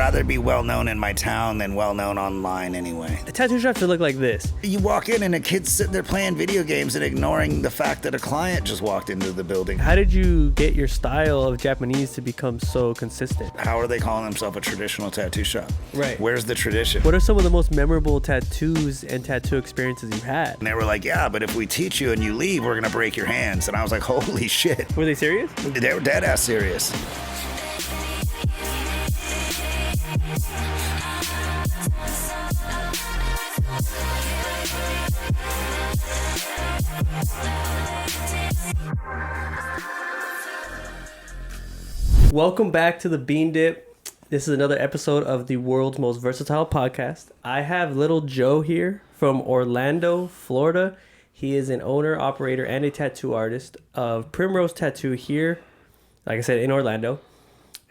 rather be well known in my town than well known online anyway. The tattoo shop should look like this. You walk in and a kid's sitting there playing video games and ignoring the fact that a client just walked into the building. How did you get your style of Japanese to become so consistent? How are they calling themselves a traditional tattoo shop? Right. Where's the tradition? What are some of the most memorable tattoos and tattoo experiences you've had? And they were like, yeah, but if we teach you and you leave, we're gonna break your hands. And I was like, holy shit. Were they serious? They were dead ass serious. Welcome back to the Bean Dip. This is another episode of the world's most versatile podcast. I have little Joe here from Orlando, Florida. He is an owner, operator, and a tattoo artist of Primrose Tattoo here, like I said, in Orlando.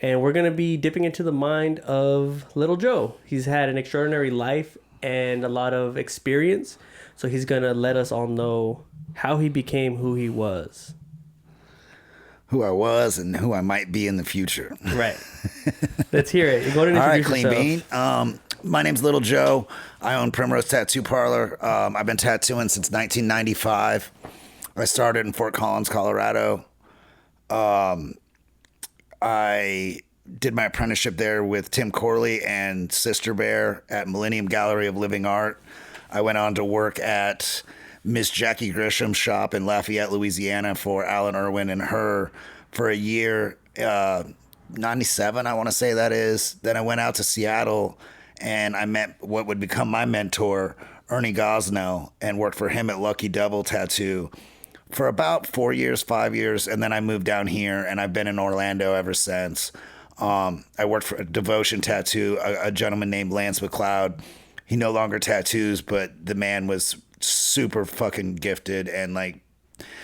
And we're going to be dipping into the mind of little Joe. He's had an extraordinary life and a lot of experience. So he's going to let us all know how he became who he was. Who I was and who I might be in the future. Right. Let's hear it. Go ahead and introduce yourself. All right, Clean Bean. My name's Little Joe. I own Primrose Tattoo Parlor. I've been tattooing since 1995. I started in Fort Collins, Colorado. I did my apprenticeship there with Tim Corley and Sister Bear at Millennium Gallery of Living Art. I went on to work at Miss Jackie Grisham's shop in Lafayette, Louisiana for Alan Irwin and her for a year, 97, I want to say that is. Then I went out to Seattle and I met what would become my mentor, Ernie Gosnell, and worked for him at Lucky Devil Tattoo for about 4 years, 5 years. And then I moved down here and I've been in Orlando ever since. I worked for Devotion Tattoo, a gentleman named Lance McLeod. He no longer tattoos, but the man was super fucking gifted, and like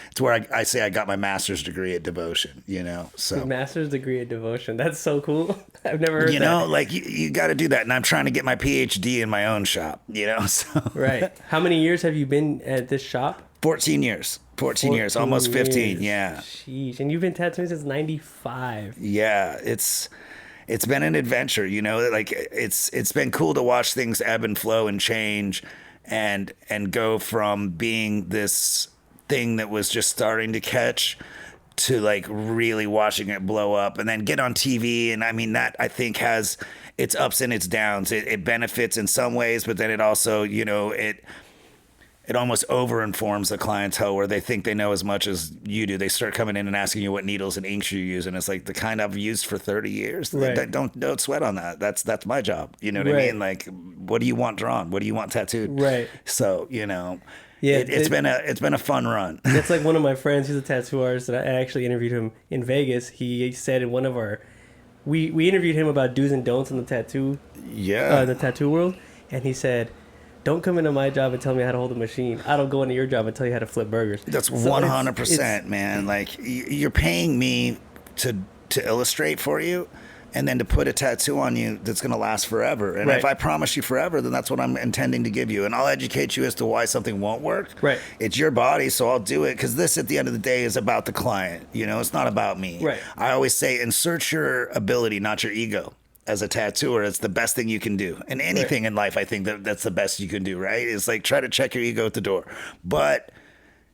it's where I say I got my master's degree at Devotion, you know. So master's degree at Devotion, that's so cool. I've never heard you know that. Like you got to do that, and I'm trying to get my PhD in my own shop, you know. So right. How many years have you been at this shop? 14 years, almost 15. Yeah. Sheesh. And you've been tattooing since 95. Yeah, it's been an adventure, you know. Like it's been cool to watch things ebb and flow and change. And go from being this thing that was just starting to catch to like really watching it blow up and then get on TV. And I mean, that I think has its ups and its downs. It benefits in some ways, but then it also, you know, it almost over-informs the clientele where they think they know as much as you do. They start coming in and asking you what needles and inks you use, and it's like the kind I've used for 30 years. Right. Don't sweat on that. That's my job. You know what I mean? Like, what do you want drawn? What do you want tattooed? Right. So, you know, yeah, it's been a fun run. That's like one of my friends. He's a tattoo artist, and I actually interviewed him in Vegas. He said in one of our, we interviewed him about do's and don'ts in the tattoo, in the tattoo world, and he said, don't come into my job and tell me how to hold a machine. I don't go into your job and tell you how to flip burgers. That's 100%, man. Like, you're paying me to illustrate for you and then to put a tattoo on you that's going to last forever. And if I promise you forever, then that's what I'm intending to give you. And I'll educate you as to why something won't work. Right. It's your body, so I'll do it. Because this, at the end of the day, is about the client. You know, it's not about me. Right. I always say, insert your ability, not your ego. As a tattooer, it's the best thing you can do. And anything in life, I think that's the best you can do, right? It's like try to check your ego at the door. But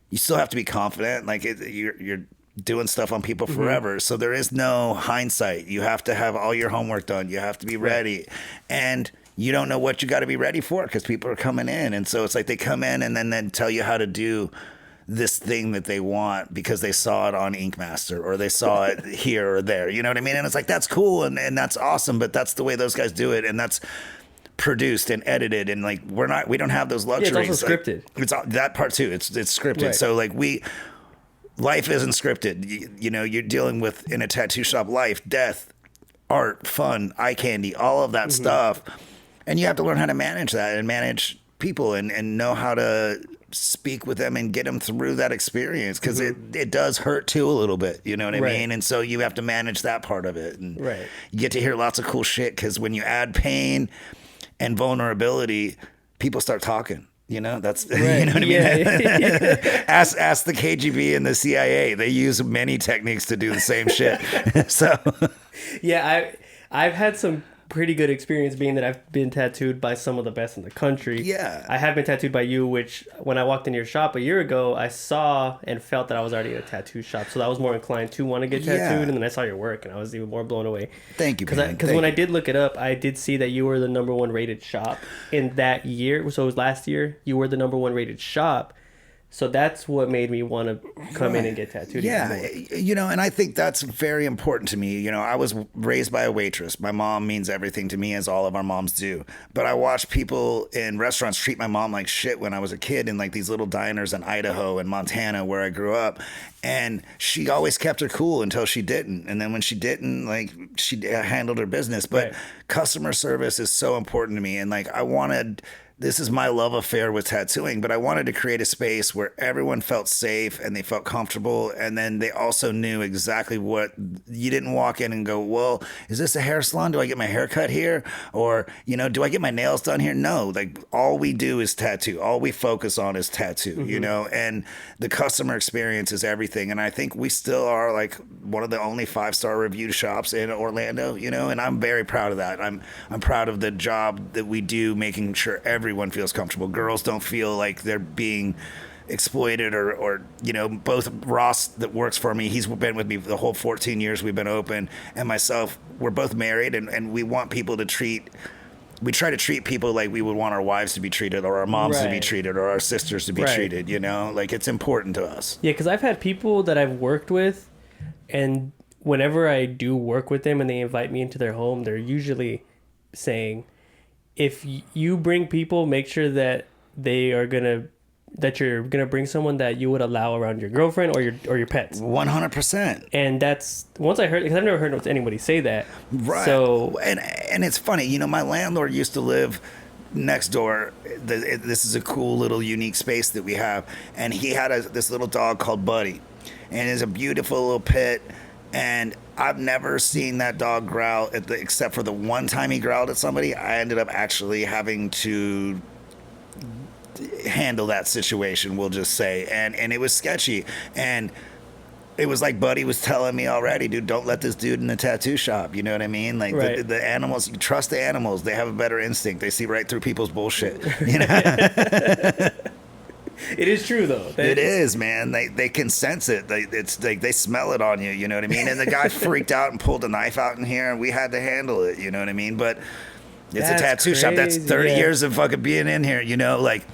you still have to be confident. Like you're doing stuff on people forever. Mm-hmm. So there is no hindsight. You have to have all your homework done. You have to be ready. And you don't know what you got to be ready for because people are coming in. And so it's like they come in and then tell you how to do this thing that they want because they saw it on Ink Master or they saw it here or there. You know what I mean? And it's like, that's cool and that's awesome, but that's the way those guys do it. And that's produced and edited. And like, we don't have those luxuries. Yeah, it's also scripted. It's that part too. It's scripted. Right. So like life isn't scripted. You know, you're dealing with in a tattoo shop, life, death, art, fun, eye candy, all of that stuff. And you have to learn how to manage that and manage people and know how to speak with them and get them through that experience because it does hurt too a little bit, you know what I mean? And so you have to manage that part of it. And you get to hear lots of cool shit because when you add pain and vulnerability, people start talking. You know, that's you know what I mean. Ask the KGB and the CIA. They use many techniques to do the same shit. So I've had some pretty good experience being that I've been tattooed by some of the best in the country. Yeah. I have been tattooed by you, which when I walked into your shop a year ago, I saw and felt that I was already at a tattoo shop. So I was more inclined to want to get tattooed. Yeah. And then I saw your work and I was even more blown away. Thank you, man. Because when I did look it up, I did see that you were the #1 rated shop in that year. So it was last year. You were the #1 rated shop. So that's what made me want to come in and get tattooed. Yeah, you know, and I think that's very important to me. You know, I was raised by a waitress. My mom means everything to me, as all of our moms do. But I watched people in restaurants treat my mom like shit when I was a kid in like these little diners in Idaho and Montana where I grew up. And she always kept her cool until she didn't. And then when she didn't, like, she handled her business. But customer service is so important to me. And like, this is my love affair with tattooing, but I wanted to create a space where everyone felt safe and they felt comfortable. And then they also knew exactly what you didn't walk in and go, well, is this a hair salon? Do I get my hair cut here? Or, you know, do I get my nails done here? No, like all we do is tattoo. All we focus on is tattoo, you know, and the customer experience is everything. And I think we still are like one of the only 5-star reviewed shops in Orlando, you know, and I'm very proud of that. I'm proud of the job that we do, making sure everyone feels comfortable. Girls don't feel like they're being exploited or you know, both Ross that works for me, he's been with me the whole 14 years we've been open, and myself, we're both married, and we want people to we try to treat people like we would want our wives to be treated, or our moms to be treated, or our sisters to be treated, you know, like it's important to us. Yeah, because I've had people that I've worked with, and whenever I do work with them and they invite me into their home, they're usually saying, if you bring people, make sure that you're gonna bring someone that you would allow around your girlfriend or your pets. 100%. And that's, once I heard, because I've never heard anybody say that. Right. So and it's funny, you know, my landlord used to live next door. This is a cool little unique space that we have, and he had this little dog called Buddy, and it's a beautiful little pit. And I've never seen that dog growl except for the one time he growled at somebody. I ended up actually having to handle that situation, we'll just say. And it was sketchy. And it was like Buddy was telling me already, dude, don't let this dude in the tattoo shop. You know what I mean? Like the animals, you trust the animals. They have a better instinct. They see right through people's bullshit. You know? It is true, though. It is, man. They can sense it. It's like they smell it on you. You know what I mean? And the guy freaked out and pulled a knife out in here, and we had to handle it. You know what I mean? But it's a tattoo shop. That's 30 years of fucking being in here. You know, like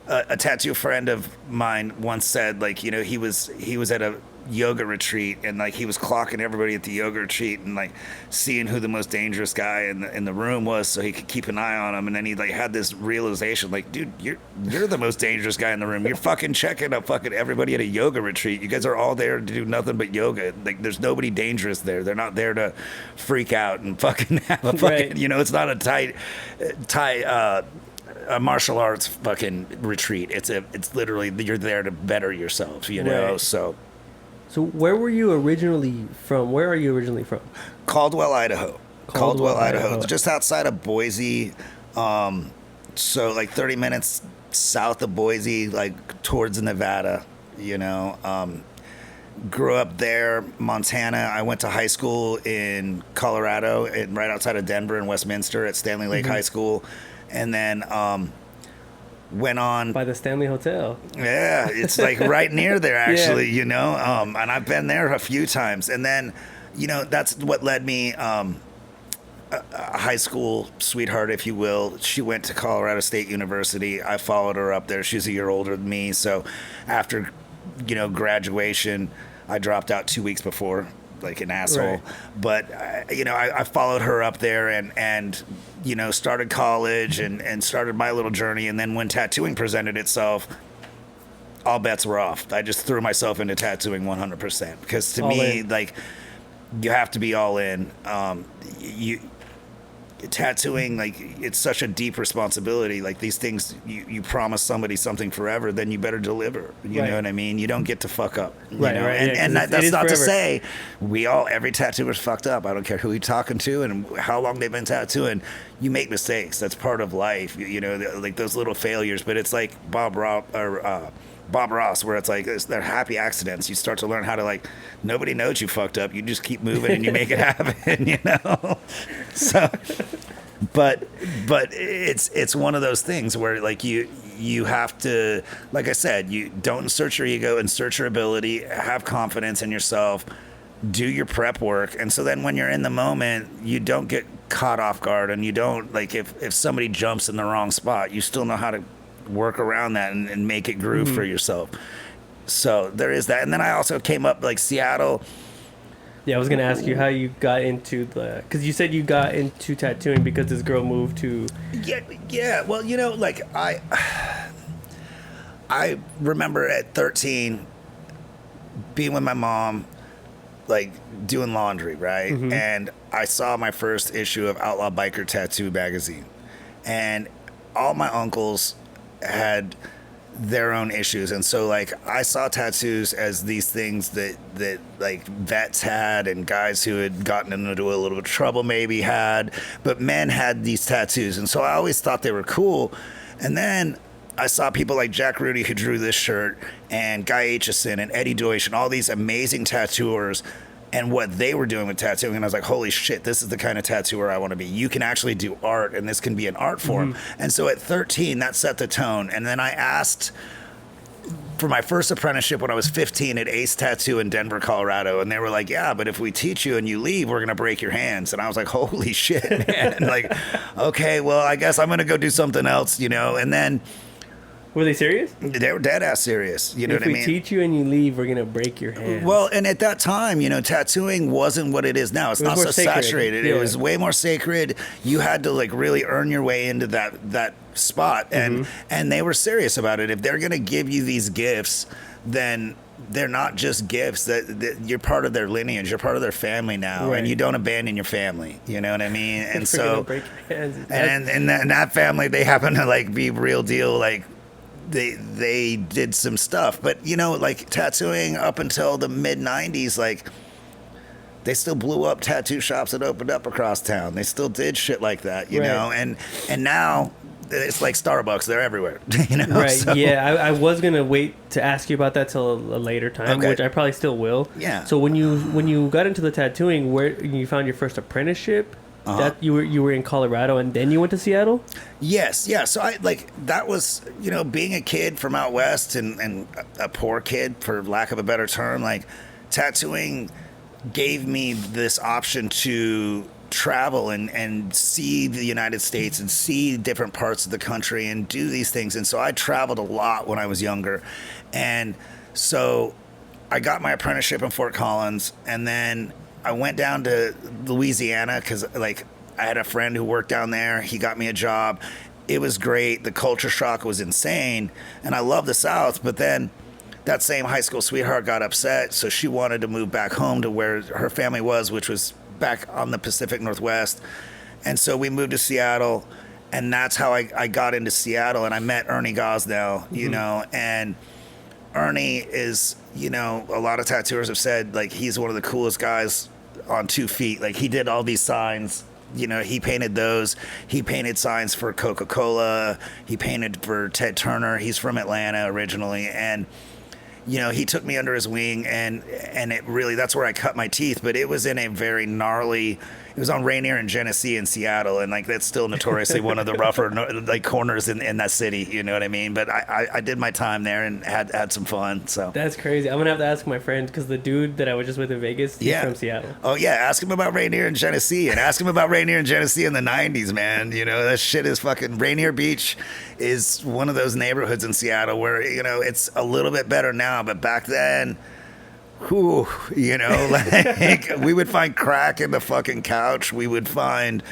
a tattoo friend of mine once said, like, you know, he was at a yoga retreat, and like he was clocking everybody at the yoga retreat and like seeing who the most dangerous guy in the room was so he could keep an eye on him. And then he like had this realization, like, dude, you're the most dangerous guy in the room. You're fucking checking up fucking everybody at a yoga retreat. You guys are all there to do nothing but yoga. Like, there's nobody dangerous there. They're not there to freak out and fucking have a fucking, you know, it's not a martial arts fucking retreat. It's literally, you're there to better yourself, you know. So where were you originally from? Where are you originally from? Caldwell, Idaho. Idaho. Just outside of Boise. So like 30 minutes south of Boise, like towards Nevada, you know. Grew up there, Montana. I went to high school in Colorado, right outside of Denver in Westminster at Stanley Lake High School. And then went on by the Stanley Hotel. Yeah, it's like right near there actually, you know. And I've been there a few times. And then, you know, that's what led me a high school sweetheart, if you will. She went to Colorado State University. I followed her up there. She's a year older than me. So after, you know, graduation, I dropped out 2 weeks before, like an asshole. But you know, I followed her up there and you know, started college and started my little journey. And then when tattooing presented itself, all bets were off. I just threw myself into tattooing 100%, because to me, like, you have to be all in. Tattooing, like, it's such a deep responsibility. Like, these things, you promise somebody something forever, then you better deliver. You know what I mean? You don't get to fuck up. You know? And that's not to say every tattooer's fucked up. I don't care who you're talking to and how long they've been tattooing. You make mistakes. That's part of life. You know, like those little failures. But it's like Bob Ross, where it's like they're happy accidents. You start to learn how to like, nobody knows you fucked up. You just keep moving and you make it happen, you know? So, but it's one of those things where like you have to, like I said, you don't insert your ego, insert your ability, have confidence in yourself, do your prep work. And so then when you're in the moment, you don't get caught off guard, and you don't, like, if somebody jumps in the wrong spot, you still know how to work around that and make it groove for yourself. So there is that. And then I also came up like Seattle. Yeah, I was gonna ask you how you got into because you said you got into tattooing because this girl moved to. Yeah. Well, you know, like I remember at 13 being with my mom, like doing laundry, right? And I saw my first issue of Outlaw Biker Tattoo magazine, and all my uncles had their own issues, and so like I saw tattoos as these things that like vets had, and guys who had gotten into a little bit of trouble maybe had, but men had these tattoos, and so I always thought they were cool. And then I saw people like Jack Rudy, who drew this shirt, and Guy Aitchison and Eddie Deutsch and all these amazing tattooers, and what they were doing with tattooing. And I was like, holy shit, this is the kind of tattooer I want to be. You can actually do art, and this can be an art form. And so at 13, that set the tone. And then I asked for my first apprenticeship when I was 15 at Ace Tattoo in Denver, Colorado. And they were like, yeah, but if we teach you and you leave, we're going to break your hands. And I was like, holy shit, man. Like, okay, well, I guess I'm going to go do something else, you know? And then... Were they serious? They were dead ass serious. You know what I mean? If we teach you and you leave, we're gonna break your hands. Well, and at that time, you know, tattooing wasn't what it is now. It's not so saturated. Yeah. It was way more sacred. You had to like really earn your way into that spot, and they were serious about it. If they're gonna give you these gifts, then they're not just gifts. That you're part of their lineage. You're part of their family now, and you don't abandon your family. You know what I mean? And so, break your hands. And that family, they happen to like be real deal, like. They did some stuff, but you know, like tattooing up until the mid 90s, like they still blew up tattoo shops that opened up across town. They still did shit like that, you know, and now it's like Starbucks, they're everywhere, you know? Right. So, yeah. I was going to wait to ask you about that till a later time, which I probably still will. Yeah. So when you got into the tattooing, where you found your first apprenticeship, that you were in Colorado and then you went to Seattle? Yes, yeah. So I like that was, you know, being a kid from out west and a poor kid, for lack of a better term, like tattooing gave me this option to travel and see the United States and see different parts of the country and do these things. And so I traveled a lot when I was younger. And so I got my apprenticeship in Fort Collins, and then I went down to Louisiana because, like, I had a friend who worked down there. He got me a job. It was great. The culture shock was insane, and I love the South. But then that same high school sweetheart got upset, so she wanted to move back home to where her family was, which was back on the Pacific Northwest. And so we moved to Seattle, and that's how I got into Seattle, and I met Ernie Gosnell, you know, and Ernie is, you know, a lot of tattooers have said, like, he's one of the coolest guys on 2 feet. Like, he did all these signs, you know, he painted those. He painted signs for Coca-Cola. He painted for Ted Turner. He's from Atlanta originally. And, you know, he took me under his wing, and it really, that's where I cut my teeth. But it was in a very gnarly, it was on Rainier and Genesee in Seattle, and like that's still notoriously one of the rougher like corners in that city, you know what I mean? But I did my time there and had some fun. So that's crazy. I'm gonna have to ask my friend, because the dude that I was just with in Vegas, he's from Seattle. Oh yeah, ask him about Rainier and Genesee, and ask him about Rainier and Genesee in the 90s, man. You know, that shit is fucking, Rainier Beach is one of those neighborhoods in Seattle where, you know, it's a little bit better now, but back then, whew, you know, like we would find crack in the fucking couch. We would find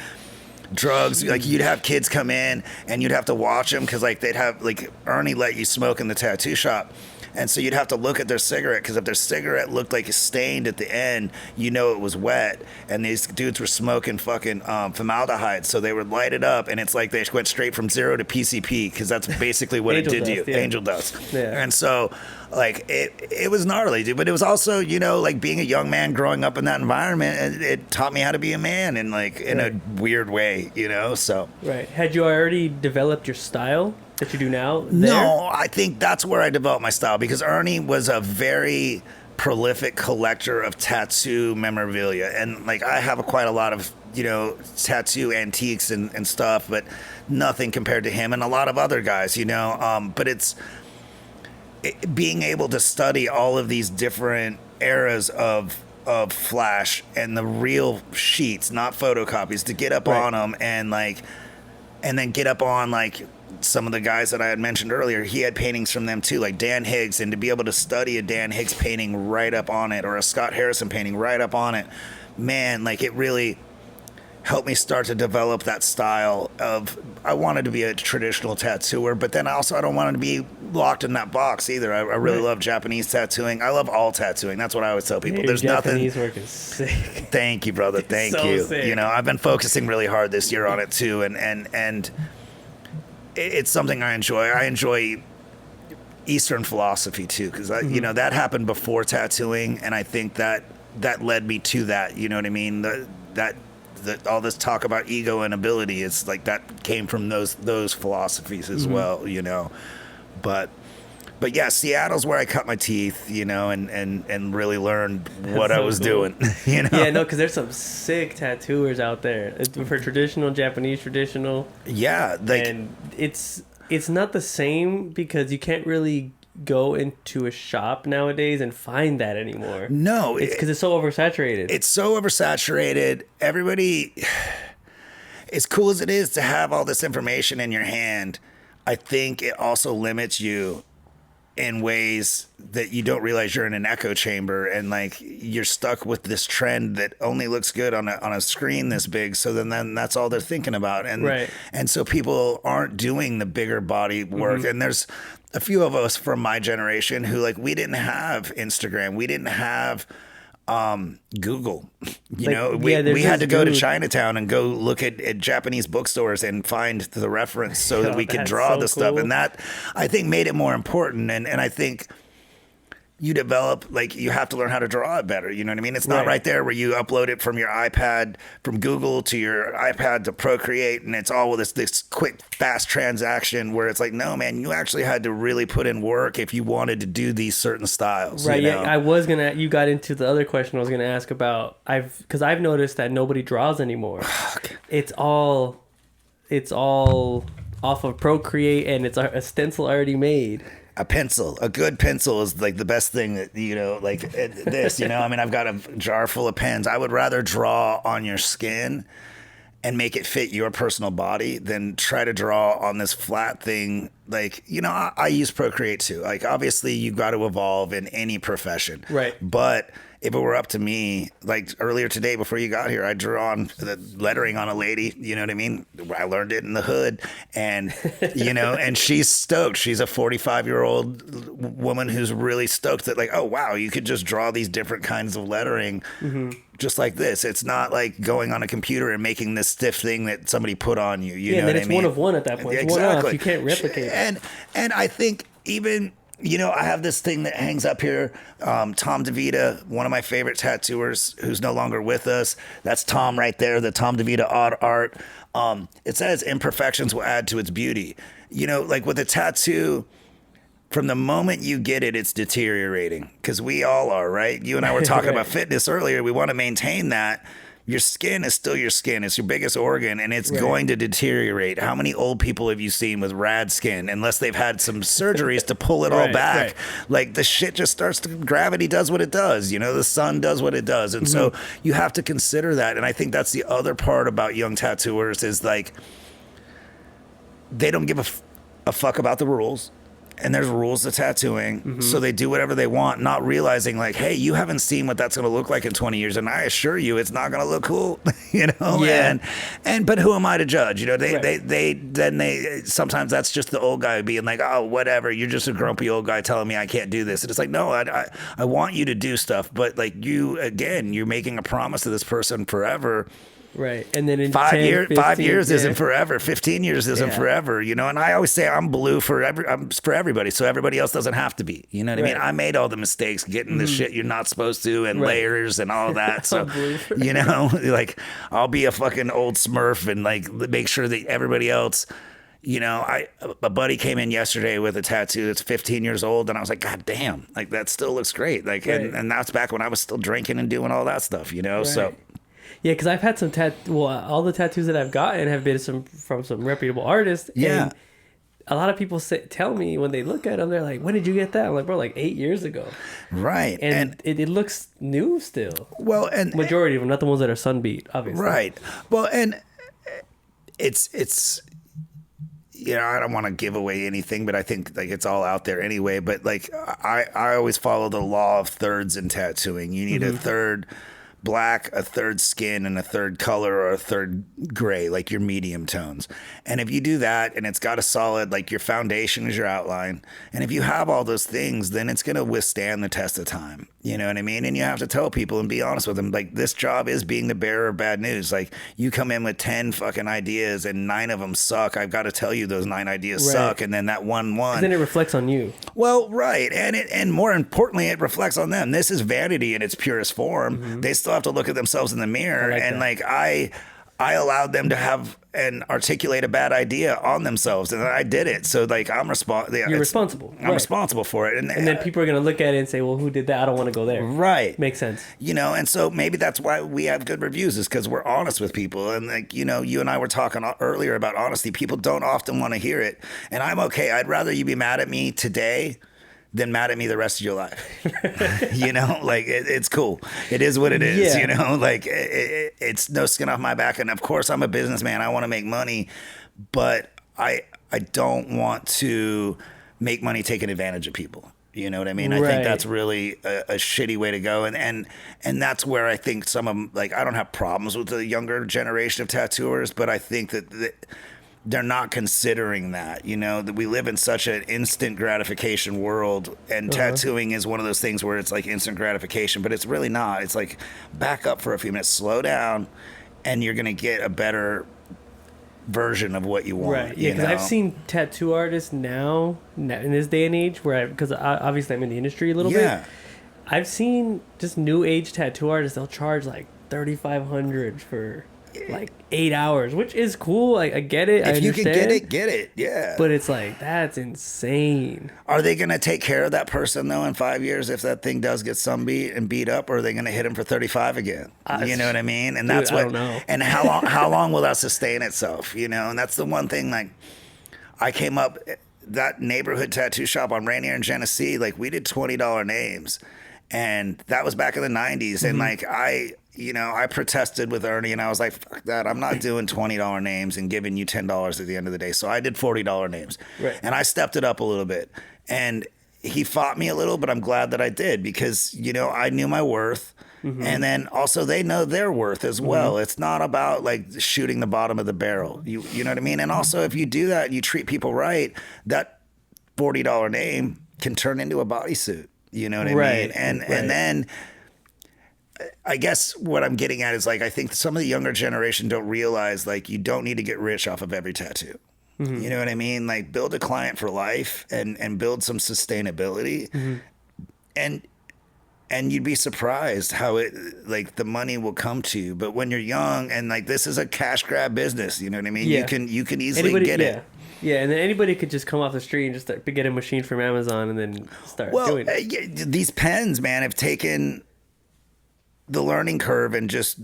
drugs. Like, you'd have kids come in and you'd have to watch them, because like they'd have, like, Ernie let you smoke in the tattoo shop. And so you'd have to look at their cigarette, because if their cigarette looked like it's stained at the end, you know it was wet. And these dudes were smoking fucking formaldehyde, so they would light it up, and it's like they went straight from 0 to PCP, because that's basically what it did to you. Yeah. Angel dust. Yeah. And so, like, it was gnarly, dude. But it was also, you know, like, being a young man growing up in that environment, it taught me how to be a man in, like, in a weird way, you know. So right. Had you already developed your style that you do now? No, I think that's where I developed my style, because Ernie was a very prolific collector of tattoo memorabilia, and like I have quite a lot of tattoo antiques and stuff, but nothing compared to him and a lot of other guys, but it's being able to study all of these different eras of Flash and the real sheets, not photocopies, to get up on them, and then get up on like some of the guys that I had mentioned earlier. He had paintings from them too, like Dan Higgs, and to be able to study a Dan Higgs painting right up on it, or a Scott Harrison painting right up on it, man, like it really helped me start to develop that style of, I wanted to be a traditional tattooer, but then also I don't want to be locked in that box either. I really love Japanese tattooing. I love all tattooing. That's what I always tell people. Your There's Japanese nothing. work is sick. Thank you, brother. Thank you. Sick. I've been focusing really hard this year on it too, and it's something I enjoy. I enjoy Eastern philosophy too, because that happened before tattooing, and I think that led me to that. You know what I mean? That all this talk about ego and ability, it's like that came from those philosophies as well. But yeah, Seattle's where I cut my teeth, and really learned what I was doing. Yeah, no, because there's some sick tattooers out there for traditional Japanese traditional. Yeah, and it's not the same, because you can't really go into a shop nowadays and find that anymore. No, it's because it's so oversaturated. It's so oversaturated. Everybody, as cool as it is to have all this information in your hand, I think it also limits you in ways that you don't realize. You're in an echo chamber, and like you're stuck with this trend that only looks good on a screen this big. So then that's all they're thinking about. And so people aren't doing the bigger body work. And there's a few of us from my generation who, like, we didn't have Instagram. We didn't have Google. We had to go to Chinatown and go look at Japanese bookstores and find the reference so that we could draw the stuff. And that, I think, made it more important. And I think you develop, like, you have to learn how to draw it better. You know what I mean? It's not right there where you upload it from your iPad, from Google to your iPad to Procreate, and it's all with this quick, fast transaction where it's like, no, man, you actually had to really put in work if you wanted to do these certain styles. Right. Yeah. You got into the other question I was going to ask about. Because I've noticed that nobody draws anymore. It's all off of Procreate, and it's a stencil already made. A good pencil is like the best thing that, like this, I mean, I've got a jar full of pens. I would rather draw on your skin and make it fit your personal body than try to draw on this flat thing. Like, I use Procreate too. Like, obviously you got to evolve in any profession. Right. But if it were up to me, like earlier today before you got here, I drew on the lettering on a lady, you know what I mean? I learned it in the hood, and, and she's stoked. She's a 45-year-old woman who's really stoked that, like, oh, wow, you could just draw these different kinds of lettering just like this. It's not like going on a computer and making this stiff thing that somebody put on you. You know what I mean? It's one of one at that point. It's one off. You can't replicate it. And I think even... I have this thing that hangs up here. Tom DeVita, one of my favorite tattooers who's no longer with us. That's Tom right there, the Tom DeVita Odd Art. It says imperfections will add to its beauty. Like with a tattoo, from the moment you get it, it's deteriorating, because we all are, right? You and I were talking about fitness earlier. We want to maintain that. Your skin is still your skin. It's your biggest organ, and it's going to deteriorate. How many old people have you seen with rad skin, unless they've had some surgeries to pull it all back? Like, the shit just starts to, gravity does what it does. The sun does what it does. And so you have to consider that. And I think that's the other part about young tattooers is, like, they don't give a fuck about the rules. And there's rules to tattooing, so they do whatever they want, not realizing, like, hey, you haven't seen what that's going to look like in 20 years, and I assure you, it's not going to look cool, Yeah. But who am I to judge? They sometimes that's just the old guy being like, oh, whatever, you're just a grumpy old guy telling me I can't do this. And it's like, no, I want you to do stuff, but like you're making a promise to this person forever. Right. And then in 5 years isn't forever. 15 years isn't forever, And I always say I'm blue for everybody, so everybody else doesn't have to be. You know what I mean? I made all the mistakes getting the shit you're not supposed to, and layers and all that. So, like, I'll be a fucking old Smurf and like make sure that everybody else, a buddy came in yesterday with a tattoo that's 15 years old, and I was like, God damn, like that still looks great. Like, Right. and that's back when I was still drinking and doing all that stuff, So Right. Yeah, because I've had some all the tattoos that I've gotten have been from some reputable artists. Yeah. And a lot of people tell me when they look at them, they're like, when did you get that? I'm like, bro, like 8 years ago. right. And it looks new still. Well, and Majority of them, not the ones that are sunbeat, obviously. right. Well, and it's I don't want to give away anything, but I think like it's all out there anyway. But like I always follow the law of thirds in tattooing. You need a third black, a third skin, and a third color, or a third gray, like your medium tones. And if you do that and it's got a solid, like your foundation is your outline, and if you have all those things, then it's going to withstand the test of time. You know what I mean? And you have to tell people and be honest with them. Like, this job is being the bearer of bad news. Like, you come in with 10 fucking ideas and 9 of them suck. I've got to tell you those 9 ideas suck. And then that one. Then it reflects on you. Well, right. And more importantly, it reflects on them. This is vanity in its purest form. They still have to look at themselves in the mirror. I allowed them to have and articulate a bad idea on themselves, and I did it. So like You're responsible. I'm responsible for it. And then people are gonna look at it and say, "Well, who did that? I don't want to go there." Right. Makes sense. And so maybe that's why we have good reviews, is because we're honest with people. And like, you and I were talking earlier about honesty. People don't often want to hear it, and I'm okay. I'd rather you be mad at me today than mad at me the rest of your life. Like it's cool. It is what it is. Yeah. Like it's no skin off my back. And of course I'm a businessman. I want to make money, but I don't want to make money taking advantage of people. You know what I mean? I think that's really a shitty way to go. And that's where I think some of them, like, I don't have problems with the younger generation of tattooers, but I think that they're not considering that, that we live in such an instant gratification world, and tattooing is one of those things where it's like instant gratification, but it's really not. It's like, back up for a few minutes, slow down, and you're going to get a better version of what you want. Right. Yeah, because I've seen tattoo artists now in this day and age, because obviously I'm in the industry a little bit. I've seen just new age tattoo artists, they'll charge like $3,500 for like 8 hours, which is cool. I get it. If you can get it. Yeah. But it's like, that's insane. Are they going to take care of that person though in 5 years if that thing does get beat up, or are they going to hit him for 35 again? You know what I mean? And that's I don't know. And how long will that sustain itself? And that's the one thing. Like, I came up that neighborhood tattoo shop on Rainier and Genesee. Like, we did $20 names, and that was back in the 90s. And like I protested with Ernie, and I was like, fuck that. I'm not doing $20 names and giving you $10 at the end of the day. So I did $40 names. Right. And I stepped it up a little bit. And he fought me a little, but I'm glad that I did, because, I knew my worth. And then also they know their worth as well. It's not about like shooting the bottom of the barrel. You know what I mean? And also, if you do that and you treat people right, that $40 name can turn into a bodysuit. You know what I mean? And then I guess what I'm getting at is, like, I think some of the younger generation don't realize, like, you don't need to get rich off of every tattoo. You know what I mean? Like, build a client for life and build some sustainability. And you'd be surprised how the money will come to you. But when you're young, and like, this is a cash grab business, you know what I mean? Yeah. You can easily get it. Yeah, and then anybody could just come off the street and just start get a machine from Amazon and then start doing it. These pens, man, have taken the learning curve and just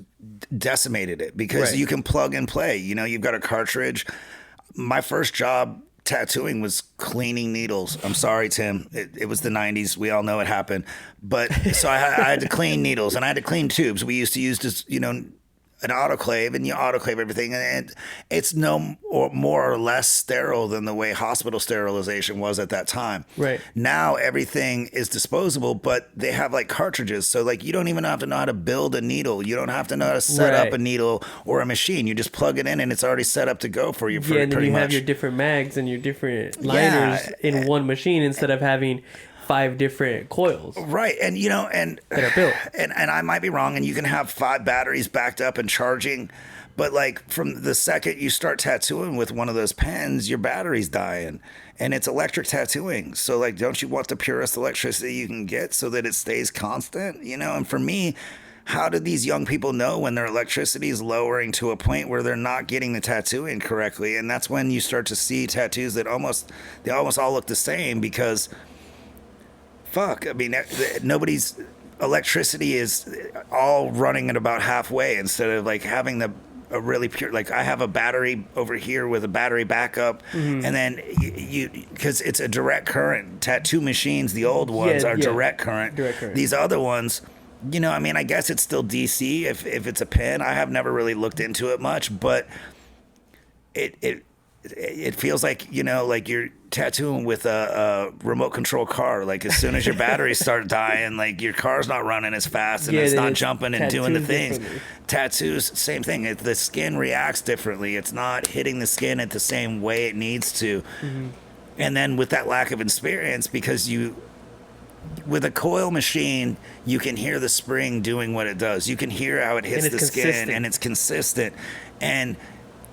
decimated it, because you can plug and play. You've got a cartridge. My first job tattooing was cleaning needles. I'm sorry, Tim. It was the 90s. We all know it happened. But so I had to clean needles, and I had to clean tubes. We used to use this, an autoclave, and you autoclave everything, and it's more or less sterile than the way hospital sterilization was at that time. Right. Now everything is disposable, but they have like cartridges, so like you don't even have to know how to build a needle. You don't have to know how to set up a needle or a machine. You just plug it in, and it's already set up to go for you. And then you have your different mags and your different liners in one machine, instead of having 5 different coils. Right. And that are built. And I might be wrong, and you can have 5 batteries backed up and charging, but like, from the second you start tattooing with one of those pens, your battery's dying, and it's electric tattooing. So like, don't you want the purest electricity you can get so that it stays constant? And for me, how do these young people know when their electricity is lowering to a point where they're not getting the tattoo in correctly? And that's when you start to see tattoos that almost all look the same, because fuck, I mean, nobody's electricity is all running at about halfway, instead of like having a really pure, like I have a battery over here with a battery backup, and then you because it's a direct current. Tattoo machines, the old ones, are direct current. These other ones, I mean, I guess it's still DC if it's a pen. I have never really looked into it much, but it feels like, like you're tattooing with a remote control car. Like as soon as your batteries start dying, like your car's not running as fast, and it's not jumping and doing the things. Tattoos, same thing. The skin reacts differently. It's not hitting the skin at the same way it needs to. And then with that lack of experience, because with a coil machine, you can hear the spring doing what it does. You can hear how it hits the skin, and it's consistent. And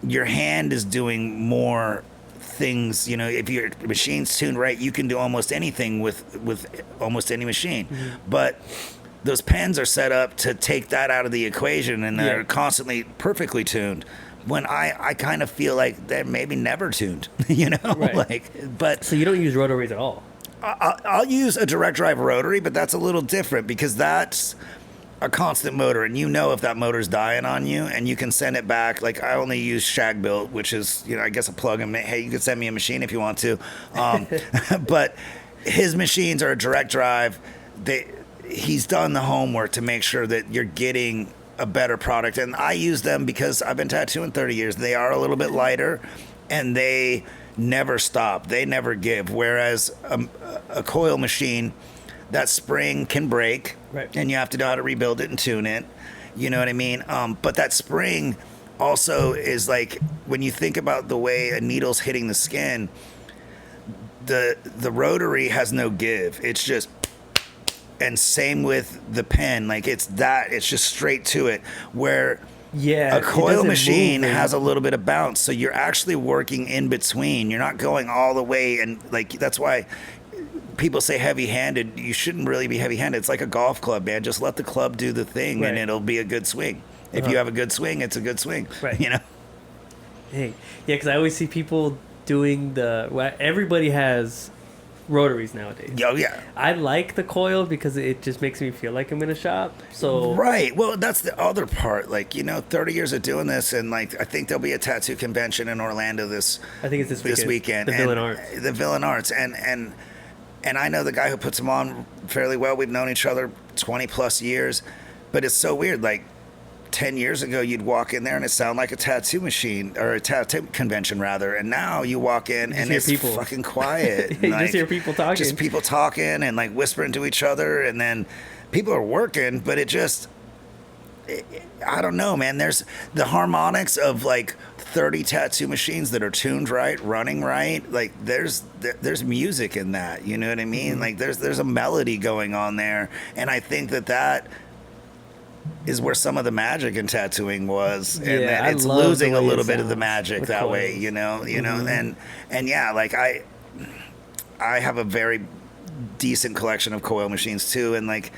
your hand is doing more things. If your machine's tuned right, you can do almost anything with almost any machine. But those pens are set up to take that out of the equation, and they're constantly perfectly tuned. When I kind of feel like they're maybe never tuned, Right. But so you don't use rotaries at all? I'll use a direct drive rotary, but that's a little different because that's a constant motor, and if that motor's dying on you, and you can send it back. Like I only use Shag Built, which is I guess a plug-in. Hey, you can send me a machine if you want to, but his machines are a direct drive. He's done the homework to make sure that you're getting a better product, and I use them because I've been tattooing 30 years. They are a little bit lighter, and they never stop. They never give. Whereas a coil machine, that spring can break, right, and you have to know how to rebuild it and tune it. You know what I mean? But that spring also is like, when you think about the way a needle's hitting the skin, the rotary has no give. It's just, and same with the pen. Like it's just straight to it. Where a coil machine has a little bit of bounce, so you're actually working in between. You're not going all the way, and like that's why people say heavy-handed. You shouldn't really be heavy-handed. It's like a golf club, man. Just let the club do the thing, and it'll be a good swing. If you have a good swing, it's a good swing. Right. Hey, because I always see people doing everybody has rotaries nowadays. Oh yeah. I like the coil because it just makes me feel like I'm in a shop. So right. Well, that's the other part. Like 30 years of doing this, and like I think there'll be a tattoo convention in Orlando I think it's this weekend. The Villain Arts. The Villain Arts, and I know the guy who puts them on fairly well. We've known each other 20 plus years, but it's so weird. Like 10 years ago, you'd walk in there and it sounded like a tattoo machine, or a tattoo convention rather. And now you walk in and it's fucking quiet. You just hear people talking. Just people talking and like whispering to each other. And then people are working, but I don't know, man. There's the harmonics of like 30 tattoo machines that are tuned right, running right. Like there's music in that. You know what I mean? Like there's a melody going on there. And I think that is where some of the magic in tattooing was, and that it's losing a little bit of the magic that way, and yeah, like I have a very decent collection of coil machines too, and like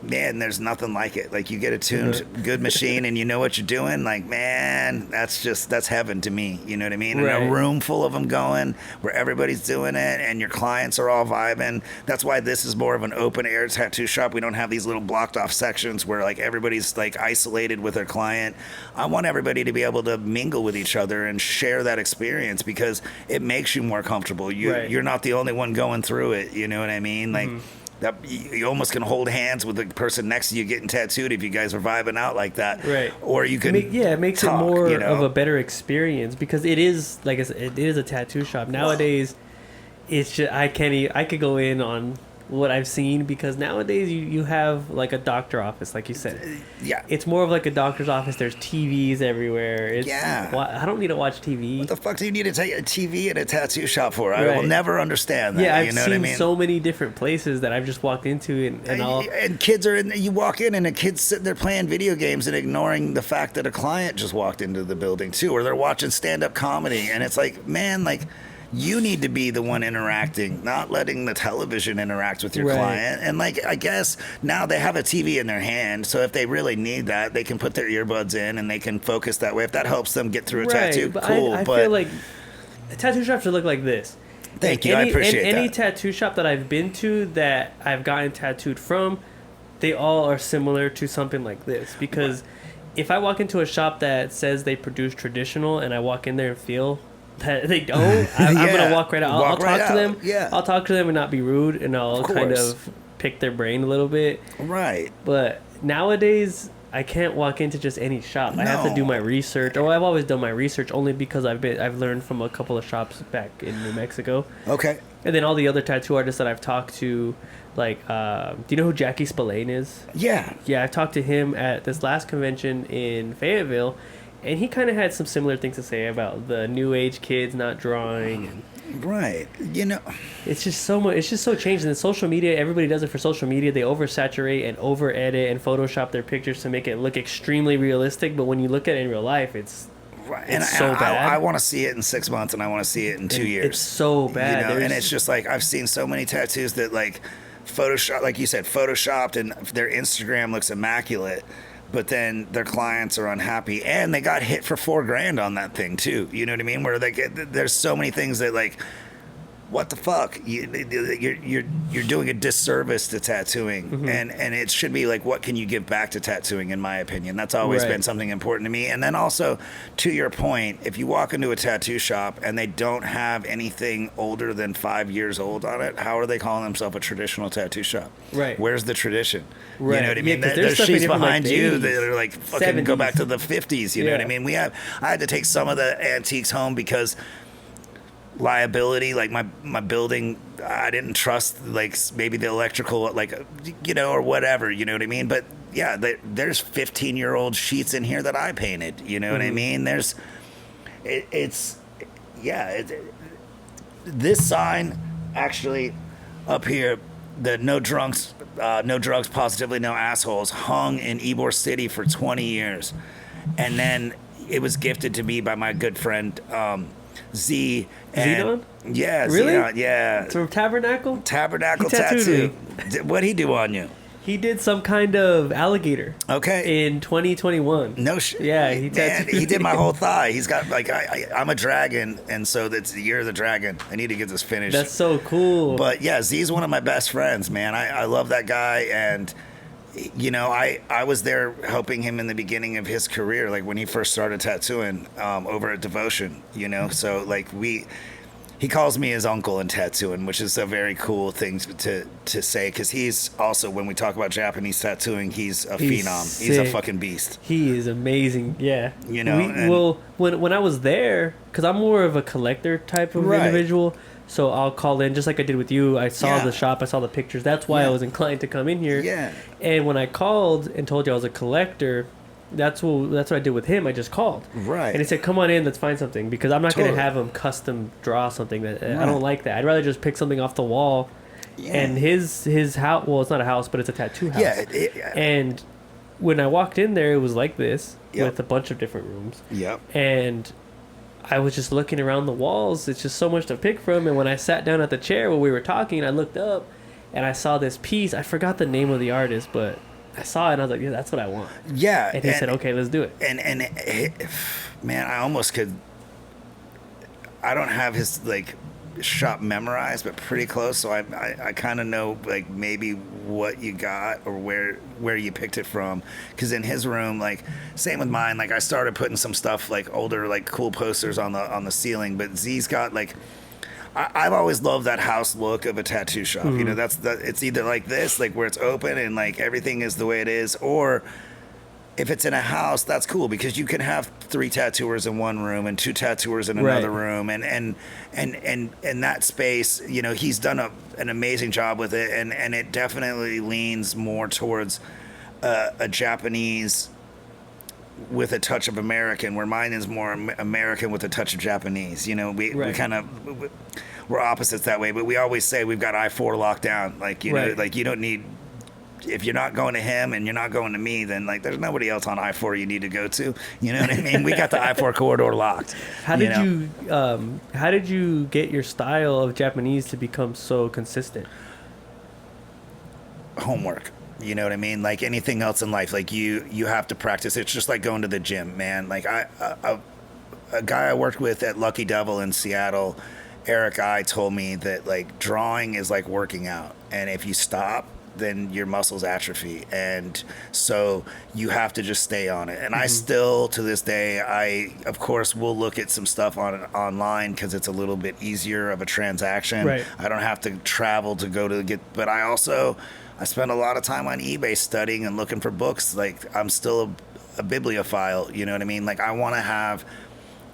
there's nothing like it. Like you get a tuned good machine and you know what you're doing, like, man, that's heaven to me. You know what I mean? Right. And a room full of them going where everybody's doing it and your clients are all vibing. That's why this is more of an open air tattoo shop. We don't have these little blocked off sections where like everybody's like isolated with their client. I want everybody to be able to mingle with each other and share that experience, because it makes you more comfortable. You're not the only one going through it. You know what I mean? Like, that you almost can hold hands with the person next to you getting tattooed if you guys are vibing out like that. Right. Or you can it makes it more of a better experience, because it is, like I said, it is a tattoo shop. Nowadays, it's just, I could go in on what I've seen, because nowadays you have like a doctor office, like you said. Yeah. It's more of like a doctor's office. There's TVs everywhere. I don't need to watch TV. What the fuck do you need to take a TV in a tattoo shop for? I will never understand that. Yeah, I've you know seen what I mean? so many different places that I've just walked into and kids are in. You walk in and a kid's sitting there playing video games and ignoring the fact that a client just walked into the building too, or they're watching stand-up comedy, and it's like, man, like, You need to be the one interacting, not letting the television interact with your Right. client. And like, I guess now they have a TV in their hand, so if they really need that, they can put their earbuds in and they can focus that way. If that helps them get through a tattoo, but cool. I feel like a tattoo shop should look like this. Thank you, I appreciate any that. tattoo shop that I've been to that I've gotten tattooed from, they all are similar to something like this. Because if I walk into a shop that says they produce traditional and I walk in there and feel that they don't, I'm gonna walk right out. I'll talk to them. Yeah. I'll talk to them and not be rude, and I'll kind of pick their brain a little bit. Right. But nowadays, I can't walk into just any shop. I have to do No. my research. Or I've always done my research only because I've learned from a couple of shops back in New Mexico. Okay. And then all the other tattoo artists that I've talked to, like, do you know who Jackie Spillane is? Yeah. Yeah, I talked to him at this last convention in Fayetteville, and he kind of had some similar things to say about the new age kids not drawing. And Right. You know, it's just so much. It's just so changed. And then social media, everybody does it for social media. They oversaturate and over edit and Photoshop their pictures to make it look extremely realistic. But when you look at it in real life, it's right. It's so bad. I want to see it in 6 months, and I want to see it in 2 years. It's so bad. You know? And it's just like, I've seen so many tattoos that like Photoshop, like you said, Photoshopped, and their Instagram looks immaculate, but then their clients are unhappy, and they got hit for $4,000 on that thing too. You know what I mean? Where they get, there's so many things that like, what the fuck? You're doing a disservice to tattooing, and it should be like, what can you give back to tattooing? In my opinion, that's always been something important to me. And then also, to your point, if you walk into a tattoo shop and they don't have anything older than 5 years old on it, how are they calling themselves a traditional tattoo shop? Right. Where's the tradition? Right. You know what I Yeah, mean? 'cause there's There's stuff in sheets here from, like, behind the you 80s, that are like fucking go back to the 50s. You know what I mean? I had to take some of the antiques home because liability, like my building, I didn't trust like maybe the electrical, like, you know, or whatever, you know what I mean? But yeah, there's 15-year-old sheets in here that I painted, you know what I mean? There's this sign actually up here, the no drugs positively no assholes, hung in Ybor City for 20 years, and then it was gifted to me by my good friend Z. Zenon? Yeah, Really? Zenon, yeah. From Tabernacle Tabernacle He tattooed Tattoo. What'd he do on you? He did some kind of alligator. Okay. In 2021. No shit. Yeah, he Man, tattooed. he did my whole thigh. He's got like I'm a dragon, and so that's the year of the dragon. I need to get this finished. That's so cool. But yeah, Z's one of my best friends, man. I love that guy, and you know, I was there helping him in the beginning of his career, like when he first started tattooing over at Devotion, you know. So like he calls me his uncle in tattooing, which is a very cool thing to say, because he's also, when we talk about Japanese tattooing, he's a phenom. He's a fucking beast. He is amazing. Yeah. You know, well, when I was there, because I'm more of a collector type of individual, so I'll call in just like I did with you. I saw the shop, I saw the pictures. That's why I was inclined to come in here. Yeah. And when I called and told you I was a collector, that's what I did with him. I just called. Right. And he said, "Come on in, let's find something," because I'm not going to have him custom draw something that I don't like that. I'd rather just pick something off the wall. Yeah. And his house, well, it's not a house, but it's a tattoo house. Yeah. And when I walked in there, it was like this with a bunch of different rooms. Yep. And I was just looking around the walls. It's just so much to pick from. And when I sat down at the chair while we were talking, I looked up and I saw this piece. I forgot the name of the artist, but I saw it and I was like, yeah, that's what I want. Yeah. And he said, okay, let's do it. And man, I almost could. I don't have his like shop memorized, but pretty close. So I kind of know like maybe what you got or where you picked it from. Because in his room, like same with mine, like I started putting some stuff like older, like cool posters on the ceiling. But Z's got like. I've always loved that house look of a tattoo shop. You know, it's either like this, like where it's open and like everything is the way it is, or if it's in a house, that's cool because you can have 3 tattooers in one room and 2 tattooers in another room, and that space, you know, he's done an amazing job with it, and it definitely leans more towards a Japanese with a touch of American, where mine is more American with a touch of Japanese. You know, we kind of, we're opposites that way, but we always say we've got I-4 locked down. Like, you know, like you don't need if you're not going to him and you're not going to me, then like there's nobody else on I-4 you need to go to. You know what I mean? We got the I-4 corridor locked. How did you get your style of Japanese to become so consistent? Homework. You know what I mean? Like anything else in life, like you have to practice. It's just like going to the gym, man. Like a guy I worked with at Lucky Devil in Seattle, Eric I told me that like drawing is like working out, and if you stop, then your muscles atrophy, and so you have to just stay on it. And I still, to this day, I of course will look at some stuff online because it's a little bit easier of a transaction. Right. I don't have to travel to go to get, but I spend a lot of time on eBay studying and looking for books. Like I'm still a bibliophile, you know what I mean? Like I want to have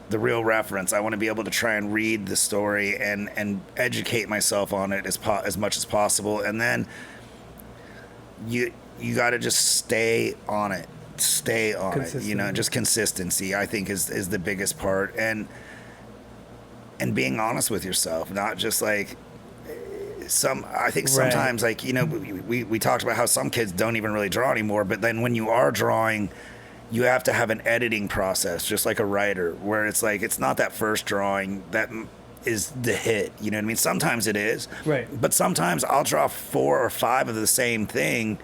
the real reference. I want to be able to try and read the story and educate myself on it as much as possible. And then you got to just stay on it. You know, just consistency I think is the biggest part, and being honest with yourself, not just like I think sometimes like, you know, we talked about how some kids don't even really draw anymore, but then when you are drawing, you have to have an editing process, just like a writer, where it's like, it's not that first drawing that is the hit. You know what I mean? Sometimes it is. Right. But sometimes I'll draw 4 or 5 of the same thing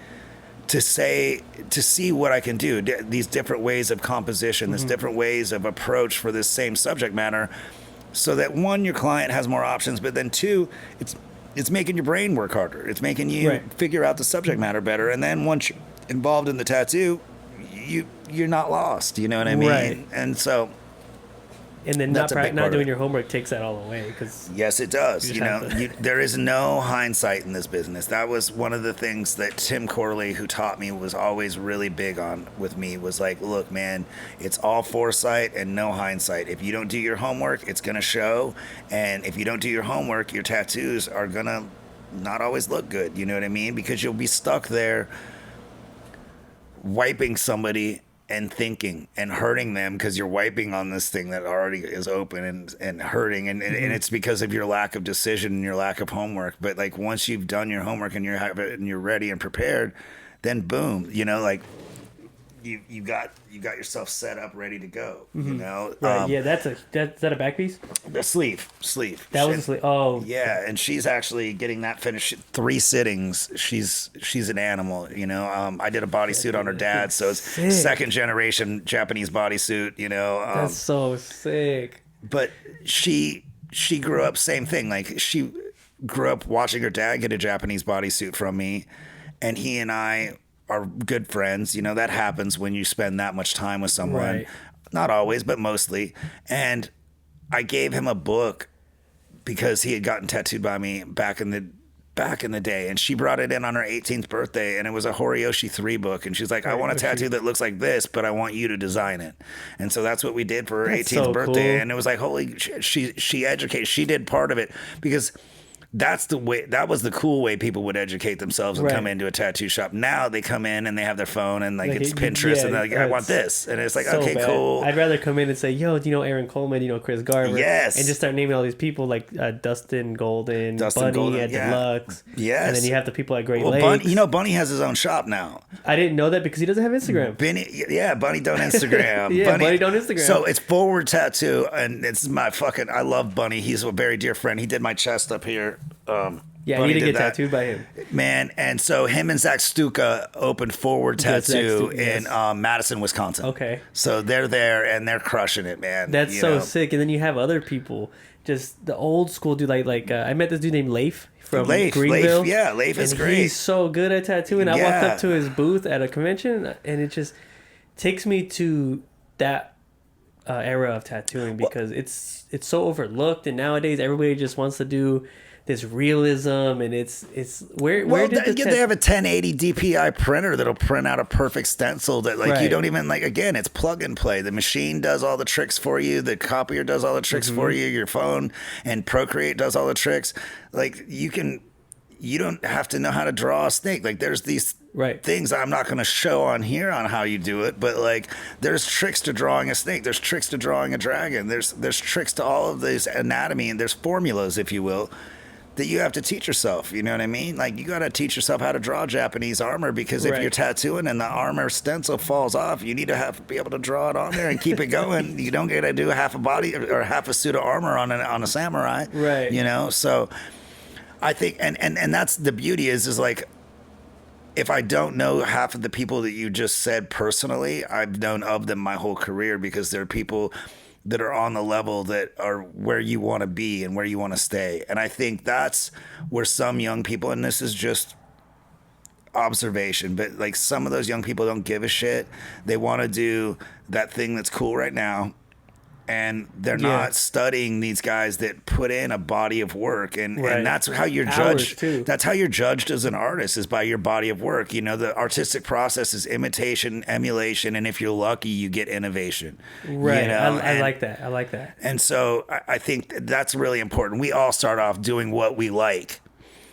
to see what I can do. These different ways of composition, these different ways of approach for this same subject matter, so that 1, your client has more options, but then 2, it's making your brain work harder. It's making you figure out the subject matter better. And then once you're involved in the tattoo, you're not lost. You know what I mean? Right. And so, and then not doing your homework takes that all away. Cause yes, it does. You know, there is no hindsight in this business. That was one of the things that Tim Corley, who taught me, was always really big on with me, was like, look, man, it's all foresight and no hindsight. If you don't do your homework, it's going to show. And if you don't do your homework, your tattoos are going to not always look good. You know what I mean? Because you'll be stuck there wiping somebody and thinking and hurting them because you're wiping on this thing that already is open and hurting, and it's because of your lack of decision and your lack of homework. But like once you've done your homework and you're ready and prepared, then boom, you know, like you got yourself set up, ready to go. You know, right? Yeah, is that a back piece? The sleeve. That was a sleeve. Oh, yeah, and she's actually getting that finished 3 sittings. She's an animal. You know, I did a bodysuit on her dad, so it's sick. 2nd generation Japanese bodysuit. You know, that's so sick. But she grew up same thing. Like she grew up watching her dad get a Japanese bodysuit from me, and he and I are good friends. You know, that happens when you spend that much time with someone. Right. Not always, but mostly. And I gave him a book because he had gotten tattooed by me back in the day, and she brought it in on her 18th birthday, and it was a Horiyoshi 3 book, and she's like, I want a tattoo that looks like this, but I want you to design it. And so that's what we did for her 18th birthday. Cool. And it was like, holy shit, she did part of it, because that was the cool way people would educate themselves and come into a tattoo shop. Now they come in and they have their phone and like it's Pinterest, and they're like, I want this. And it's like, so okay, bad. Cool. I'd rather come in and say, yo, do you know Aaron Coleman? Do you know Chris Garver? Yes. And just start naming all these people like Dustin Bunny at Deluxe. Yes. And then you have the people at Great Lakes. Bunny has his own shop now. I didn't know that because he doesn't have Instagram. Bunny don't Instagram. Bunny don't Instagram. So it's Forward Tattoo, and it's I love Bunny. He's a very dear friend. He did my chest up here. Yeah, I need to get tattooed by him. Man, and so him and Zach Stuka opened Forward Tattoo in Madison, Wisconsin. Okay. So they're there, and they're crushing it, man. That's so sick. And then you have other people, just the old school dude. Like I met this dude named Leif from Greenville. Leif is great. He's so good at tattooing. I walked up to his booth at a convention, and it just takes me to that era of tattooing, because it's so overlooked, and nowadays everybody just wants to do this realism, and it's where they have a 1080 DPI printer that'll print out a perfect stencil that you don't even again, it's plug and play. The machine does all the tricks for you, the copier does all the tricks for you, your phone and Procreate does all the tricks. Like you don't have to know how to draw a snake. Like there's these things I'm not going to show on here on how you do it, but like there's tricks to drawing a snake, there's tricks to drawing a dragon, there's tricks to all of this anatomy, and there's formulas, if you will, that you have to teach yourself. You know what I mean? Like, you got to teach yourself how to draw Japanese armor, because if Right. you're tattooing and the armor stencil falls off, you need to be able to draw it on there and keep it going. You don't get to do half a body or half a suit of armor on a samurai. Right. You know? So I think, and that's the beauty is like, if I don't know half of the people that you just said personally, I've known of them my whole career, because they're people that are on the level that are where you want to be and where you want to stay. And I think that's where some young people, and this is just observation, but like some of those young people don't give a shit. They want to do that thing that's cool right now. And they're not studying these guys that put in a body of work, and that's how you're judged. That's how you're judged as an artist, is by your body of work. You know, the artistic process is imitation, emulation, and if you're lucky, you get innovation. Right. You know? I like that. I like that. And so I think that's really important. We all start off doing what we like.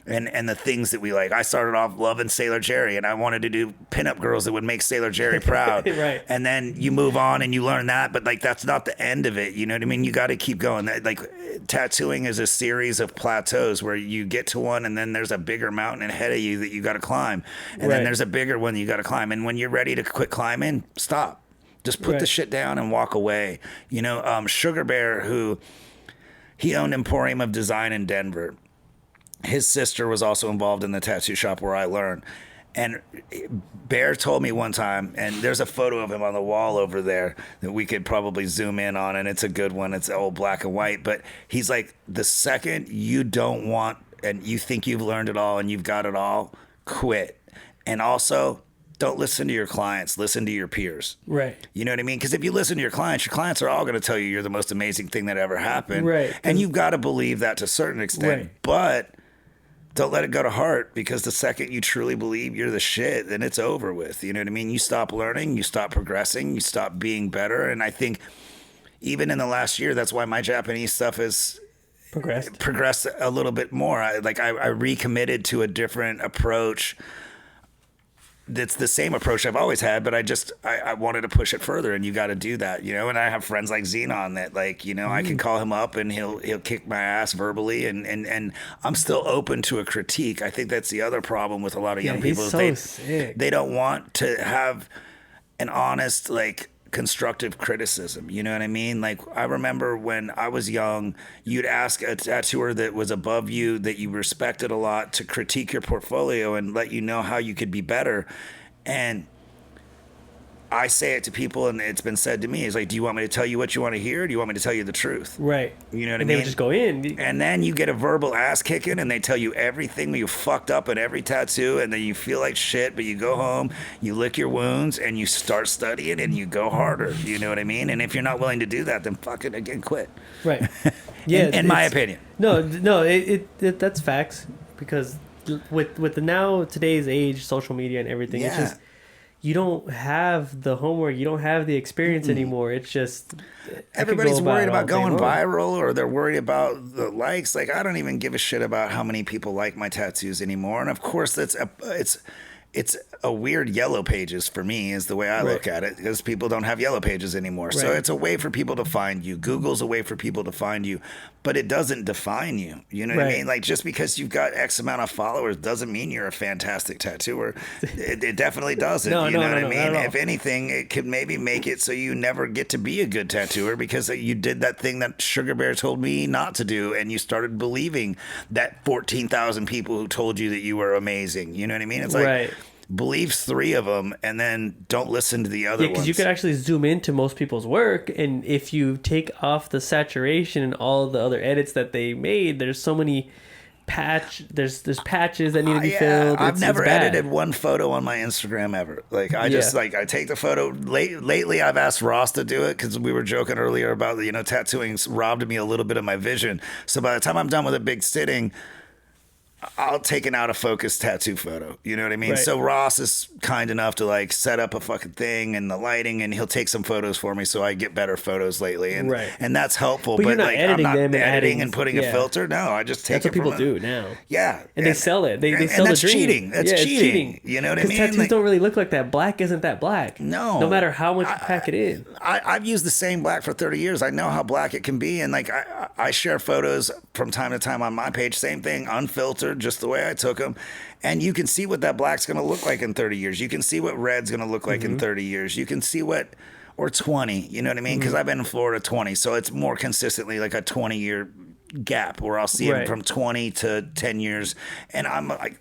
And the things that we like. I started off loving Sailor Jerry, and I wanted to do pinup girls that would make Sailor Jerry proud. Right. And then you move on and you learn that, but like that's not the end of it. You know what I mean? You got to keep going. Like, tattooing is a series of plateaus where you get to one, and then there's a bigger mountain ahead of you that you got to climb, and then there's a bigger one that you got to climb. And when you're ready to quit climbing, stop. Just put the shit down and walk away. You know, Sugar Bear, he owned Emporium of Design in Denver. His sister was also involved in the tattoo shop where I learned. And Bear told me one time, and there's a photo of him on the wall over there that we could probably zoom in on, and it's a good one. It's old black and white. But he's like, the second you don't want and you think you've learned it all and you've got it all, quit. And also, don't listen to your clients. Listen to your peers. Right. You know what I mean? Because if you listen to your clients are all going to tell you you're the most amazing thing that ever happened. Right. And you've got to believe that to a certain extent. Right. But don't let it go to heart, because the second you truly believe you're the shit, then it's over with. You know what I mean? You stop learning, you stop progressing, you stop being better. And I think even in the last year, that's why my Japanese stuff has progressed a little bit more. I recommitted to a different approach. That's the same approach I've always had, but I wanted to push it further, and you got to do that, you know. And I have friends like Xenon that, like, you know, I can call him up and he'll kick my ass verbally, and I'm still open to a critique. I think that's the other problem with a lot of young people. They don't want to have an honest, like, constructive criticism. You know what I mean? Like, I remember when I was young, you'd ask a tattooer that was above you, that you respected a lot, to critique your portfolio and let you know how you could be better. And I say it to people, and it's been said to me, it's like, do you want me to tell you what you want to hear, or do you want me to tell you the truth? Right. You know what I mean? They would just go in. And then you get a verbal ass kicking, and they tell you everything you fucked up in every tattoo, and then you feel like shit, but you go home, you lick your wounds, and you start studying, and you go harder. You know what I mean? And if you're not willing to do that, then fucking again, quit. Right. Yeah. in my opinion. No, that's facts, because with the today's age, social media and everything, it's just, you don't have the homework, you don't have the experience anymore. It's just, everybody's worried about going viral, or they're worried about the likes. Like, I don't even give a shit about how many people like my tattoos anymore. And of course, it's a weird yellow pages for me, is the way I look at it, because people don't have yellow pages anymore. So it's a way for people to find you. Google's a way for people to find you, but it doesn't define you. You know what I mean? Like, just because you've got X amount of followers doesn't mean you're a fantastic tattooer. It definitely doesn't. You know what I mean? If anything, it could maybe make it so you never get to be a good tattooer, because you did that thing that Sugar Bear told me not to do, and you started believing that 14,000 people who told you that you were amazing. You know what I mean? It's like, believe 3 of them, and then don't listen to the other ones. Because you could actually zoom into most people's work, and if you take off the saturation and all the other edits that they made, there's so many there's patches that need to be filled. I've never edited one photo on my Instagram ever. Like, I just I take the photo. Lately, I've asked Ross to do it, because we were joking earlier about, you know, tattooing's robbed me a little bit of my vision. So by the time I'm done with a big sitting, I'll take an out of focus tattoo photo. You know what I mean? Right. So Ross is kind enough to like set up a fucking thing and the lighting, and he'll take some photos for me, so I get better photos lately, and Right. and that's helpful. But you're not like editing I'm not them and editing adding- and putting a yeah. filter. No, I just take That's what it from people do now. Yeah, And they sell it. They sell and the that's dream. cheating. That's it's cheating. You know what I mean? Because tattoos Like, don't really look like that. Black isn't that black. No. No matter how much you pack it in. I've used the same black for 30 years. I know how black it can be. And like I share photos from time to time on my page. Same thing, unfiltered, just the way I took them. And you can see what that black's going to look like in 30 years. You can see what red's going to look like in 30 years. You can see what, or 20, you know what I mean? Because I've been in Florida 20. So it's more consistently like a 20-year gap where I'll see Right. it from 20 to 10 years. And I'm like,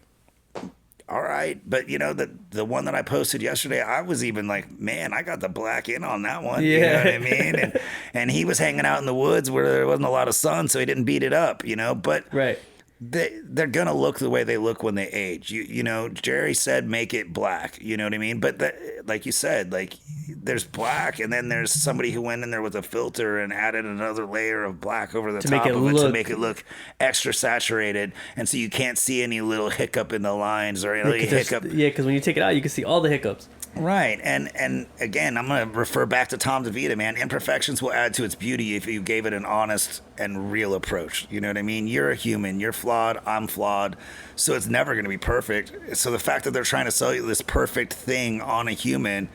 all right, but you know the one that I posted yesterday, I was even like, man, I got the black in on that one. You know Yeah. what I mean? And he was hanging out in the woods where there wasn't a lot of sun, so he didn't beat it up, you know. But Right. they're gonna look the way they look when they age. You know, Jerry said make it black. You know what I mean? But like you said, like there's black, and then there's somebody who went in there with a filter and added another layer of black over the top of it to make it look extra saturated, and so you can't see any little hiccup in the lines or any hiccup. Yeah, because when you take it out, you can see all the hiccups. Right, and again, I'm gonna refer back to Tom DeVita, man. Imperfections will add to its beauty if you gave it an honest and real approach. You know what I mean? You're a human. You're flawed. I'm flawed. So it's never gonna be perfect. So the fact that they're trying to sell you this perfect thing on a human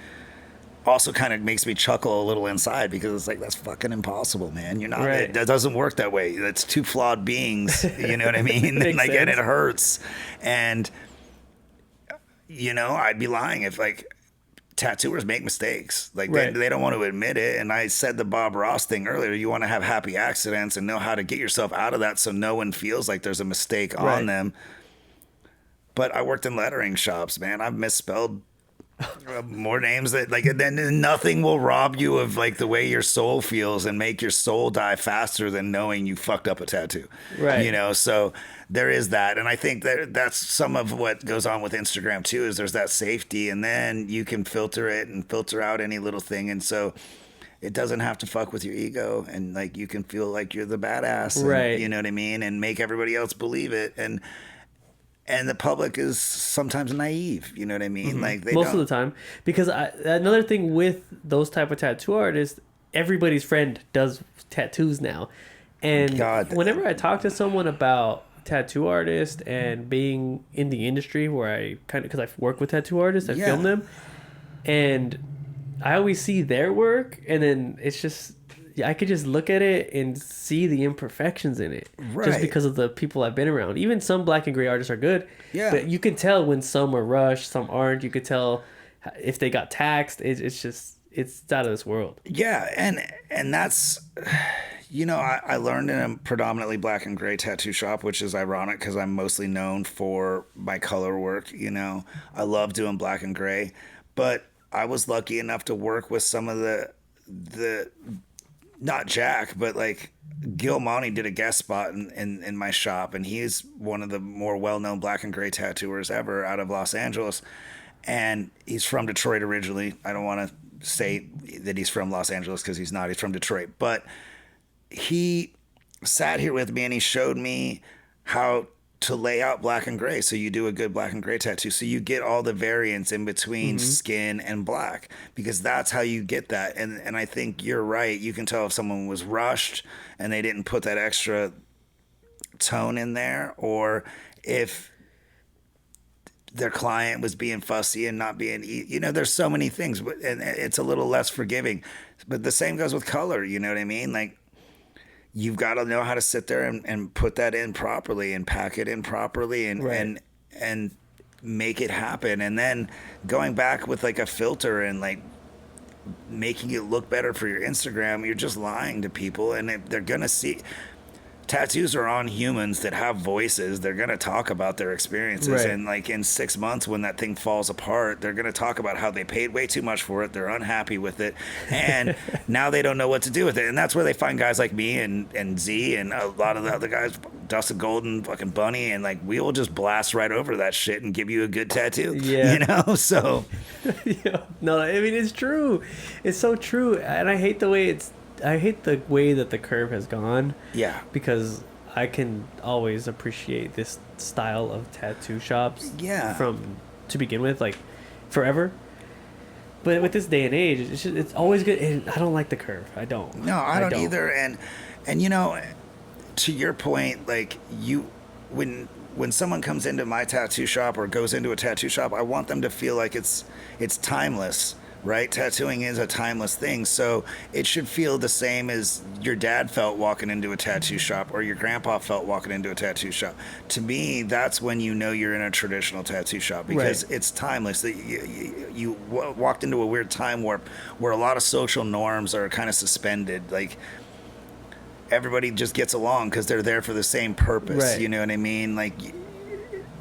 also kind of makes me chuckle a little inside, because it's like, that's fucking impossible, man. You're not. Right. That doesn't work that way. That's two flawed beings. You know what I mean? Makes Like, and sense. it hurts. And you know, I'd be lying if like. Tattooers make mistakes. Like Right. they don't want to admit it. And I said the Bob Ross thing earlier. You want to have happy accidents and know how to get yourself out of that, so no one feels like there's a mistake Right. on them. But I worked in lettering shops, man. I've misspelled more names that like, then nothing will rob you of like the way your soul feels and make your soul die faster than knowing you fucked up a tattoo. Right. You know, so there is that. And I think that's some of what goes on with Instagram too, is there's that safety, and then you can filter it and filter out any little thing. And so it doesn't have to fuck with your ego, and like you can feel like you're the badass. And, Right. you know what I mean? And make everybody else believe it. And the public is sometimes naive, you know what I mean? Like they Most don't. of the time. Because another thing with those type of tattoo artists, everybody's friend does tattoos now. And God. whenever I talk to someone about tattoo artists and being in the industry, where I kind of, because I work with tattoo artists, I Yeah. film them, and I always see their work, and then it's just, I could just look at it and see the imperfections in it, Right. just because of the people I've been around. Even some black and gray artists are good, Yeah. but you can tell when some are rushed, some aren't. You could tell if they got taxed. It's just, it's out of this world. Yeah, and that's, you know, I learned in a predominantly black and gray tattoo shop, which is ironic because I'm mostly known for my color work. You know, I love doing black and gray, but I was lucky enough to work with some of the not Jack, but like Gil Monty did a guest spot in my shop, and he's one of the more well-known black and gray tattooers ever out of Los Angeles. And he's from Detroit originally. I don't want to say that he's from Los Angeles because he's not. He's from Detroit. But he sat here with me and he showed me how to lay out black and gray. So you do a good black and gray tattoo. So you get all the variance in between skin and black, because that's how you get that. And I think you're right. You can tell if someone was rushed and they didn't put that extra tone in there, or if their client was being fussy and not being, you know, there's so many things, and it's a little less forgiving. But the same goes with color, you know what I mean? Like, you've got to know how to sit there and put that in properly and pack it in properly and Right. and make it happen. And then going back with like a filter and like making it look better for your Instagram, you're just lying to people, and they're gonna see. Tattoos are on humans that have voices. They're going to talk about their experiences. Right. And like in 6 months, when that thing falls apart, they're going to talk about how they paid way too much for it. They're unhappy with it. And now they don't know what to do with it. And that's where they find guys like me and Z and a lot of the other guys, Dustin Golden, fucking Bunny. And like, we will just blast right over that shit and give you a good tattoo. Yeah. You know? So Yeah. No, I mean, it's true. It's so true. And I hate the way that the curve has gone. yeah. Because I can always appreciate this style of tattoo shops. Yeah. From to begin with, like forever. But with this day and age, it's always good. And I don't like the curve. I don't. No, I don't either. And you know, to your point, like when someone comes into my tattoo shop or goes into a tattoo shop, I want them to feel like it's timeless, right? Tattooing is a timeless thing, so it should feel the same as your dad felt walking into a tattoo shop or your grandpa felt walking into a tattoo shop. To me, that's when you know you're in a traditional tattoo shop, because it's timeless. That you walked into a weird time warp where a lot of social norms are kind of suspended, like everybody just gets along because they're there for the same purpose. Right. You know what I mean? Like,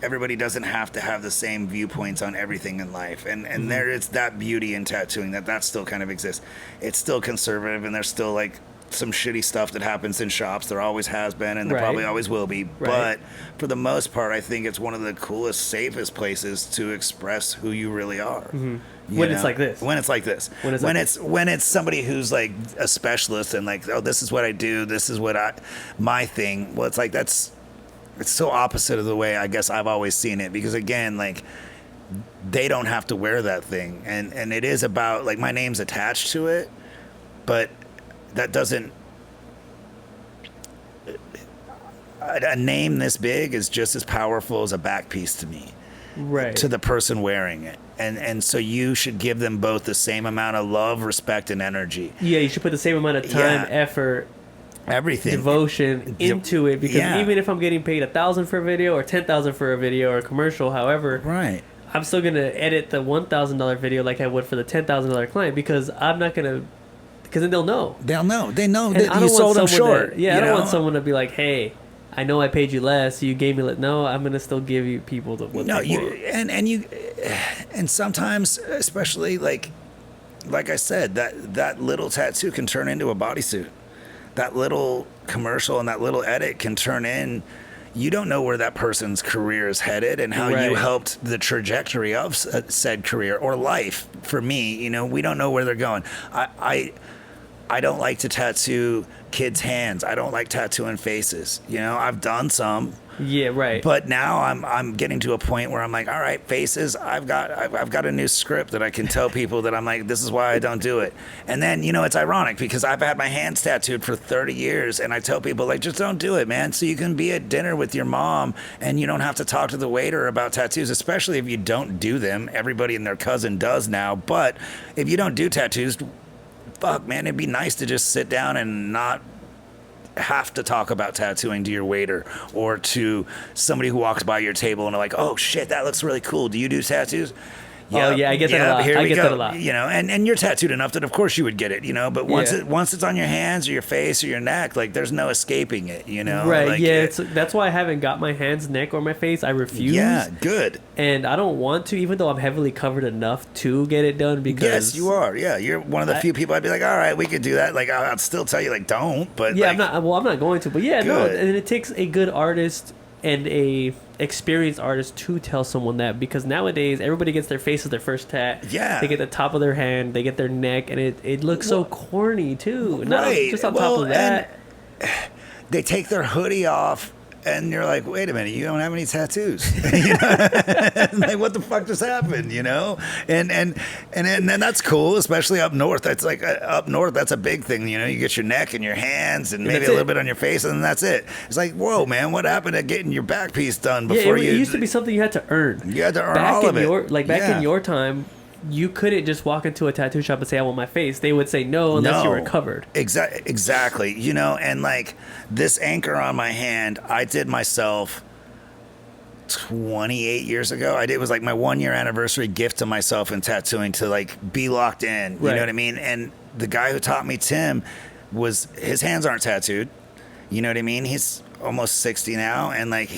everybody doesn't have to have the same viewpoints on everything in life. And there is that beauty in tattooing that still kind of exists. It's still conservative, and there's still like some shitty stuff that happens in shops. There always has been, and there probably always will be. But for the most part, I think it's one of the coolest, safest places to express who you really are. When it's like this. When it's like this. When it's somebody who's like a specialist and like, oh, this is what I do. This is my thing. Well, it's like it's so opposite of the way I guess I've always seen it, because again, like, they don't have to wear that thing, and it is about like my name's attached to it, but that doesn't. A name this big is just as powerful as a back piece to me. Right. To the person wearing it. And so you should give them both the same amount of love, respect, and energy. Yeah, you should put the same amount of time, effort, everything, devotion into it, because even if I'm getting paid $1,000 for a video or $10,000 for a video or a commercial, however, I'm still gonna edit the $1,000 video like I would for the $10,000 client, because I'm not gonna, because then they'll know. They know that you sold them short. I don't want someone to be like, hey, I know I paid you less. You gave me no. I'm gonna still give you people what they want. And sometimes, especially like I said, that little tattoo can turn into a bodysuit. That little commercial and that little edit can turn in. You don't know where that person's career is headed and how you helped the trajectory of said career or life. For me, you know, we don't know where they're going. I don't like to tattoo kids' hands. I don't like tattooing faces. You know, I've done some. Yeah, right. But now I'm getting to a point where I'm like, all right, faces. I've got a new script that I can tell people that I'm like, this is why I don't do it. And then, you know, it's ironic because I've had my hands tattooed for 30 years, and I tell people like, just don't do it, man. So you can be at dinner with your mom and you don't have to talk to the waiter about tattoos, especially if you don't do them. Everybody and their cousin does now. But if you don't do tattoos, fuck, man, it'd be nice to just sit down and not have to talk about tattooing to your waiter or to somebody who walks by your table and are like, oh shit, that looks really cool. Do you do tattoos? Yeah, I get that a lot. I get that a lot. You know, and you're tattooed enough that of course you would get it, you know, but once it's on your hands or your face or your neck, like there's no escaping it, you know? Right, like, that's why I haven't got my hands, neck, or my face. I refuse. Yeah, good. And I don't want to, even though I'm heavily covered enough to get it done, because... Yes, you are. Yeah, you're one of the few people I'd be like, all right, we could do that. Like, I'd still tell you, like, don't, but... Yeah, like, I'm not going to, but yeah, good. no, and it takes a good artist and a experienced artist to tell someone that, because nowadays everybody gets their face as their first tat. Yeah, they get the top of their hand, they get their neck, and it looks so corny too. Right. Not just on top of that, they take their hoodie off and you're like, wait a minute, you don't have any tattoos. You know? Like, what the fuck just happened, you know? And that's cool, especially up north. That's like up north, that's a big thing, you know? You get your neck and your hands and maybe a little bit on your face, and then that's it. It's like, whoa, man, what happened to getting your back piece done before it used to be something you had to earn. You had to earn all of it. Back in your time, you couldn't just walk into a tattoo shop and say, I want my face. They would say no unless you were covered. Exactly. You know, and like this anchor on my hand, I did myself 28 years ago. It was like my 1-year anniversary gift to myself in tattooing to like be locked in. You know what I mean? And the guy who taught me, Tim, his hands aren't tattooed. You know what I mean? He's almost 60 now. And like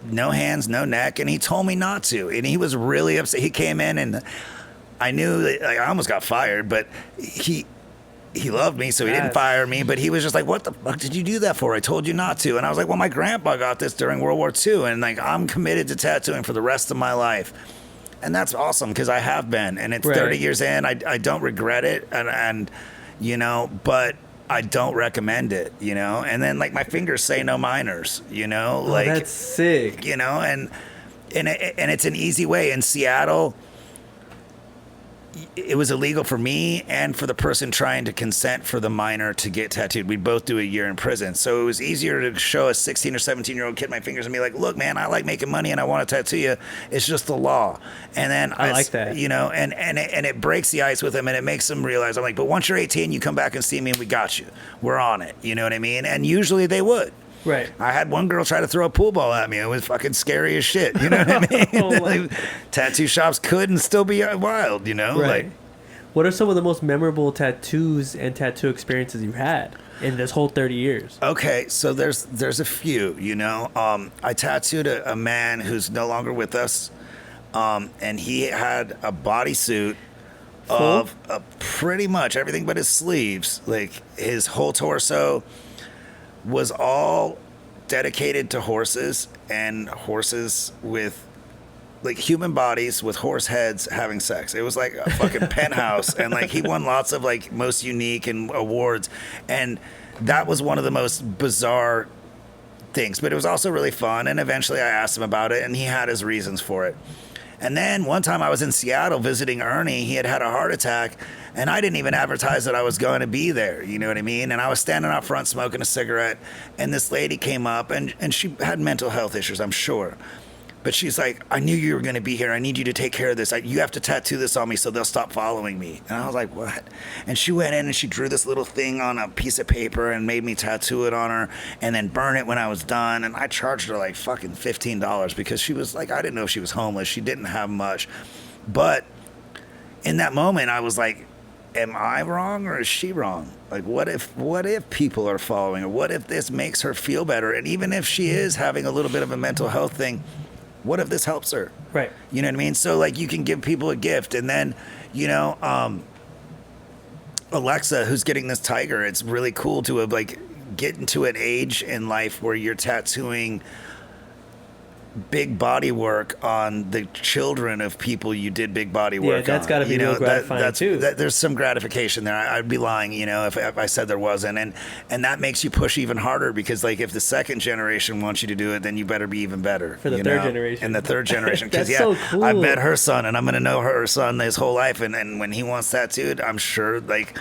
no hands, no neck, and he told me not to, and he was really upset. He came in, and I knew that, like, I almost got fired, but he loved me, so he didn't fire me. But he was just like, "What the fuck did you do that for? I told you not to." And I was like, "Well, my grandpa got this during World War II, and like I'm committed to tattooing for the rest of my life." And that's awesome because I have been, and it's 30 years in. I don't regret it, and you know, but I don't recommend it, you know? And then like my fingers say no minors, you know? Oh, Like that's sick. you know, and it's an easy way. In Seattle, it was illegal for me and for the person trying to consent for the minor to get tattooed. We'd both do a year in prison. So it was easier to show a 16 or 17-year-old kid my fingers and be like, look, man, I like making money and I want to tattoo you. It's just the law. And then I like that. You know, and it breaks the ice with them and it makes them realize, I'm like, but once you're 18, you come back and see me and we got you. We're on it. You know what I mean? And usually they would. Right. I had one girl try to throw a pool ball at me. It was fucking scary as shit. You know what I mean? Like, tattoo shops could and still be wild, you know? Right. Like, what are some of the most memorable tattoos and tattoo experiences you've had in this whole 30 years? okay, so there's a few, you know. I tattooed a man who's no longer with us, and he had a bodysuit of pretty much everything but his sleeves. Like his whole torso was all dedicated to horses, and horses with like human bodies with horse heads having sex. It was like a fucking penthouse, and like he won lots of like most unique and awards, and that was one of the most bizarre things, but it was also really fun. And eventually I asked him about it and he had his reasons for it. And then one time I was in Seattle visiting Ernie. He had had a heart attack, and I didn't even advertise that I was going to be there. You know what I mean? And I was standing out front smoking a cigarette, and this lady came up, and she had mental health issues, I'm sure. But she's like, I knew you were going to be here. I need you to take care of this. You have to tattoo this on me so they'll stop following me. And I was like, what? And she went in and she drew this little thing on a piece of paper and made me tattoo it on her and then burn it when I was done. And I charged her like fucking $15 because she was like, I didn't know if she was homeless. She didn't have much. But in that moment, I was like, am I wrong or is she wrong? Like, what if people are following her? What if this makes her feel better? And even if she is having a little bit of a mental health thing, what if this helps her? Right. You know what I mean? So like you can give people a gift, and then, you know, Alexa, who's getting this tiger, it's really cool to have like get into an age in life where you're tattooing big body work on the children of people you did big body work on. Yeah, that's got to be real gratifying too. There's some gratification there. I'd be lying, you know, if I said there wasn't. And that makes you push even harder because, like, if the second generation wants you to do it, then you better be even better. For the third generation. And the third generation. Because, That's so cool. I've met her son, and I'm going to know her son his whole life. And when he wants tattooed, I'm sure, like,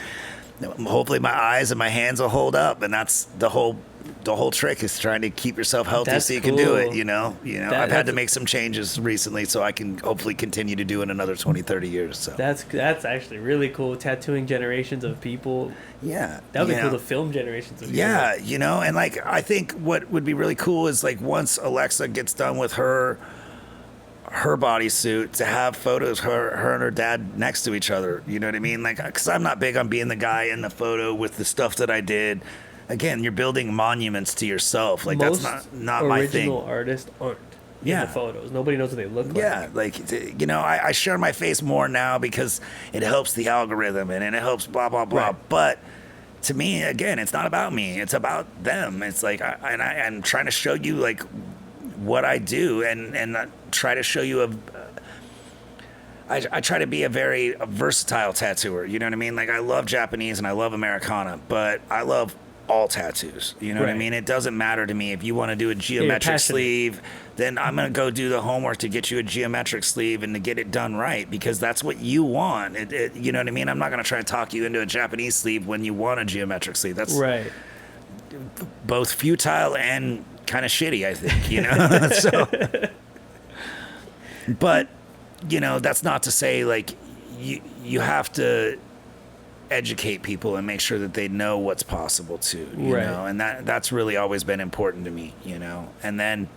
hopefully my eyes and my hands will hold up. And that's the whole trick is trying to keep yourself healthy so you can do it, you know. I've had to make some changes recently so I can hopefully continue to do it another 20, 30 years. So that's actually really cool. Tattooing generations of people. Yeah. That would be cool to film generations of people. Yeah, you know, and like I think what would be really cool is like once Alexa gets done with her bodysuit, to have photos her and her dad next to each other. You know what I mean? Like, because I'm not big on being the guy in the photo with the stuff that I did. Again, you're building monuments to yourself. Like, most that's not my thing. Original artists aren't in the photos. Nobody knows what they look like. Yeah, like, you know, I share my face more now because it helps the algorithm and it helps blah, blah, blah. Right. But to me, again, it's not about me. It's about them. It's like, I'm trying to show you, like, what I do and try to show you I try to be a very versatile tattooer. You know what I mean? Like, I love Japanese and I love Americana, but I love all tattoos. You know what I mean? It doesn't matter to me if you want to do a geometric sleeve, then I'm going to go do the homework to get you a geometric sleeve and to get it done right because that's what you want. You know what I mean? I'm not going to try and talk you into a Japanese sleeve when you want a geometric sleeve. That's right. Both futile and kind of shitty, I think, you know? So, but, you know, that's not to say like you have to educate people and make sure that they know what's possible too, you know, and that's really always been important to me, you know. And then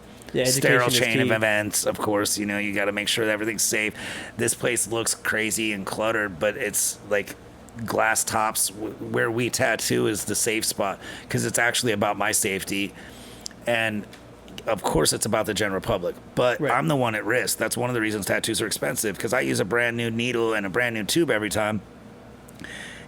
sterile chain of events, of course, you know, you got to make sure that everything's safe. This place looks crazy and cluttered, but it's like glass tops where we tattoo is the safe spot because it's actually about my safety. And of course it's about the general public, but I'm the one at risk. That's one of the reasons tattoos are expensive because I use a brand new needle and a brand new tube every time.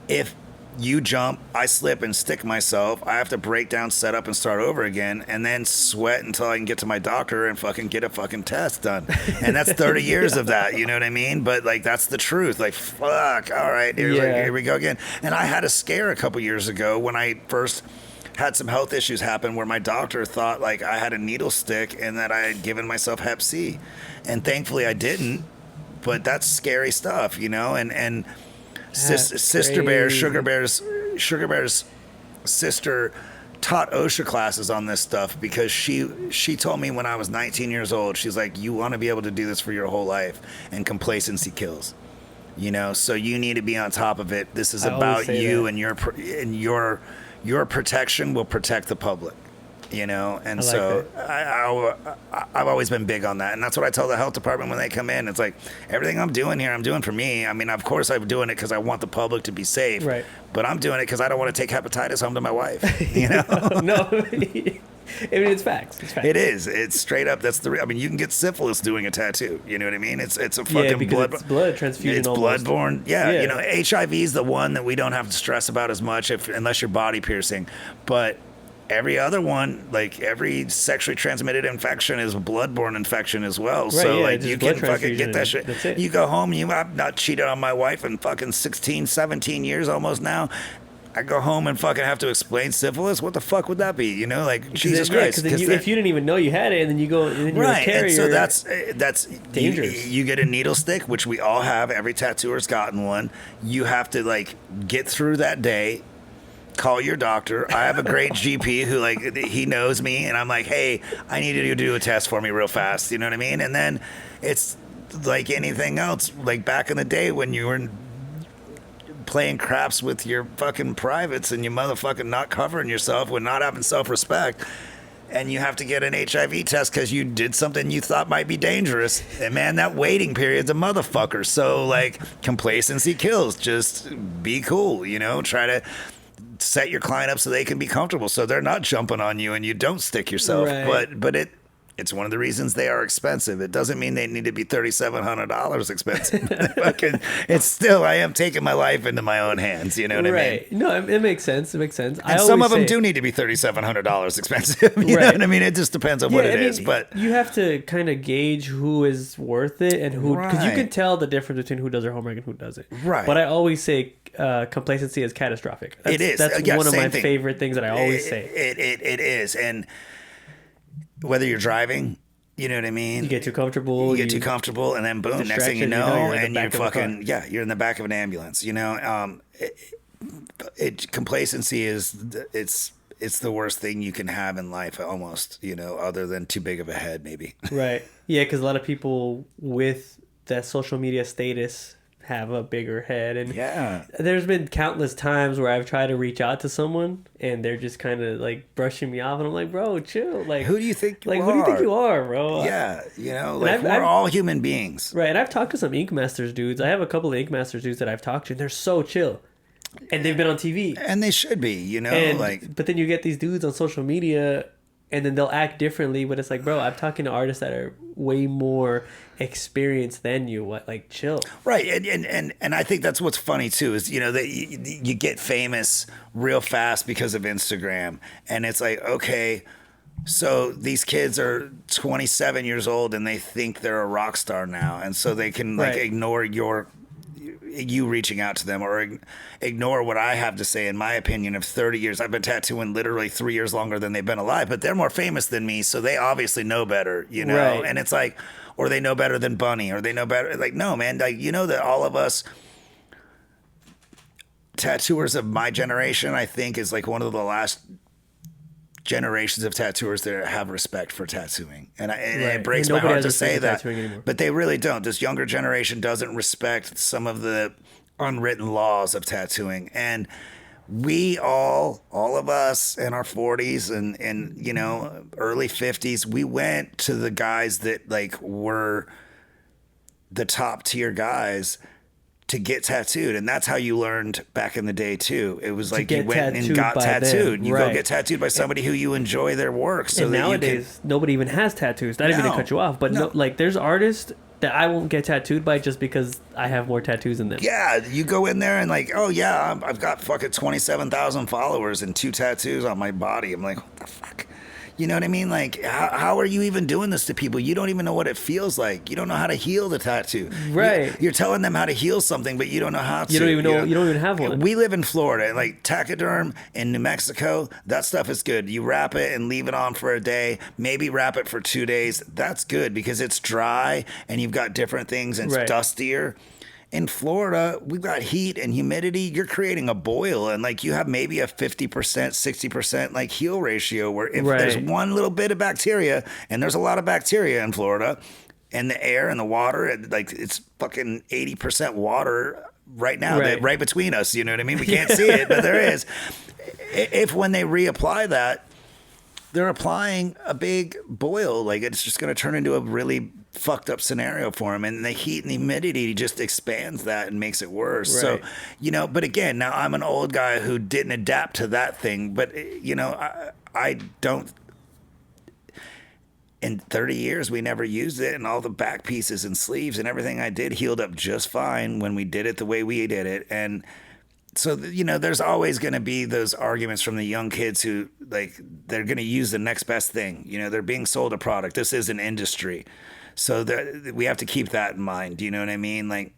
If you jump, I slip and stick myself. I have to break down, set up, and start over again, and then sweat until I can get to my doctor and fucking get a fucking test done. And that's 30 years of that, you know what I mean? But like, that's the truth. Like, fuck, all right, here we go again. And I had a scare a couple years ago when I first had some health issues happen where my doctor thought like I had a needle stick and that I had given myself Hep C. And thankfully I didn't, but that's scary stuff, you know? And Sister Bear, Sugar Bear's sister taught OSHA classes on this stuff because she told me when I was 19 years old, she's like, you want to be able to do this for your whole life, and complacency kills. You know, so you need to be on top of it. This is about you and your protection will protect the public. You know, and so I've always been big on that, and that's what I tell the health department when they come in. It's like, everything I'm doing here, I'm doing for me. I mean, of course I'm doing it because I want the public to be safe, right? But I'm doing it because I don't want to take hepatitis home to my wife. You know, no. I mean, it's facts. It's facts. It is. It's straight up. That's I mean, you can get syphilis doing a tattoo. You know what I mean? It's a fucking it's blood transfusion. It's almost bloodborne. Yeah, you know, HIV is the one that we don't have to stress about as much unless you're body piercing, but every other one, like every sexually transmitted infection is a bloodborne infection as well. Right, so like you can fucking get that shit. You go home, I've not cheated on my wife in fucking 16, 17 years almost now. I go home and fucking have to explain syphilis. What the fuck would that be? You know, like Jesus Christ. Because if you didn't even know you had it, and then you go, and then you're a carrier. And so that's dangerous. You get a needle stick, which we all have. Every tattooer's gotten one. You have to like get through that day. Call your doctor. I have a great GP who like he knows me, and I'm like, hey, I need you to do a test for me real fast. You know what I mean? And then it's like anything else. Like back in the day when you were playing craps with your fucking privates and you motherfucking not covering yourself with not having self-respect, and you have to get an HIV test because you did something you thought might be dangerous. And man, that waiting period's a motherfucker. So like, complacency kills. Just be cool, you know, try to set your client up so they can be comfortable, so they're not jumping on you and you don't stick yourself. Right. But it's one of the reasons they are expensive. It doesn't mean they need to be $3,700 expensive. It's still, I am taking my life into my own hands. You know what I mean? Right. No, it makes sense. It makes sense. And some of them do need to be $3,700 expensive. You know what I mean? It just depends on what it is. But you have to kind of gauge who is worth it and who, because you can tell the difference between who does their homework and who doesn't. Right. But I always say complacency is catastrophic. It is. That's one of my favorite things that I always say. It is. And whether you're driving, you know what I mean? You get too comfortable. And then boom, next thing you know, and you're fucking, you're in the back of an ambulance, you know? Complacency is, it's the worst thing you can have in life almost, you know, other than too big of a head maybe. Right. Yeah, because a lot of people with that social media status have a bigger head, and there's been countless times where I've tried to reach out to someone and they're just kind of like brushing me off, and I'm like, bro, chill. Like, who do you think you are? Who do you think you are, bro? Yeah, you know, like we're all human beings. Right. And I've talked to some Ink Masters dudes. I have a couple of Ink Masters dudes that I've talked to, and they're so chill. And they've been on TV. And they should be, you know, but then you get these dudes on social media and then they'll act differently, but it's like, bro, I'm talking to artists that are way more experienced than you. What, like, chill. Right. And I think that's what's funny too, is, you know, that you get famous real fast because of Instagram, and it's like, okay, so these kids are 27 years old and they think they're a rock star now, and so they can like ignore you reaching out to them, or ignore what I have to say, in my opinion, of 30 years. I've been tattooing literally 3 years longer than they've been alive, but they're more famous than me, so they obviously know better, you know? Right. And it's like, or they know better than Bunny, or they know better. Like, no, man, like, you know that all of us tattooers of my generation, I think, is like one of the last generations of tattooers that have respect for tattooing, and it breaks my heart to say that, but they really don't. This younger generation doesn't respect some of the unwritten laws of tattooing, and we all of us in our 40s and you know, early 50s, we went to the guys that like were the top tier guys to get tattooed, and that's how you learned back in the day too. It was like you went and got tattooed. You go get tattooed by somebody who you enjoy their work. So and that nowadays, nobody even has tattoos. Not even to cut you off, but no, like there's artists that I won't get tattooed by just because I have more tattoos than them. Yeah, you go in there and like, oh yeah, I've got fucking 27,000 followers and 2 tattoos on my body. I'm like, what the fuck? You know what I mean? Like, how are you even doing this to people? You don't even know what it feels like. You don't know how to heal the tattoo. Right. You're telling them how to heal something, but you don't know how to. You don't even know. You don't even have one. We live in Florida. Like, taxiderm in New Mexico, that stuff is good. You wrap it and leave it on for a day. Maybe wrap it for 2 days. That's good because it's dry and you've got different things and it's dustier. In Florida, we've got heat and humidity. You're creating a boil, and like you have maybe a 50%, 60% like heal ratio where if there's one little bit of bacteria, and there's a lot of bacteria in Florida, and the air and the water, and like it's fucking 80% water right now, right between us. You know what I mean? We can't see it, but there is. If when they reapply that, they're applying a big boil, like it's just going to turn into a really fucked up scenario for them, and the heat and the humidity just expands that and makes it worse. So, you know, but again, now I'm an old guy who didn't adapt to that thing, but you know, I don't. In 30 years, we never used it, and all the back pieces and sleeves and everything I did healed up just fine when we did it the way we did it. And so, you know, there's always going to be those arguments from the young kids who, like, they're going to use the next best thing. You know, they're being sold a product. This is an industry. So we have to keep that in mind. Do you know what I mean? Like,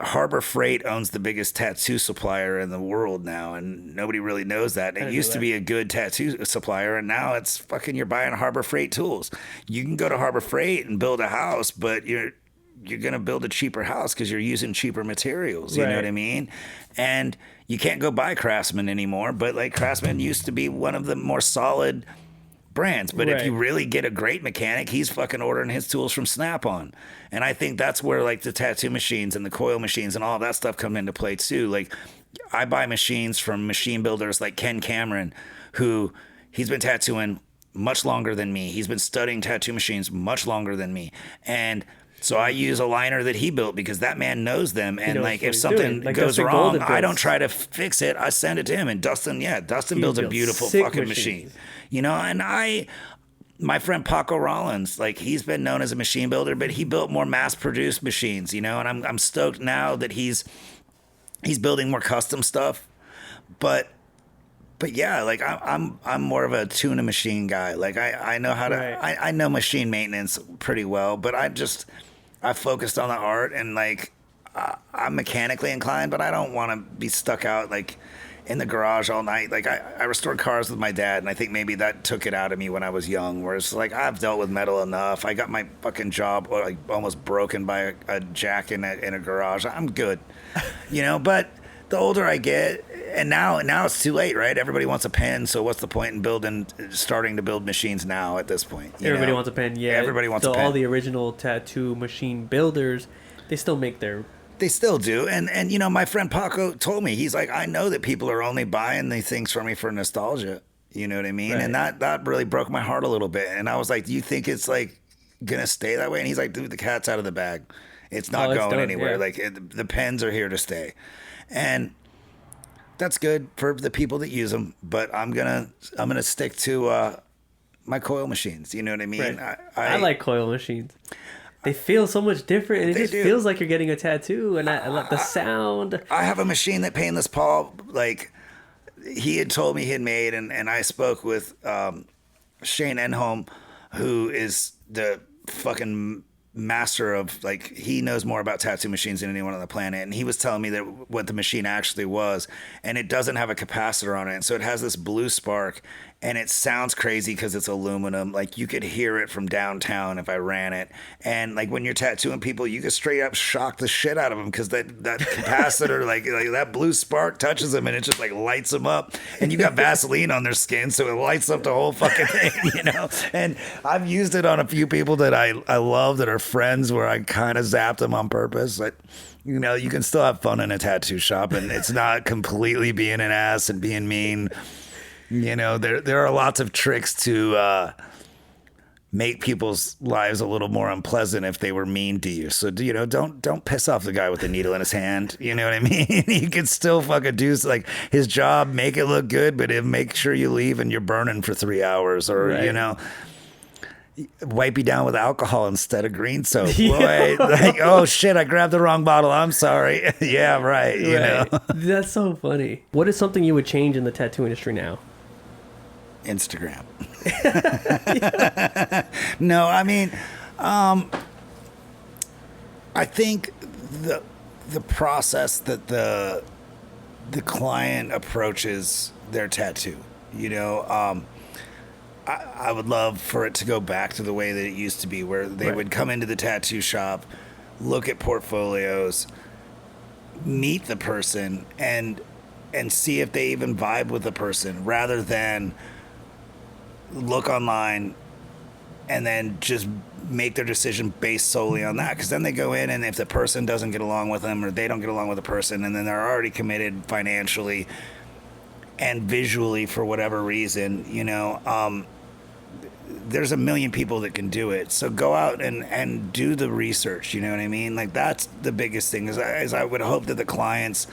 Harbor Freight owns the biggest tattoo supplier in the world now, and nobody really knows that. It used to be a good tattoo supplier, and now it's fucking you're buying Harbor Freight tools. You can go to Harbor Freight and build a house, but you're going to build a cheaper house because you're using cheaper materials. You know what I mean? And you can't go buy Craftsman anymore, but like Craftsman used to be one of the more solid brands. But if you really get a great mechanic, he's fucking ordering his tools from Snap-on. And I think that's where like the tattoo machines and the coil machines and all that stuff come into play too. Like I buy machines from machine builders like Ken Cameron, who he's been tattooing much longer than me. He's been studying tattoo machines much longer than me. And so I use a liner that he built because that man knows them. And like if something goes wrong, I don't try to fix it. I send it to him. And Dustin builds a beautiful fucking machine. You know, and my friend Paco Rollins, like he's been known as a machine builder, but he built more mass-produced machines, you know, and I'm stoked now that he's building more custom stuff. But yeah, like I'm more of a tuna machine guy. Like I know how to I know machine maintenance pretty well, but I focused on the art, and like I'm mechanically inclined, but I don't want to be stuck out like in the garage all night. Like I restored cars with my dad, and I think maybe that took it out of me when I was young, where it's like I've dealt with metal enough. I got my fucking job like almost broken by a jack in a garage. I'm good, you know, but the older I get, and now it's too late, right? Everybody wants a pen, so what's the point in starting to build machines now at this point? Everybody wants a pen, yeah. Everybody wants a pen. So all the original tattoo machine builders, they still make their... They still do, and you know, my friend Paco told me, he's like, I know that people are only buying these things from me for nostalgia. You know what I mean? And that really broke my heart a little bit. And I was like, do you think it's like gonna stay that way? And he's like, dude, the cat's out of the bag. It's not going anywhere. Like the pens are here to stay. And that's good for the people that use them, but I'm gonna stick to my coil machines. You know what I mean? I like coil machines. They feel so much different, and it just feels like you're getting a tattoo. And I like the sound. I have a machine that Painless Paul, like he had told me he had made, and I spoke with Shane Enholm, who is the fucking master of, like, he knows more about tattoo machines than anyone on the planet, and he was telling me that what the machine actually was, and it doesn't have a capacitor on it, and so it has this blue spark, and it sounds crazy because it's aluminum. Like, you could hear it from downtown if I ran it, and like when you're tattooing people, you could straight up shock the shit out of them because that capacitor, like that blue spark touches them and it just like lights them up, and you got Vaseline on their skin, so it lights up the whole fucking thing, you know. And I've used it on a few people that I love that are friends, where I kind of zapped them on purpose. Like, you know, you can still have fun in a tattoo shop, and it's not completely being an ass and being mean. You know, there are lots of tricks to make people's lives a little more unpleasant if they were mean to you. So, you know, don't piss off the guy with the needle in his hand. You know what I mean? He can still fucking do like his job, make it look good, but make sure you leave and you're burning for 3 hours, or you know. wipe you down with alcohol instead of green soap. Yeah. Boy, like, oh shit, I grabbed the wrong bottle. I'm sorry. Yeah, right. You know, That's so funny. What is something you would change in the tattoo industry now? Instagram. No, I mean, I think the process that the client approaches their tattoo, you know, I would love for it to go back to the way that it used to be, where they would come into the tattoo shop, look at portfolios, meet the person, and see if they even vibe with the person, rather than look online and then just make their decision based solely on that. Because then they go in, and if the person doesn't get along with them, or they don't get along with the person, and then they're already committed financially and visually for whatever reason, you know, there's a million people that can do it. So go out and do the research, you know what I mean? Like, that's the biggest thing, is I would hope that the clients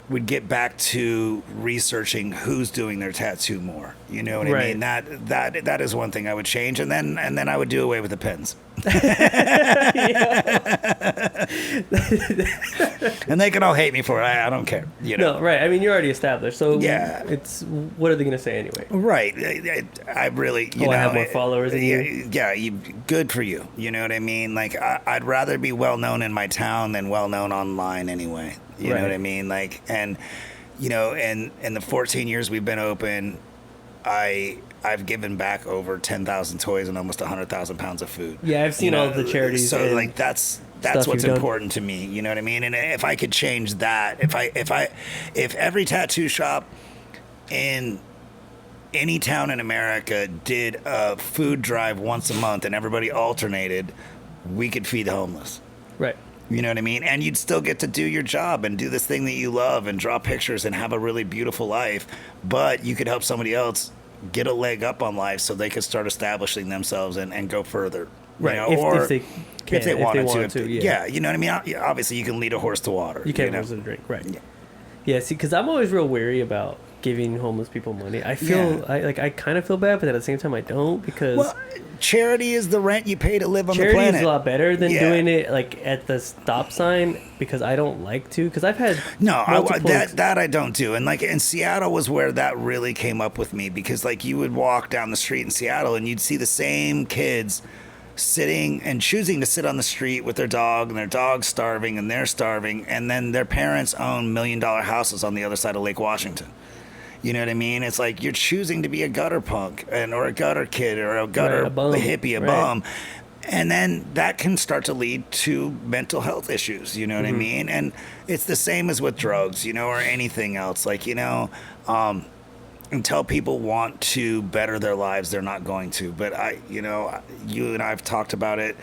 would get back to researching who's doing their tattoo more. You know what I mean? That is one thing I would change, and then I would do away with the pins. And they can all hate me for it. I don't care. You know? No, right. I mean, you're already established, so yeah. It's what are they gonna say anyway? Right. I really, you know, I have more followers than you. Yeah, good for you. You know what I mean? Like, I'd rather be well known in my town than well known online anyway. You know what I mean? Like, and you know, in the 14 years we've been open, I've given back over 10,000 toys and almost 100,000 pounds of food. Yeah, I've seen all the charities. So like that's what's important to me. You know what I mean? And if I could change that, if every tattoo shop in any town in America did a food drive once a month and everybody alternated, we could feed the homeless. Right. You know what I mean? And you'd still get to do your job and do this thing that you love and draw pictures and have a really beautiful life. But you could help somebody else get a leg up on life so they could start establishing themselves and go further. Right. You know? If they wanted to. Yeah. You know what I mean? Obviously, you can lead a horse to water. You can't horse to drink. Right. Yeah. See, because I'm always real wary about giving homeless people money. I feel I kind of feel bad, but at the same time I don't, because charity is the rent you pay to live on the charity planet. is a lot better than doing it like at the stop sign, because I don't like to, because I've had that I don't do. And like in Seattle was where that really came up with me, because like you would walk down the street in Seattle and you'd see the same kids sitting and choosing to sit on the street with their dog, and their dog's starving and they're starving, and then their parents own $1 million houses on the other side of Lake Washington. You know what I mean? It's like you're choosing to be a gutter punk or a gutter kid or a gutter hippie, a bum. And then that can start to lead to mental health issues, you know what I mean? And it's the same as with drugs, you know, or anything else. Like, you know, until people want to better their lives, they're not going to. But you and I have talked about it.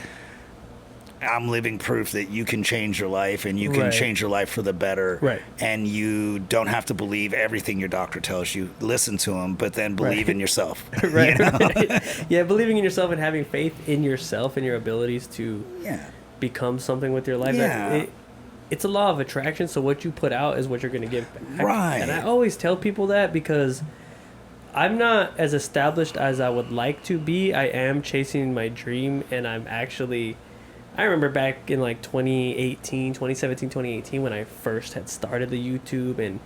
I'm living proof that you can change your life, and you can change your life for the better. Right. And you don't have to believe everything your doctor tells you. Listen to him, but then believe in yourself. Right. You know? Right. Yeah, believing in yourself and having faith in yourself and your abilities to become something with your life. Yeah. It's a law of attraction, so what you put out is what you're going to give back. Right. And I always tell people that, because I'm not as established as I would like to be. I am chasing my dream, and I'm actually... I remember back in like 2018, when I first had started the YouTube and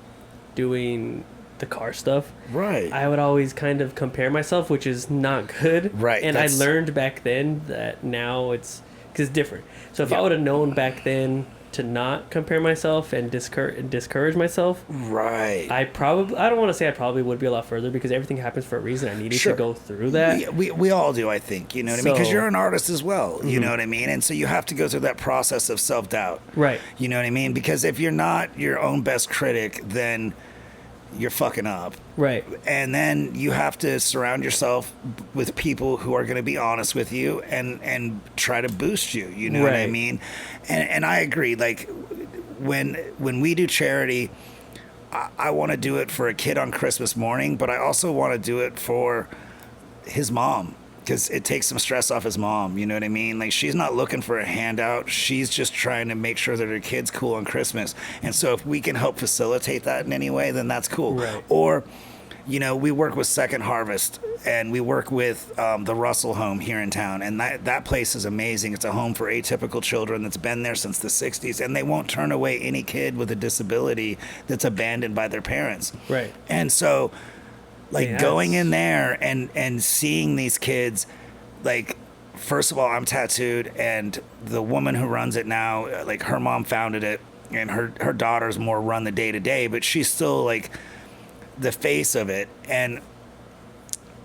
doing the car stuff. Right. I would always kind of compare myself, which is not good. Right. And I learned back then that now it's... because it's different. So if I would have known back then to not compare myself and discourage myself, right, I don't want to say I probably would be a lot further, because everything happens for a reason. I needed to go through that. We all do, I think. You know what I mean? Because you're an artist as well. You know what I mean? And so you have to go through that process of self-doubt. Right. You know what I mean? Because if you're not your own best critic, then you're fucking up. Right. And then you have to surround yourself with people who are going to be honest with you and try to boost you. You know what I mean? And I agree. Like when we do charity, I want to do it for a kid on Christmas morning, but I also want to do it for his mom, because it takes some stress off his mom. You know what I mean? Like, she's not looking for a handout. She's just trying to make sure that her kid's cool on Christmas. And so if we can help facilitate that in any way, then that's cool. Right. Or we work with Second Harvest, and we work with the Russell home here in town, and that place is amazing. It's a home for atypical children that's been there since the 60s, and they won't turn away any kid with a disability that's abandoned by their parents. Right. And so, like, going in there and seeing these kids, like, first of all, I'm tattooed, and the woman who runs it now, like, her mom founded it, and her daughters more run the day-to-day, but she's still, like, the face of it. And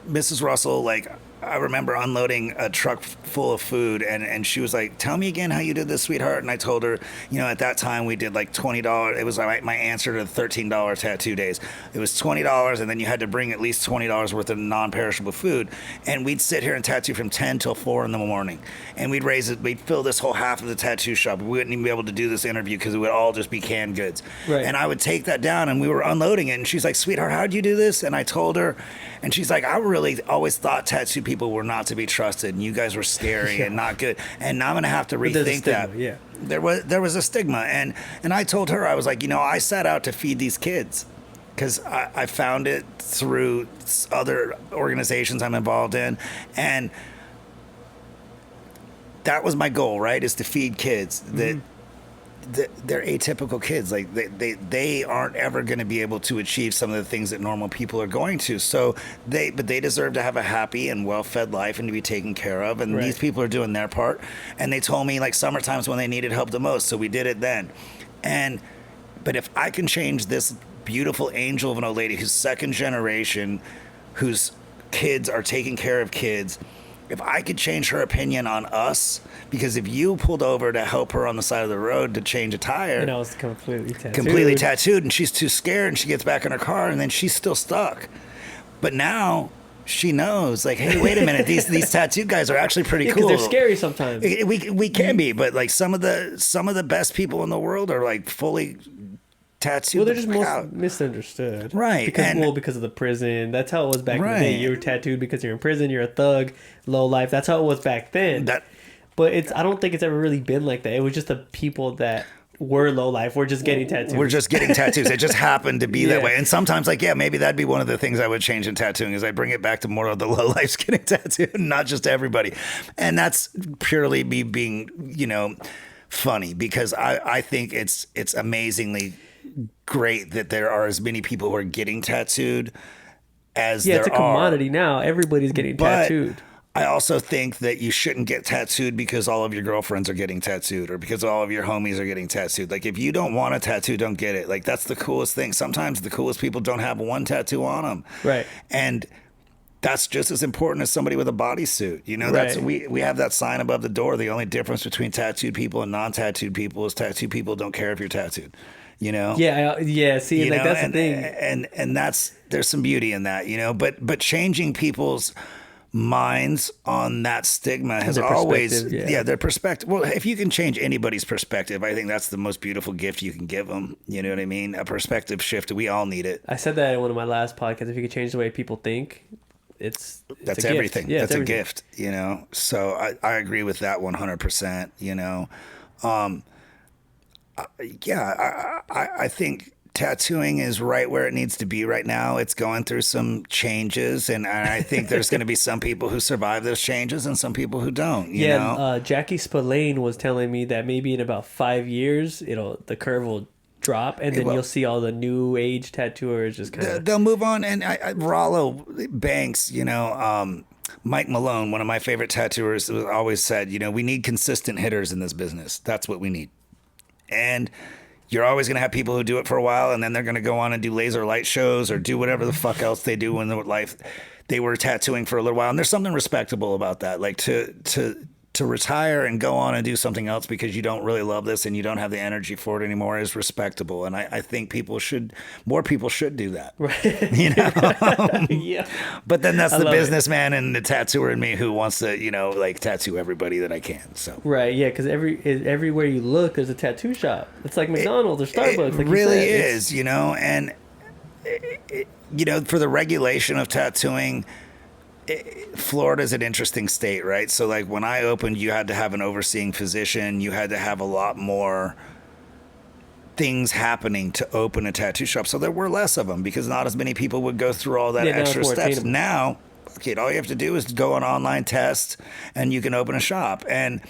Mrs. Russell, like, I remember unloading a truck full of food, and she was like, tell me again how you did this, sweetheart. And I told her, at that time we did like $20. It was like my answer to the $13 tattoo days. It was $20, and then you had to bring at least $20 worth of non-perishable food. And we'd sit here and tattoo from 10 till 4 in the morning. And we'd fill this whole half of the tattoo shop. We wouldn't even be able to do this interview because it would all just be canned goods. Right. And I would take that down, and we were unloading it. And she's like, sweetheart, how'd you do this? And I told her, and she's like, I really always thought tattoo people were not to be trusted, and you guys were scary and not good. And now I'm gonna have to rethink that. Yeah. There was a stigma, and I told her, I was like, I set out to feed these kids because I found it through other organizations I'm involved in, and that was my goal, right? Is to feed kids that. They're atypical kids. Like they aren't ever going to be able to achieve some of the things that normal people are going to. So they deserve to have a happy and well-fed life and to be taken care of. And these people are doing their part. And they told me, like, summertime's when they needed help the most. So we did it then. But if I can change this beautiful angel of an old lady who's second generation, whose kids are taking care of kids, if I could change her opinion on us, because if you pulled over to help her on the side of the road to change a tire, and I was completely tattooed, and she's too scared, and she gets back in her car, and then she's still stuck. But now she knows, like, hey, wait a minute, these tattoo guys are actually pretty cool. Because they're scary sometimes. We can be, but like some of the best people in the world are like fully tattooed. Well, they're just most misunderstood, right? Because of the prison. That's how it was back in the day. You were tattooed because you're in prison. You're a thug, low life. That's how it was back then. But I don't think it's ever really been like that. It was just the people that were low life. We're just getting tattoos. We're just getting tattoos. It just happened to be that way. And sometimes, like, maybe that'd be one of the things I would change in tattooing is I bring it back to more of the low lifes getting tattooed, not just everybody. And that's purely me being, funny, because I think it's amazingly great that there are as many people who are getting tattooed as there are. Yeah, it's a commodity now. Everybody's getting tattooed. I also think that you shouldn't get tattooed because all of your girlfriends are getting tattooed or because all of your homies are getting tattooed. Like, if you don't want a tattoo, don't get it. Like, that's the coolest thing. Sometimes the coolest people don't have one tattoo on them. Right. And that's just as important as somebody with a bodysuit. That's we have that sign above the door. The only difference between tattooed people and non-tattooed people is tattooed people don't care if you're tattooed. Yeah. See, that's the thing. And there's some beauty in that, But changing people's minds on that stigma has always their perspective. Well, if you can change anybody's perspective, I think that's the most beautiful gift you can give them. You know what I mean? A perspective shift. We all need it. I said that in one of my last podcasts. If you could change the way people think, that's everything. Yeah, that's a gift. So I agree with that 100%. I think tattooing is right where it needs to be right now. It's going through some changes, and I think there's going to be some people who survive those changes and some people who don't. You know? Jackie Spillane was telling me that maybe in about 5 years, the curve will drop, and then you'll see all the new age tattooers just kind of... They'll move on, and Rollo Banks, Mike Malone, one of my favorite tattooers, always said, we need consistent hitters in this business. That's what we need. And you're always going to have people who do it for a while, and then they're going to go on and do laser light shows or do whatever the fuck else they do in their life. They were tattooing for a little while, and there's something respectable about that. Like to retire and go on and do something else because you don't really love this and you don't have the energy for it anymore is respectable. And I think more people should do that. Right. Yeah. But then that's the businessman and the tattooer in me who wants to, tattoo everybody that I can. So. Right. Yeah. Because everywhere you look, there's a tattoo shop. It's like McDonald's or Starbucks. It really is, and, for the regulation of tattooing, Florida's an interesting state, right? So like when I opened, you had to have an overseeing physician. You had to have a lot more things happening to open a tattoo shop. So there were less of them because not as many people would go through all that extra steps. Attainable. Now, okay, all you have to do is go on online test and you can open a shop. And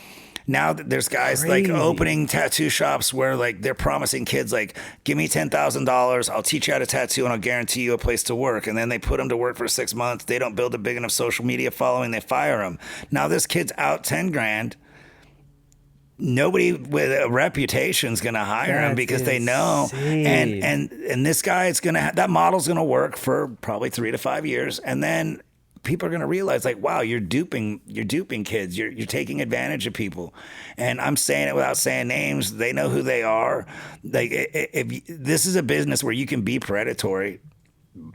now there's guys like opening tattoo shops where like they're promising kids like, give me $10,000, I'll teach you how to tattoo and I'll guarantee you a place to work. And then they put them to work for 6 months. They don't build a big enough social media following. They fire them. Now this kid's out 10 grand. Nobody with a reputation is going to hire him because they know. And this guy is going to that model's going to work for probably 3 to 5 years, and then people are going to realize like, wow, you're duping kids. You're taking advantage of people. And I'm saying it without saying names. They know who they are. Like if this is a business where you can be predatory.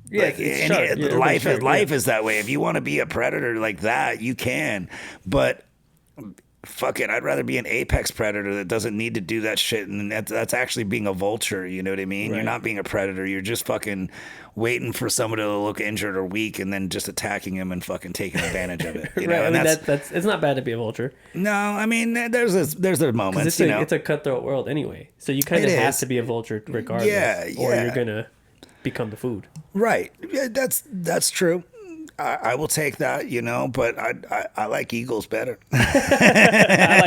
Yeah, like, life is that way. If you want to be a predator like that, you can. But fuck it, I'd rather be an apex predator that doesn't need to do that shit, and that's actually being a vulture, you know what I mean? Right. You're not being a predator, you're just fucking waiting for somebody to look injured or weak and then just attacking him and fucking taking advantage of it. You know? Right, I mean, that's it's not bad to be a vulture. No, I mean, there's their moments, it's a cutthroat world anyway, so you kind of have to be a vulture regardless, or you're gonna become the food. Right, yeah, that's true. I will take that, but I like eagles better. I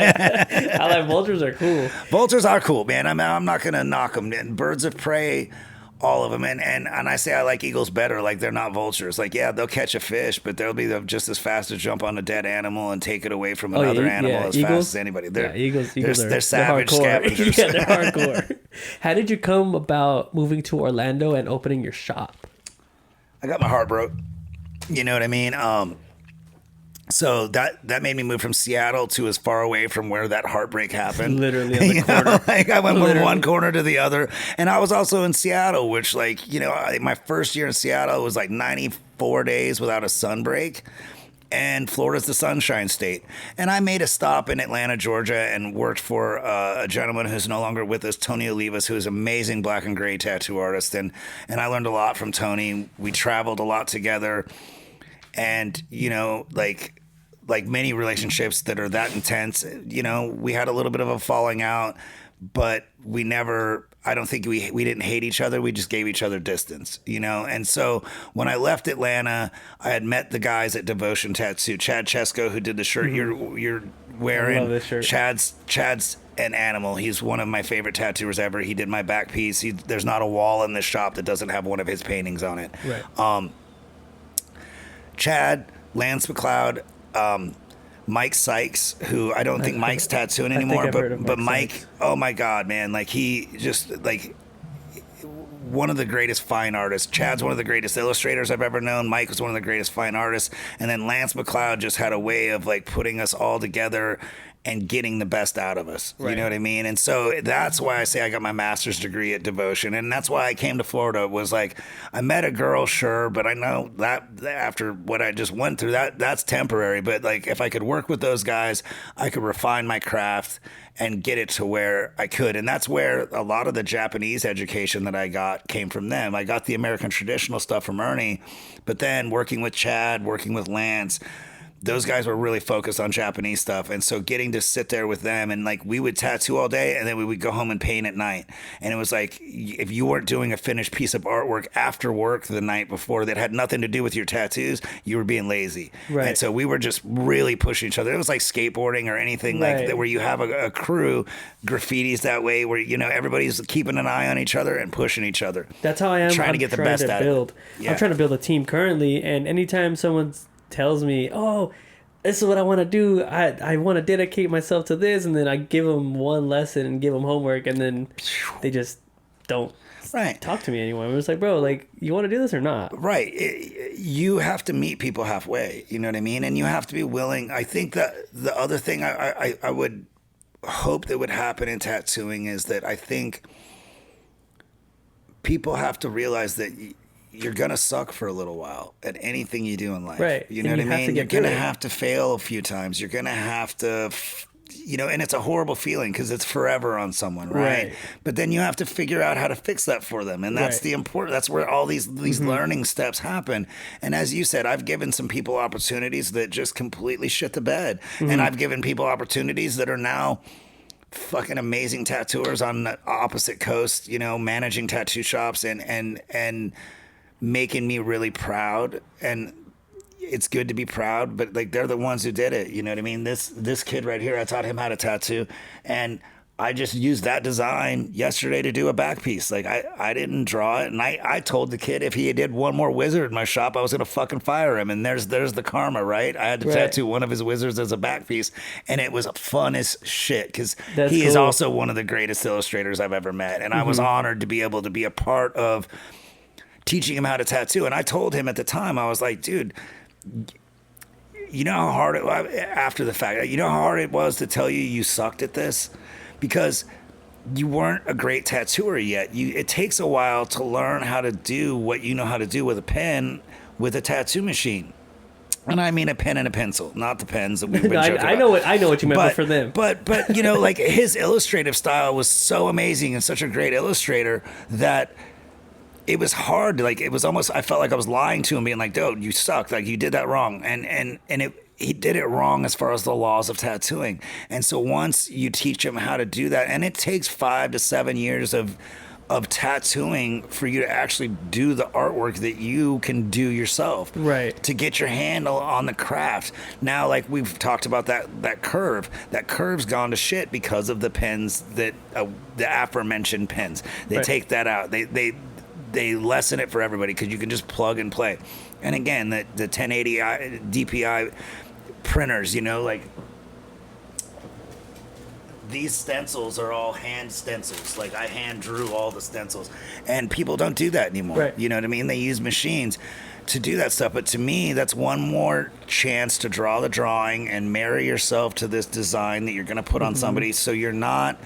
like vultures are cool. Vultures are cool, man. I'm not going to knock them. And birds of prey, all of them. And I say I like eagles better, like they're not vultures. Like, yeah, they'll catch a fish, but they'll be just as fast to jump on a dead animal and take it away from another animal as fast as anybody. Eagles they're savage scavengers. Yeah, they're hardcore. How did you come about moving to Orlando and opening your shop? I got my heart broke. You know what I mean? So that made me move from Seattle to as far away from where that heartbreak happened. Literally on the corner. Like I went from one corner to the other. And I was also in Seattle, which my first year in Seattle was like 94 days without a sun break. And Florida's the sunshine state. And I made a stop in Atlanta, Georgia, and worked for a gentleman who's no longer with us, Tony Olivas, who is an amazing black and gray tattoo artist. And I learned a lot from Tony. We traveled a lot together. And, like many relationships that are that intense, we had a little bit of a falling out, but I don't think we didn't hate each other. We just gave each other distance, And so when I left Atlanta, I had met the guys at Devotion Tattoo, Chad Chesko, who did the shirt you're wearing. I love this shirt. Chad's an animal. He's one of my favorite tattooers ever. He did my back piece. There's not a wall in this shop that doesn't have one of his paintings on it. Right. Chad, Lance McLeod, Mike Sykes, who I don't think Mike's tattooing anymore, but Mike, oh my God, man, like he just like one of the greatest fine artists. Chad's one of the greatest illustrators I've ever known. Mike was one of the greatest fine artists. And then Lance McLeod just had a way of like putting us all together and getting the best out of us. Right. You know what I mean? And so that's why I say I got my master's degree at Devotion. And that's why I came to Florida, was like, I met a girl, sure, but I know that after what I just went through, that's temporary. But like, if I could work with those guys, I could refine my craft and get it to where I could. And that's where a lot of the Japanese education that I got came from them. I got the American traditional stuff from Ernie, but then working with Chad, working with Lance, those guys were really focused on Japanese stuff. And so getting to sit there with them, and like we would tattoo all day and then we would go home and paint at night. And it was like, if you weren't doing a finished piece of artwork after work the night before that had nothing to do with your tattoos, you were being lazy. Right. And so we were just really pushing each other. It was like skateboarding or anything like that, where you have a crew, graffitis that way, where, everybody's keeping an eye on each other and pushing each other. That's how I am. Trying to get the best out of it. Yeah. I'm trying to build a team currently. And anytime someone's tells me, oh, this is what I want to do, I want to dedicate myself to this, and then I give them one lesson and give them homework, and then they just don't talk to me anymore. I'm just like, bro, like, you want to do this or not? Right. You have to meet people halfway, you know what I mean? And you have to be willing. I think that the other thing I would hope that would happen in tattooing is that I think people have to realize that you're going to suck for a little while at anything you do in life. Right. You know what I mean? You're going to have to fail a few times. You're going to have to, and it's a horrible feeling because it's forever on someone, right? But then you have to figure out how to fix that for them. And that's that's where all these learning steps happen. And as you said, I've given some people opportunities that just completely shit the bed. And I've given people opportunities that are now fucking amazing tattooers on the opposite coast, you know, managing tattoo shops and making me really proud. And it's good to be proud, but like they're the ones who did it. You know what I mean? This kid right here, I taught him how to tattoo, and I just used that design yesterday to do a back piece. Like I didn't draw it, and I told the kid if he did one more wizard in my shop, I was gonna fucking fire him. And there's the karma, right? I had to tattoo one of his wizards as a back piece, and it was fun as shit because he is also one of the greatest illustrators I've ever met, and I was honored to be able to be a part of teaching him how to tattoo. And I told him at the time, I was like, dude, you know how hard it was after the fact, you know how hard it was to tell you sucked at this because you weren't a great tattooer yet. It takes a while to learn how to do what you know how to do with a pen with a tattoo machine. And I mean a pen and a pencil, not the pens that we've been joking about. I know what you meant, but for them. But you know, like his illustrative style was so amazing and such a great illustrator that it was hard. Like it was almost, I felt like I was lying to him, being like, dude, you sucked. Like you did that wrong. He did it wrong as far as the laws of tattooing. And so once you teach him how to do that, and it takes 5 to 7 years of tattooing for you to actually do the artwork that you can do yourself. Right. To get your handle on the craft. Now, like we've talked about that curve. That curve's gone to shit because of the pens that, the aforementioned pens. They take that out. They lessen it for everybody because you can just plug and play. And again, the 1080 DPI printers, you know, like these stencils are all hand stencils. Like I hand drew all the stencils, and people don't do that anymore. Right. You know what I mean? They use machines to do that stuff. But to me, that's one more chance to draw the drawing and marry yourself to this design that you're going to put on somebody. So you're not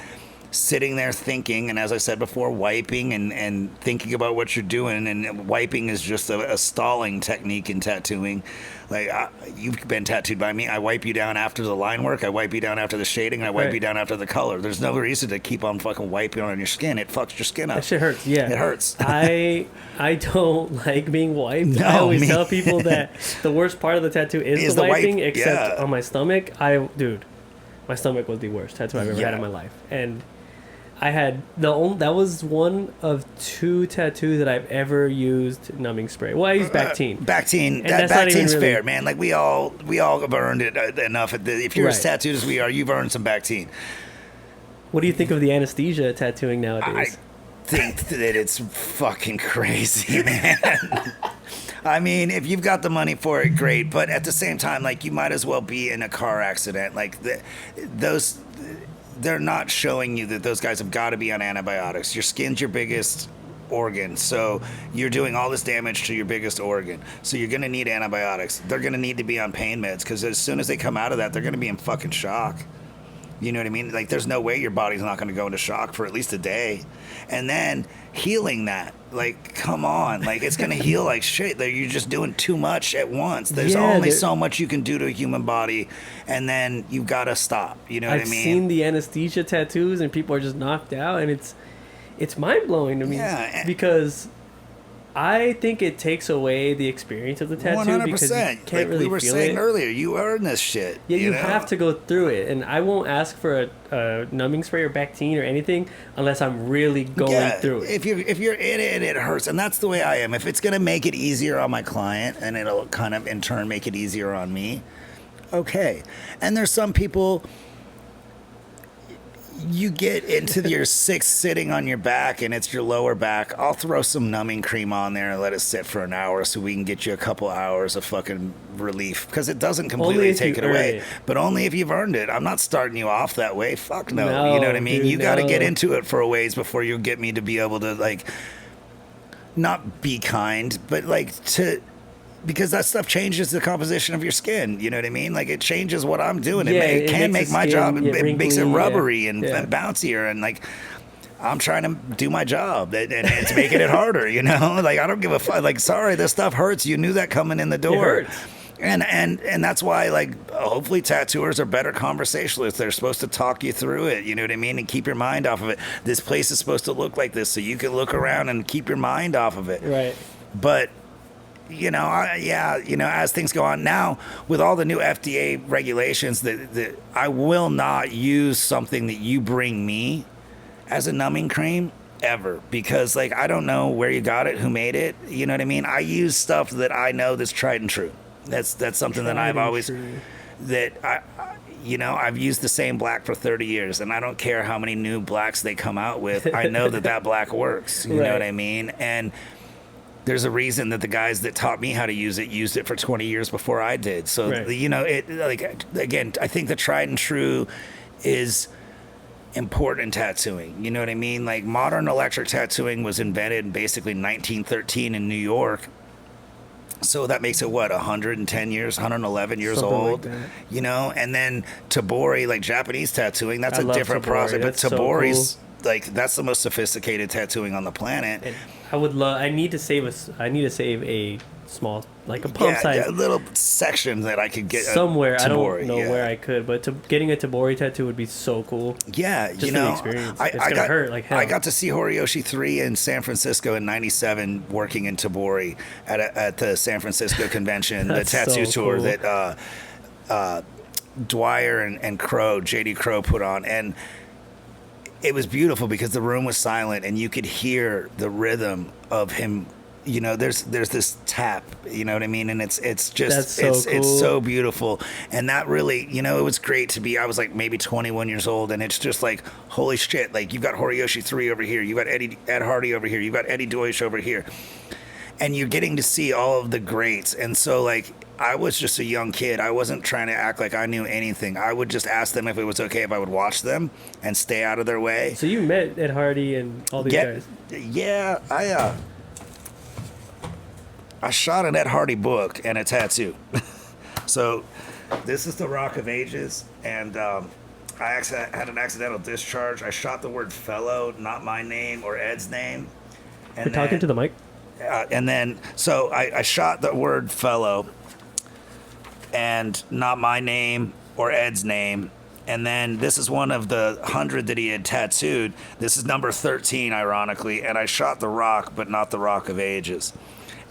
sitting there thinking, and as I said before, wiping and thinking about what you're doing. And wiping is just a stalling technique in tattooing. Like you've been tattooed by me. I wipe you down after the line work. I wipe you down after the shading. And I wipe you down after the color. There's no reason to keep on fucking wiping on your skin. It fucks your skin up. That shit hurts. Yeah, it hurts. I don't like being wiped. No, I always tell people that the worst part of the tattoo is the wiping, except on my stomach. My stomach was the worst tattoo I've ever had in my life, and I had that was one of 2 tattoos that I've ever used numbing spray. Well, I used Bactine. Bactine's fair, man. Like we all have earned it enough. If you're as tattooed as we are, you've earned some Bactine. What do you think of the anesthesia tattooing nowadays? I think that it's fucking crazy, man. I mean, if you've got the money for it, great. But at the same time, like you might as well be in a car accident. Like they're not showing you that those guys have got to be on antibiotics. Your skin's your biggest organ, so you're doing all this damage to your biggest organ. So you're going to need antibiotics. They're going to need to be on pain meds because as soon as they come out of that, they're going to be in fucking shock. You know what I mean? Like there's no way your body's not going to go into shock for at least a day. And then healing that, like, come on. Like it's going to heal like shit. You're just doing too much at once. There's only so much you can do to a human body, and then you've got to stop. You know what I mean? I've seen the anesthesia tattoos, and people are just knocked out, and it's mind-blowing to me. Yeah. Because I think it takes away the experience of the tattoo 100%. Because you can't really feel it. We were saying earlier, you earn this shit. Yeah, you have to go through it, and I won't ask for a numbing spray or Bactine or anything unless I'm really going through it. If you're in it, it hurts, and that's the way I am. If it's gonna make it easier on my client, and it'll kind of in turn make it easier on me, okay. And there's some people. You get into your 6th sitting on your back and it's your lower back. I'll throw some numbing cream on there and let it sit for an hour so we can get you a couple hours of fucking relief because it doesn't completely take it away. But only if you've earned it. I'm not starting you off that way. Fuck no. You know what I mean? Dude, you got to get into it for a ways before you get me to be able to like not be kind, but like to. Because that stuff changes the composition of your skin. You know what I mean? Like, it changes what I'm doing. It can make my job. It makes it rubbery and bouncier. And, like, I'm trying to do my job. And it's making it harder, you know? Like, I don't give a fuck. Like, sorry, this stuff hurts. You knew that coming in the door. It hurts. And that's why, like, hopefully tattooers are better conversationalists. They're supposed to talk you through it, you know what I mean? And keep your mind off of it. This place is supposed to look like this so you can look around and keep your mind off of it. Right. But as things go on now with all the new FDA regulations, that I will not use something that you bring me as a numbing cream ever, because like I don't know where you got it, who made it. You know what I mean? I use stuff that I know that's tried and true. That's something that I've always I've used the same black for 30 years, and I don't care how many new blacks they come out with. I know that black works. You know what I mean? And there's a reason that the guys that taught me how to use it used it for 20 years before I did. So, again, I think the tried and true is important in tattooing. You know what I mean? Like, modern electric tattooing was invented in basically 1913 in New York. So that makes it, 110 years, 111 years Something old, like that. you know? And then Tabori, like Japanese tattooing, that's a different Tabori. process. But That's so Tabori's, like, that's the most sophisticated tattooing on the planet. And I need to save a small, like a palm size a little section that I could get somewhere. I Tabori, don't know where I could, but getting a Tabori tattoo would be so cool. Yeah, Just for the experience. It's gonna hurt like hell. I got to see Horiyoshi 3 in San Francisco in '97, working in Tabori at the San Francisco convention, the tattoo so tour cool. that Dwyer and Crow, JD Crow, put on, and it was beautiful because the room was silent and you could hear the rhythm of him. You know, there's this tap, you know what I mean? And it's just, That's so cool. it's so beautiful. And that really, it was great to be, I was like maybe 21 years old, and it's just like, holy shit, like you've got Horiyoshi 3 over here, you've got Ed Hardy over here, you've got Eddie Deutsch over here. And you're getting to see all of the greats. And so like, I was just a young kid. I wasn't trying to act like I knew anything. I would just ask them if it was okay if I would watch them and stay out of their way. So you met Ed Hardy and all these guys? Yeah, I shot an Ed Hardy book and a tattoo. So this is the Rock of Ages, and I had an accidental discharge. I shot the word fellow, not my name or Ed's name. You're talking to the mic? And then, so I shot the word fellow and not my name or Ed's name. And then this is one of the 100 that he had tattooed. This is number 13, ironically. And I shot the rock, but not the Rock of Ages.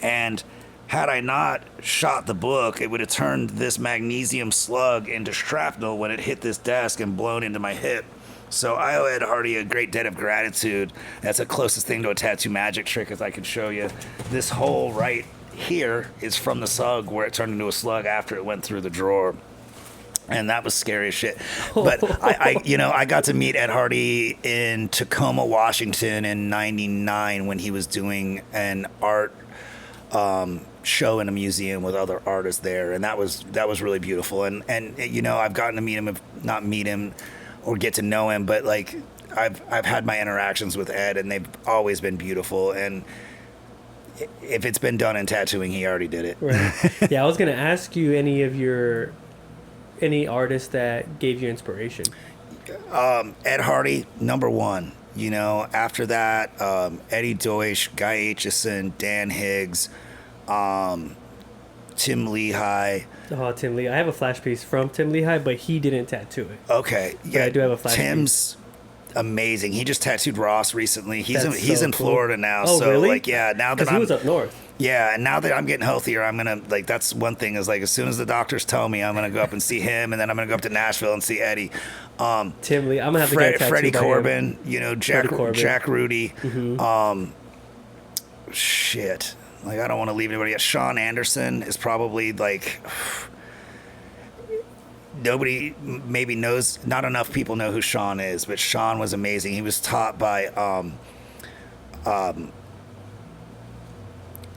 And had I not shot the book, it would have turned this magnesium slug into shrapnel when it hit this desk and blown into my hip. So I owe Ed Hardy a great debt of gratitude. That's the closest thing to a tattoo magic trick as I could show you. This hole right here is from the slug where it turned into a slug after it went through the drawer. And that was scary as shit. But I got to meet Ed Hardy in Tacoma, Washington in '99 when he was doing an art show in a museum with other artists there, and that was really beautiful. And I've gotten to meet him, if not meet him or get to know him, but like I've had my interactions with Ed, and they've always been beautiful. And if it's been done in tattooing, he already did it. Right. Yeah, I was gonna ask you any artists that gave you inspiration. Ed Hardy, number one. After that, Eddie Deutsch, Guy Aitchison, Dan Higgs, Tim Lehigh. Oh, Tim Lehigh. I have a flash piece from Tim Lehigh, but he didn't tattoo it. Okay. But Yeah, I do have a flash Tim's amazing. He just tattooed Ross recently. He's so in cool. Florida now. Oh, so really? like, yeah, now that Because he was up north. Yeah, and now that I'm getting healthier, I'm gonna that's one thing is like as soon as the doctors tell me, I'm gonna go up and see him, and then I'm gonna go up to Nashville and see Eddie. Tim Lee. I'm gonna have to get a tattoo Freddie by Corbin, him. Jack Rudy. Mm-hmm. Shit. Like I don't want to leave anybody out. Sean Anderson is probably like nobody maybe knows. Not enough people know who Sean is, but Sean was amazing. He was taught by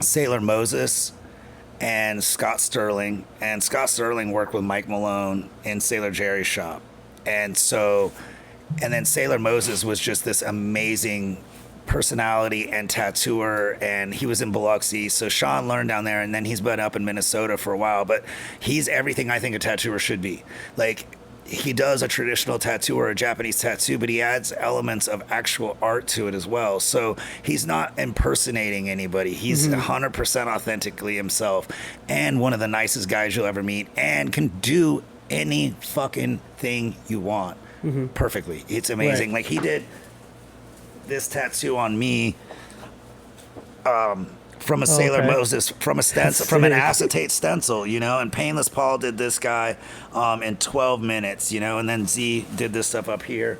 Sailor Moses and Scott Sterling, and Scott Sterling worked with Mike Malone in Sailor Jerry's shop. And then Sailor Moses was just this amazing personality and tattooer, and he was in Biloxi. So Sean learned down there, and then he's been up in Minnesota for a while, but he's everything I think a tattooer should be. Like, he does a traditional tattoo or a Japanese tattoo, but he adds elements of actual art to it as well. So he's not impersonating anybody. He's 100% authentically himself, and one of the nicest guys you'll ever meet, and can do any fucking thing you want perfectly. It's amazing. Right. Like, he did this tattoo on me from a Sailor okay. Moses, from a stencil, That's from an sick. acetate stencil, you know. And Painless Paul did this guy in 12 minutes, you know. And then Z did this stuff up here.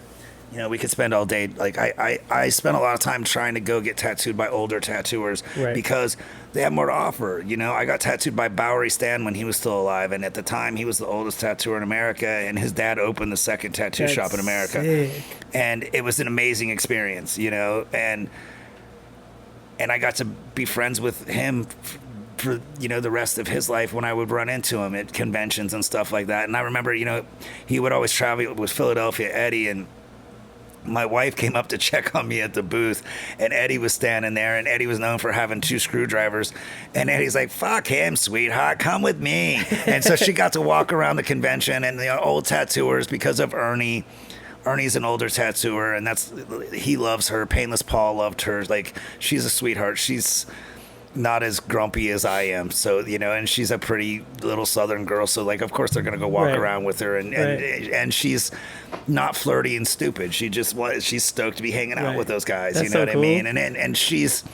You know, we could spend all day. Like I spent a lot of time trying to go get tattooed by older tattooers Right. because they have more to offer. You know, I got tattooed by Bowery Stan when he was still alive, and at the time he was the oldest tattooer in America, and his dad opened the second tattoo That's shop in America, sick. and it was an amazing experience. You know, and I got to be friends with him for you know the rest of his life when I would run into him at conventions and stuff like that. And I remember, you know, he would always travel with Philadelphia Eddie, and my wife came up to check on me at the booth, and Eddie was standing there, and Eddie was known for having 2 screwdrivers, and Eddie's like, fuck him, sweetheart, come with me. And so she got to walk around the convention, and the old tattooers, because of Ernie's an older tattooer, and he loves her. Painless Paul loved her. Like, she's a sweetheart. She's not as grumpy as I am, so you know, and she's a pretty little Southern girl, so like of course they're gonna go walk Right. around with her, and she's not flirty and stupid. She's stoked to be hanging out Right. with those guys. That's you know so what cool. I mean? And she's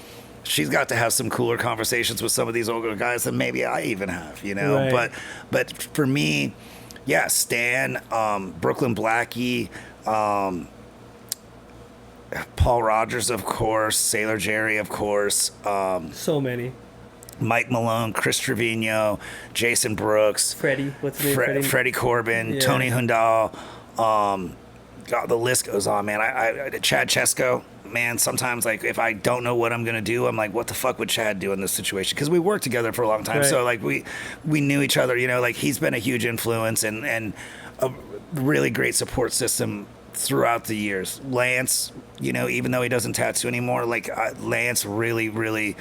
got to have some cooler conversations with some of these older guys than maybe I even have. You know, Right. but for me, yeah, Stan, Brooklyn Blackie. Paul Rogers, of course, Sailor Jerry, of course, So many. Mike Malone, Chris Trevino, Jason Brooks, Freddie. What's his name? Freddie Corbin, Yeah. Tony Hundal. God, the list goes on, man. I Chad Chesko, man. Sometimes, like, if I don't know what I'm gonna do, I'm like, what the fuck would Chad do in this situation? Because we worked together for a long time, Right. so like we knew each other. You know, like he's been a huge influence and a really great support system throughout the years. Lance, you know, even though he doesn't tattoo anymore, like Lance really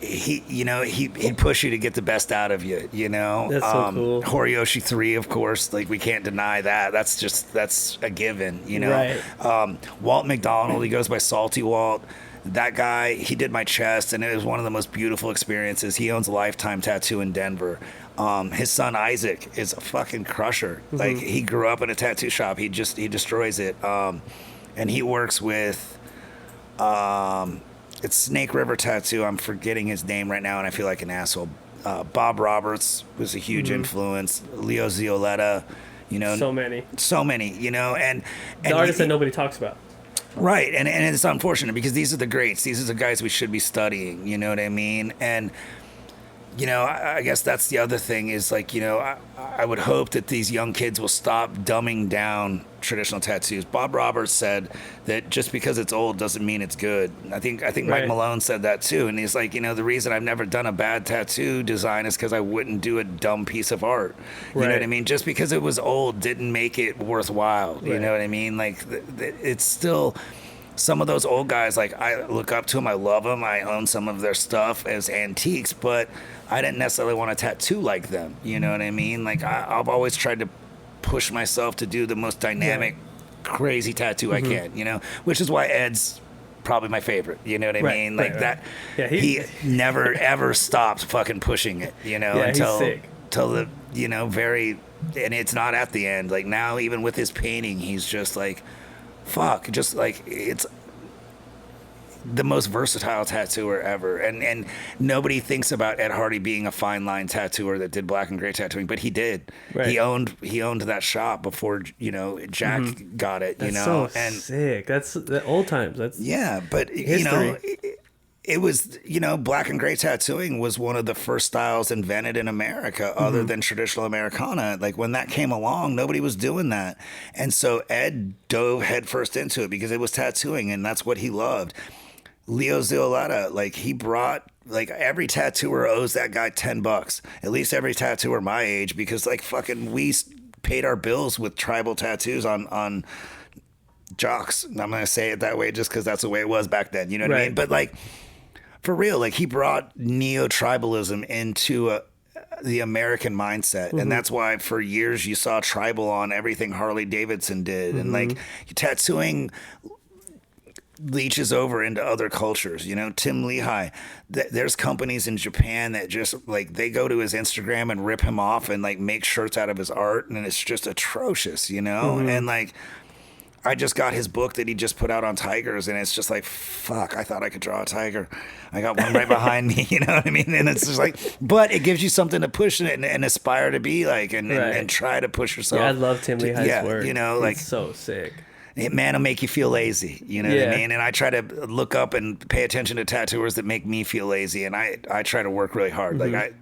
he'd push you to get the best out of you, you know. That's so cool. Horiyoshi 3, of course, like we can't deny that. That's a given, you know. Right. Walt McDonald, he goes by Salty Walt. That guy, he did my chest, and it was one of the most beautiful experiences. He owns a Lifetime Tattoo in Denver. His son Isaac is a fucking crusher. Mm-hmm. Like, he grew up in a tattoo shop. He destroys it. And he works with it's Snake River Tattoo. I'm forgetting his name right now, and I feel like an asshole. Bob Roberts was a huge influence. Leo Zioletta, you know, So many. you know, and The artists that nobody talks about. right, and it's unfortunate because these are the greats. These are the guys we should be studying. You know what I mean? And you know, I guess that's the other thing is like, you know, I would hope that these young kids will stop dumbing down traditional tattoos. Bob Roberts said that just because it's old doesn't mean it's good. I think Mike Right. Malone said that too. And he's like, you know, the reason I've never done a bad tattoo design is because I wouldn't do a dumb piece of art. You know Right. what I mean? Just because it was old didn't make it worthwhile. You Right. know what I mean? Like, it's still... Some of those old guys, like, I look up to them. I love them. I own some of their stuff as antiques, but I didn't necessarily want to tattoo like them. You know what I mean? Like, I've always tried to push myself to do the most dynamic, crazy tattoo I can, you know, which is why Ed's probably my favorite. You know what I Right, mean? right, Like right. that. Yeah, he never, ever stopped fucking pushing it, you know, Yeah, he's until sick. the, you know, very, and it's not at the end. Like, now, even with his painting, he's just like, fuck, just like it's the most versatile tattooer ever, and nobody thinks about Ed Hardy being a fine line tattooer that did black and gray tattooing, but he did. Right. He owned that shop before, you know, Jack got it. You That's know, so and sick. That's the old times. That's yeah, but you know. history. It was, you know, black and gray tattooing was one of the first styles invented in America other than traditional Americana. Like, when that came along, nobody was doing that. And so Ed dove headfirst into it because it was tattooing, and that's what he loved. Leo Zioletta, like, he brought, like, every tattooer owes that guy $10. At least every tattooer my age, because, like, fucking we paid our bills with tribal tattoos on jocks. And I'm going to say it that way just because that's the way it was back then. You know what I Right. mean? But, like, for real, like, he brought neo-tribalism into the American mindset. And that's why for years you saw tribal on everything Harley Davidson did. And, like, tattooing leaches over into other cultures. You know, Tim Lehigh, there's companies in Japan that just, like, they go to his Instagram and rip him off and, like, make shirts out of his art. And it's just atrocious, you know? And, like... I just got his book that he just put out on tigers, and it's just like, fuck, I thought I could draw a tiger. I got one right behind me, you know what I mean? And it's just like, but it gives you something to push it and aspire to be like, and try to push yourself. Yeah, I love Tim Lehigh's work. You know, like, it's so sick. Man, it'll make you feel lazy. You know what I mean? And I try to look up and pay attention to tattooers that make me feel lazy. And I try to work really hard. Like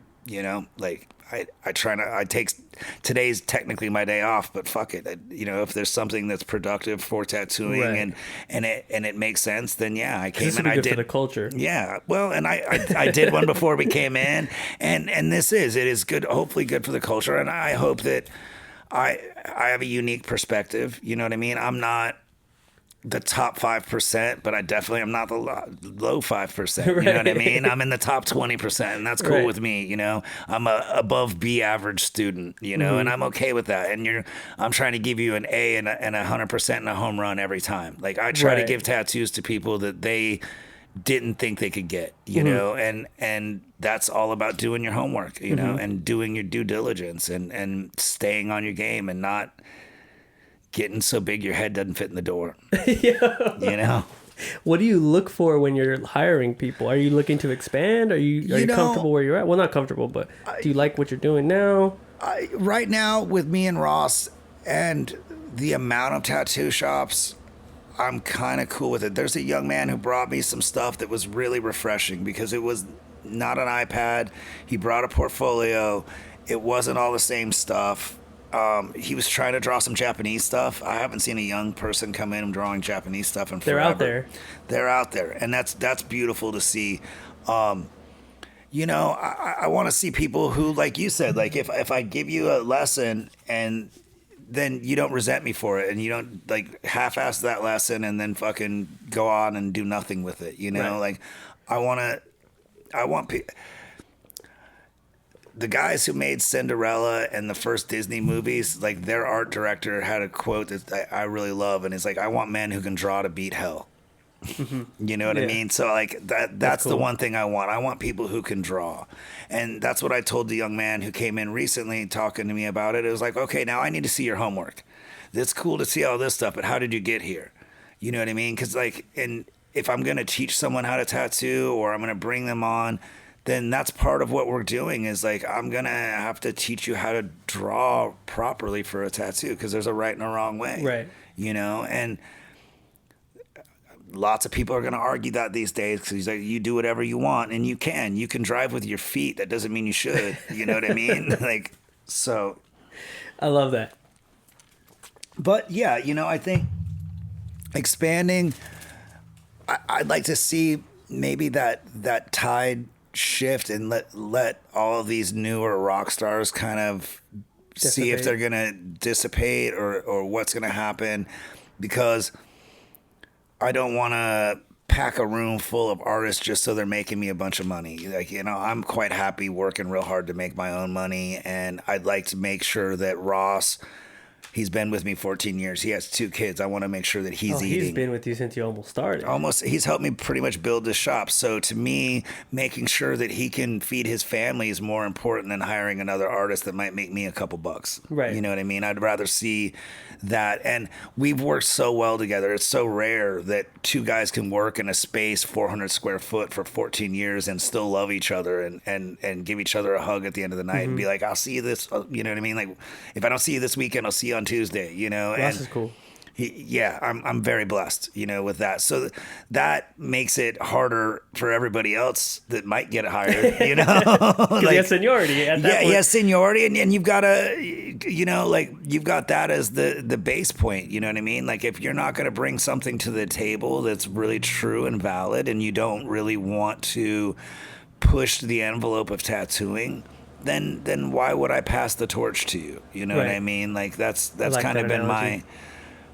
I try to, I take, today's technically my day off, but fuck it. If there's something that's productive for tattooing and it makes sense, then yeah, I came and I did. For the culture. Yeah. Well, and I did one before we came in, and it is good, hopefully good for the culture. And I hope that I have a unique perspective. You know what I mean? I'm not the top 5%, but I definitely am not the low 5%. You know what I mean? I'm in the top 20%, and that's cool with me. You know, I'm a above B average student. You know, and I'm okay with that. And I'm trying to give you an A and 100% and a home run every time. Like I try to give tattoos to people that they didn't think they could get. You know, and that's all about doing your homework. You know, and doing your due diligence and staying on your game and not getting so big your head doesn't fit in the door. Yeah. You know? What do you look for when you're hiring people? Are you looking to expand? Are you comfortable where you're at? Well, not comfortable, but do you like what you're doing now? Right now, with me and Ross and the amount of tattoo shops, I'm kind of cool with it. There's a young man who brought me some stuff that was really refreshing because it was not an iPad. He brought a portfolio. It wasn't all the same stuff. He was trying to draw some Japanese stuff. I haven't seen a young person come in and drawing Japanese stuff in forever. They're out there. They're out there, and that's beautiful to see. You know, I want to see people who, like you said, like if I give you a lesson and then you don't resent me for it and you don't like half-ass that lesson and then fucking go on and do nothing with it. You know, like I want people. The guys who made Cinderella and the first Disney movies, like their art director had a quote that I really love, and it's like, I want men who can draw to beat hell. You know what I mean? So like that's cool. The one thing I want. I want people who can draw. And that's what I told the young man who came in recently talking to me about it. It was like, okay, now I need to see your homework. It's cool to see all this stuff, but how did you get here? You know what I mean? Because like, and if I'm going to teach someone how to tattoo or I'm going to bring them on, then that's part of what we're doing is like, I'm going to have to teach you how to draw properly for a tattoo because there's a right and a wrong way. Right. You know, and lots of people are going to argue that these days because he's like, you do whatever you want and you can drive with your feet. That doesn't mean you should. You know what I mean? Like, so. I love that. But yeah, you know, I think expanding, I'd like to see maybe that tide shift and let all of these newer rock stars kind of see if they're gonna dissipate or what's gonna happen, because I don't want to pack a room full of artists just so they're making me a bunch of money. Like, you know, I'm quite happy working real hard to make my own money, and I'd like to make sure that Ross, he's been with me 14 years. He has 2 kids. I want to make sure that he's eating. He's been with you since you almost started. He's helped me pretty much build this shop. So to me, making sure that he can feed his family is more important than hiring another artist that might make me a couple bucks. Right. You know what I mean? I'd rather see that. And we've worked so well together. It's so rare that 2 guys can work in a space 400 square foot for 14 years and still love each other and give each other a hug at the end of the night and be like, I'll see you this, you know what I mean? Like, if I don't see you this weekend, I'll see you on Tuesday, you know. Ross is cool. I'm very blessed, you know, with that. So that makes it harder for everybody else that might get hired, you know. Like, you have seniority at that point. Yeah, seniority, and you've got to, you know, like you've got that as the base point, you know what I mean? Like if you're not going to bring something to the table that's really true and valid, and you don't really want to push the envelope of tattooing, then why would I pass the torch to you? You know what I mean? Like that's kind of been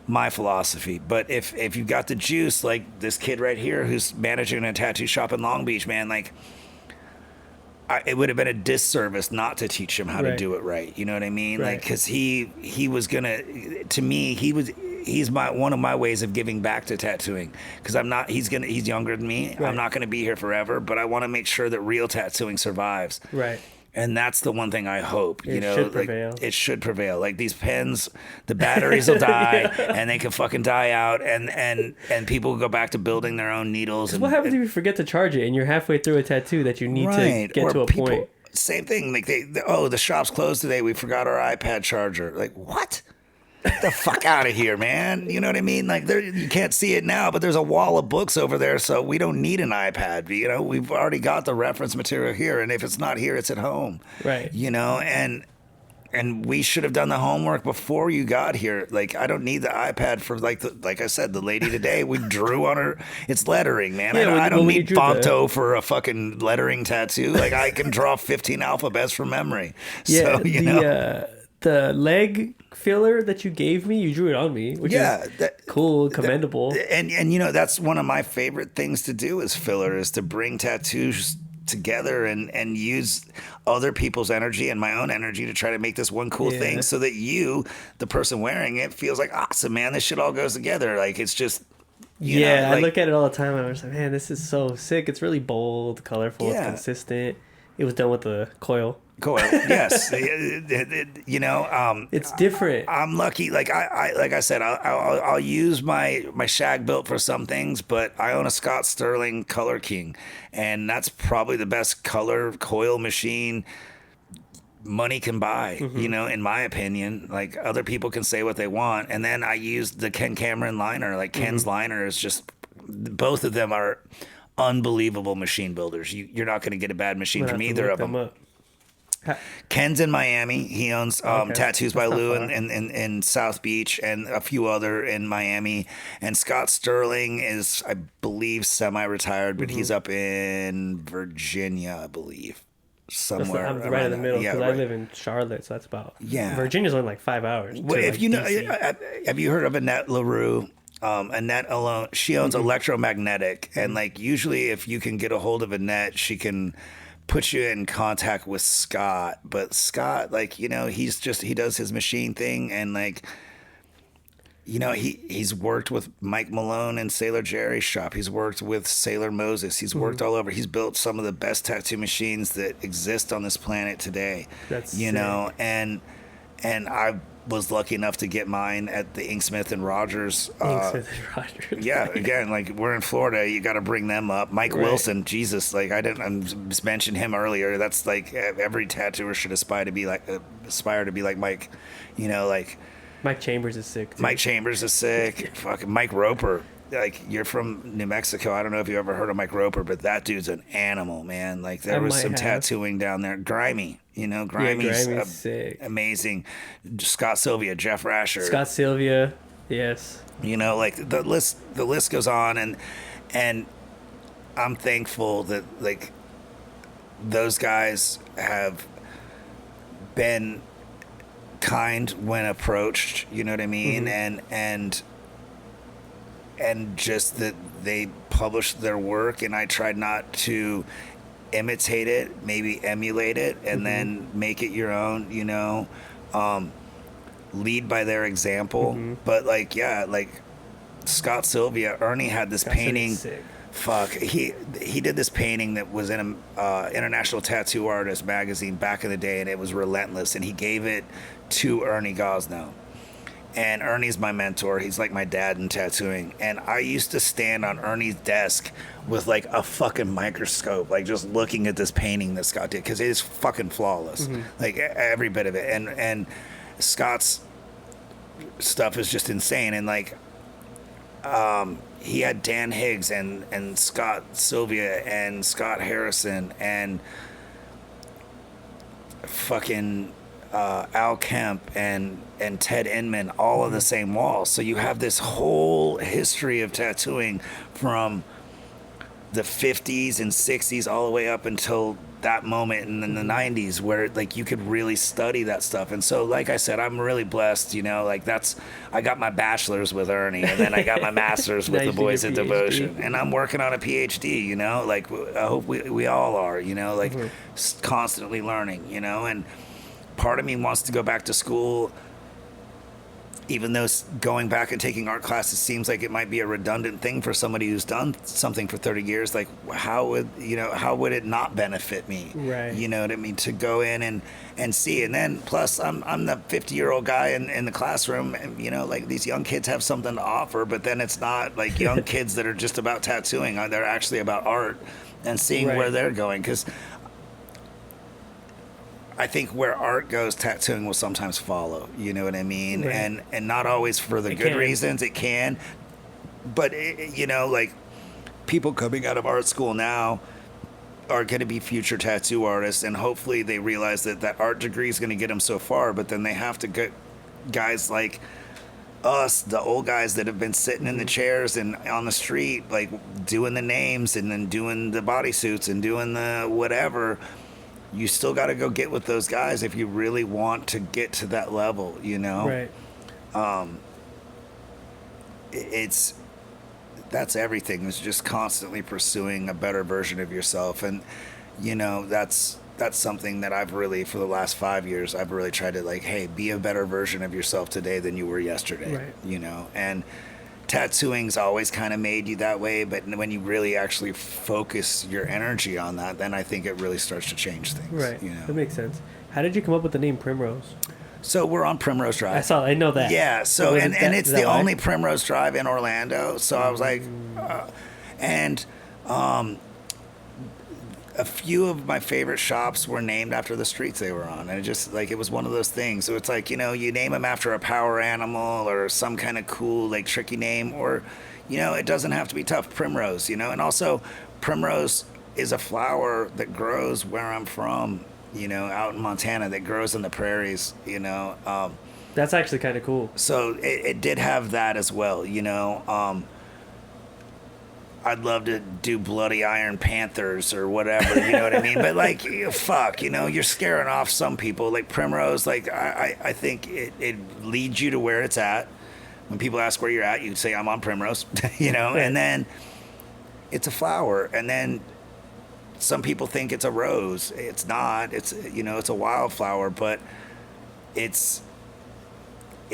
my philosophy. But if you've got the juice, like this kid right here who's managing a tattoo shop in Long Beach, man, like it would have been a disservice not to teach him how to do it right. You know what I mean? Like, because he was gonna, to me, he's one of my ways of giving back to tattooing, because he's younger than me. I'm not gonna be here forever, but I want to make sure that real tattooing survives. Right. And that's the one thing I hope, It should prevail. Like, it should prevail. Like these pens, the batteries will die, and they can fucking die out, and people will go back to building their own needles. And what happens if you forget to charge it and you're halfway through a tattoo that you need to get to a point? Same thing. Like the shop's closed today. We forgot our iPad charger. Like what? Get the fuck out of here, man. You know what I mean? Like you can't see it now, but there's a wall of books over there, so we don't need an iPad. You know, we've already got the reference material here, and if it's not here, it's at home. Right. You know, and we should have done the homework before you got here. Like I don't need the iPad for like I said, the lady today, we drew on her. It's lettering, man. Yeah, I don't need Fonto for a fucking lettering tattoo. Like I can draw 15 alphabets from memory. Yeah, so, you know. The leg filler that you gave me, you drew it on me, which is cool, commendable. And you know, that's one of my favorite things to do is filler, is to bring tattoos together and use other people's energy and my own energy to try to make this one cool thing so that you, the person wearing it, feels like awesome, man. This shit all goes together. Like it's just you know, like, I look at it all the time and I'm just like, man, this is so sick. It's really bold, colorful, it's consistent. It was done with the coil. Yes. You know, it's different. I'm lucky. Like I said, I'll use my shag built for some things, but I own a Scott Sterling Color King, and that's probably the best color coil machine money can buy, you know, in my opinion. Like other people can say what they want. And then I used the Ken Cameron liner. Like Ken's liner is just, both of them are unbelievable machine builders. You're not going to get a bad machine from either of them. Ken's in Miami. He owns Tattoos by Lou in South Beach and a few other in Miami. And Scott Sterling is, I believe, semi-retired, but he's up in Virginia, I believe. Somewhere. I'm right in the middle because I live in Charlotte, so that's about... Virginia's only like 5 hours. Well, if you know, have you heard of Annette LaRue? Annette alone, she owns Electromagnetic, and like usually if you can get a hold of Annette, she can put you in contact with Scott. But Scott, like, you know, he does his machine thing, and like, you know, he's worked with Mike Malone and Sailor Jerry's shop. He's worked with Sailor Moses. He's worked all over. He's built some of the best tattoo machines that exist on this planet today. That's you sick. Know, and I was lucky enough to get mine at the Inksmith and Rogers. Yeah, again, like we're in Florida, you got to bring them up. Mike Wilson, Jesus, like I just mentioned him earlier. That's like every tattooer should aspire to be like Mike. You know, like Mike Chambers is sick. Too. Mike Chambers is sick. Fucking Mike Roper. Like you're from New Mexico. I don't know if you ever heard of Mike Roper, but that dude's an animal, man. Like there was some tattooing down there. Grimy, you know, Grimy's sick. Amazing. Scott Sylvia, Jeff Rasher. Scott Sylvia, yes. You know, like the list goes on, and I'm thankful that like those guys have been kind when approached. You know what I mean, and just that they published their work, and I tried not to imitate it, maybe emulate it, and then make it your own, you know, lead by their example. But like, yeah, like Scott Sylvia, Ernie had this painting. He did this painting that was in a International Tattoo Artist magazine back in the day, and it was Relentless, and he gave it to Ernie Gosnow. And Ernie's my mentor. He's like my dad in tattooing. And I used to stand on Ernie's desk with like a fucking microscope, like just looking at this painting that Scott did, because it is fucking flawless, like every bit of it. And Scott's stuff is just insane. And like, he had Dan Higgs and Scott Sylvia and Scott Harrison and fucking Al Kemp and Ted Inman all on the same wall. So you have this whole history of tattooing from the 50s and 60s all the way up until that moment in the 90s where like you could really study that stuff. And so like I said, I'm really blessed, you know, like I got my bachelor's with Ernie, and then I got my master's with the Boys of Devotion, and I'm working on a PhD, you know, like I hope we all are, you know, like constantly learning, you know. And part of me wants to go back to school even though going back and taking art classes seems like it might be a redundant thing for somebody who's done something for 30 years, like how would it not benefit me? Right. You know what I mean? To go in and see. And then plus I'm the 50-year-old guy in the classroom, and like these young kids have something to offer, but then it's not like young kids that are just about tattooing. They're actually about art and seeing Right. where they're going. Because I think where art goes, tattooing will sometimes follow. You know what I mean? Right. And not always for the good reasons. It can, but like people coming out of art school now are going to be future tattoo artists, and hopefully they realize that art degree is going to get them so far. But then they have to get guys like us, the old guys that have been sitting in the chairs and on the street, like doing the names and then doing the bodysuits and doing the whatever. You still got to go get with those guys if you really want to get to that level, Right. That's everything. Is just constantly pursuing a better version of yourself. And, that's something that I've really, for the last 5 years, I've really tried to hey, be a better version of yourself today than you were yesterday, Right. And tattooing's always kind of made you that way, but when you really actually focus your energy on that, then I think it really starts to change things. Right. That makes sense. How did you come up with the name Primrose? So we're on Primrose Drive. I know that. Yeah. So and it's the why? only Primrose Drive in Orlando. So I was like, a few of my favorite shops were named after the streets they were on, and it just it was one of those things. So it's like you name them after a power animal or some kind of cool tricky name, or it doesn't have to be tough. Primrose, and also Primrose is a flower that grows where I'm from, out in Montana, that grows in the prairies, That's actually kind of cool. So it did have that as well, I'd love to do Bloody Iron Panthers or whatever, you know what I mean? But fuck, you're scaring off some people. Like Primrose, I think it leads you to where it's at. When people ask where you're at, you say I'm on Primrose, and then it's a flower, and then some people think it's a rose. It's not. It's it's a wildflower, but it's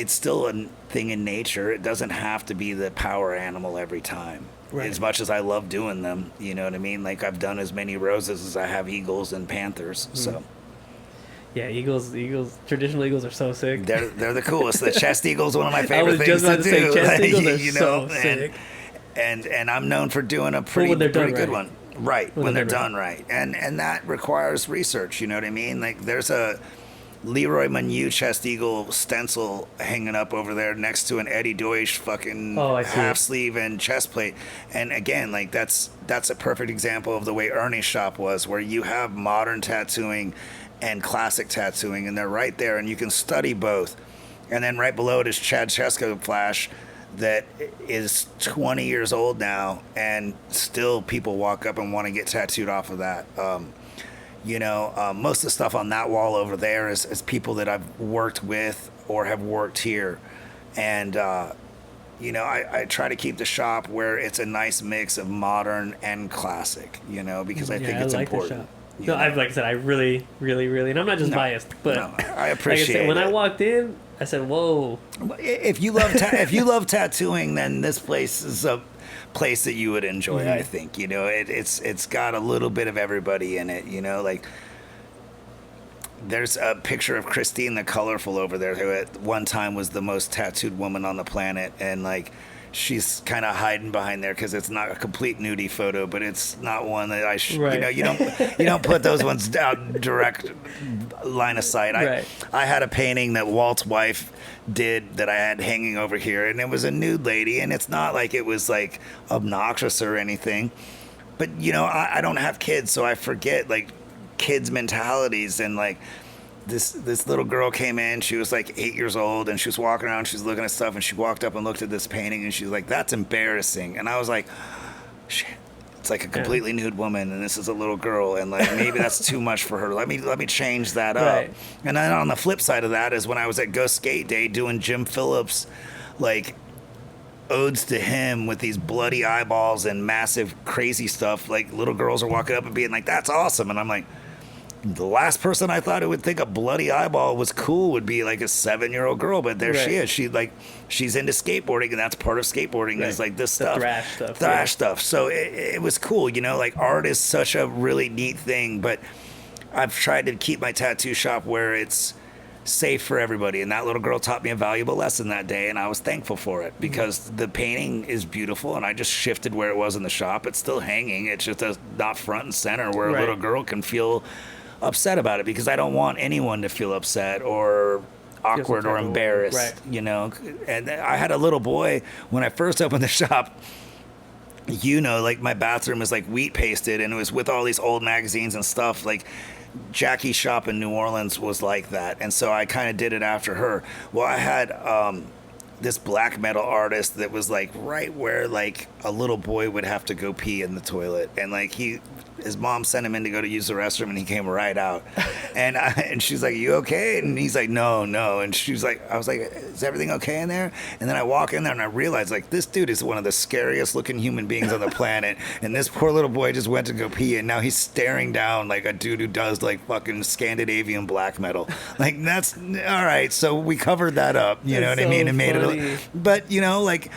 still a thing in nature. It doesn't have to be the power animal every time. Right. As much as I love doing them, you know what I mean? I've done as many roses as I have eagles and panthers. So yeah, eagles, traditional eagles are so sick. They're the coolest. The chest eagle's one of my favorite things to do. Say, chest eagles are so sick. And I'm known for doing a pretty good one. Right, when they're done right. And that requires research, you know what I mean? There's a Leroy Manu chest eagle stencil hanging up over there next to an Eddie Deutsch fucking half sleeve and chest plate. And again, that's a perfect example of the way Ernie's shop was, where you have modern tattooing and classic tattooing, and they're right there, and you can study both. And then right below it is Chad Chesko Flash that is 20 years old now, and still people walk up and want to get tattooed off of that. Most of the stuff on that wall over there is people that I've worked with or have worked here. And, I try to keep the shop where it's a nice mix of modern and classic, because I think it's important. No, like I said, I really, really, really, and I'm not just biased, but I appreciate when it. I walked in, I said, "Whoa!" If you love tattooing, then this place is a place that you would enjoy. Mm-hmm. I think it's got a little bit of everybody in it. There's a picture of Christine the Colorful over there, who at one time was the most tattooed woman on the planet, and she's kind of hiding behind there because it's not a complete nudie photo, but it's not one that you don't put those ones down direct line of sight. I had a painting that Walt's wife did that I had hanging over here, and it was a nude lady, and it's not like it was obnoxious or anything, but I don't have kids, so I forget kids' mentalities, and this little girl came in. She was 8 years old, and she was walking around. She was looking at stuff, and she walked up and looked at this painting, and she was like, "That's embarrassing." And I was like, "Shit, it's a completely nude woman, and this is a little girl, and maybe that's too much for her. Let me change that up." Right. And then on the flip side of that is when I was at Go Skate Day doing Jim Phillips, odes to him with these bloody eyeballs and massive crazy stuff. Little girls are walking up and being like, "That's awesome," and I'm like, the last person I thought who would think a bloody eyeball was cool would be like a 7-year-old girl, but there she is. She's into skateboarding, and that's part of skateboarding is like this stuff, thrash stuff. So it was cool, you know. Like art is such a really neat thing, but I've tried to keep my tattoo shop where it's safe for everybody, and that little girl taught me a valuable lesson that day, and I was thankful for it because the painting is beautiful, and I just shifted where it was in the shop. It's still hanging, it's just not front and center where a little girl can feel upset about it, because I don't want anyone to feel upset or awkward or embarrassed, you know. And I had a little boy when I first opened the shop, you know, like my bathroom is like wheat pasted, and it was with all these old magazines and stuff. Like Jackie's shop in New Orleans was like that, and so I kind of did it after her. Well, I had this black metal artist that was like right where like a little boy would have to go pee in the toilet, and like his mom sent him in to go to use the restroom, and he came right out. And she's like, "You okay?" And he's like, No. And she's like, I was like, "Is everything okay in there?" And then I walk in there and I realize like this dude is one of the scariest looking human beings on the planet. And this poor little boy just went to go pee, and now he's staring down like a dude who does like fucking Scandinavian black metal. Like that's all right. So we covered that up, you know what I mean? And made it, but you know, like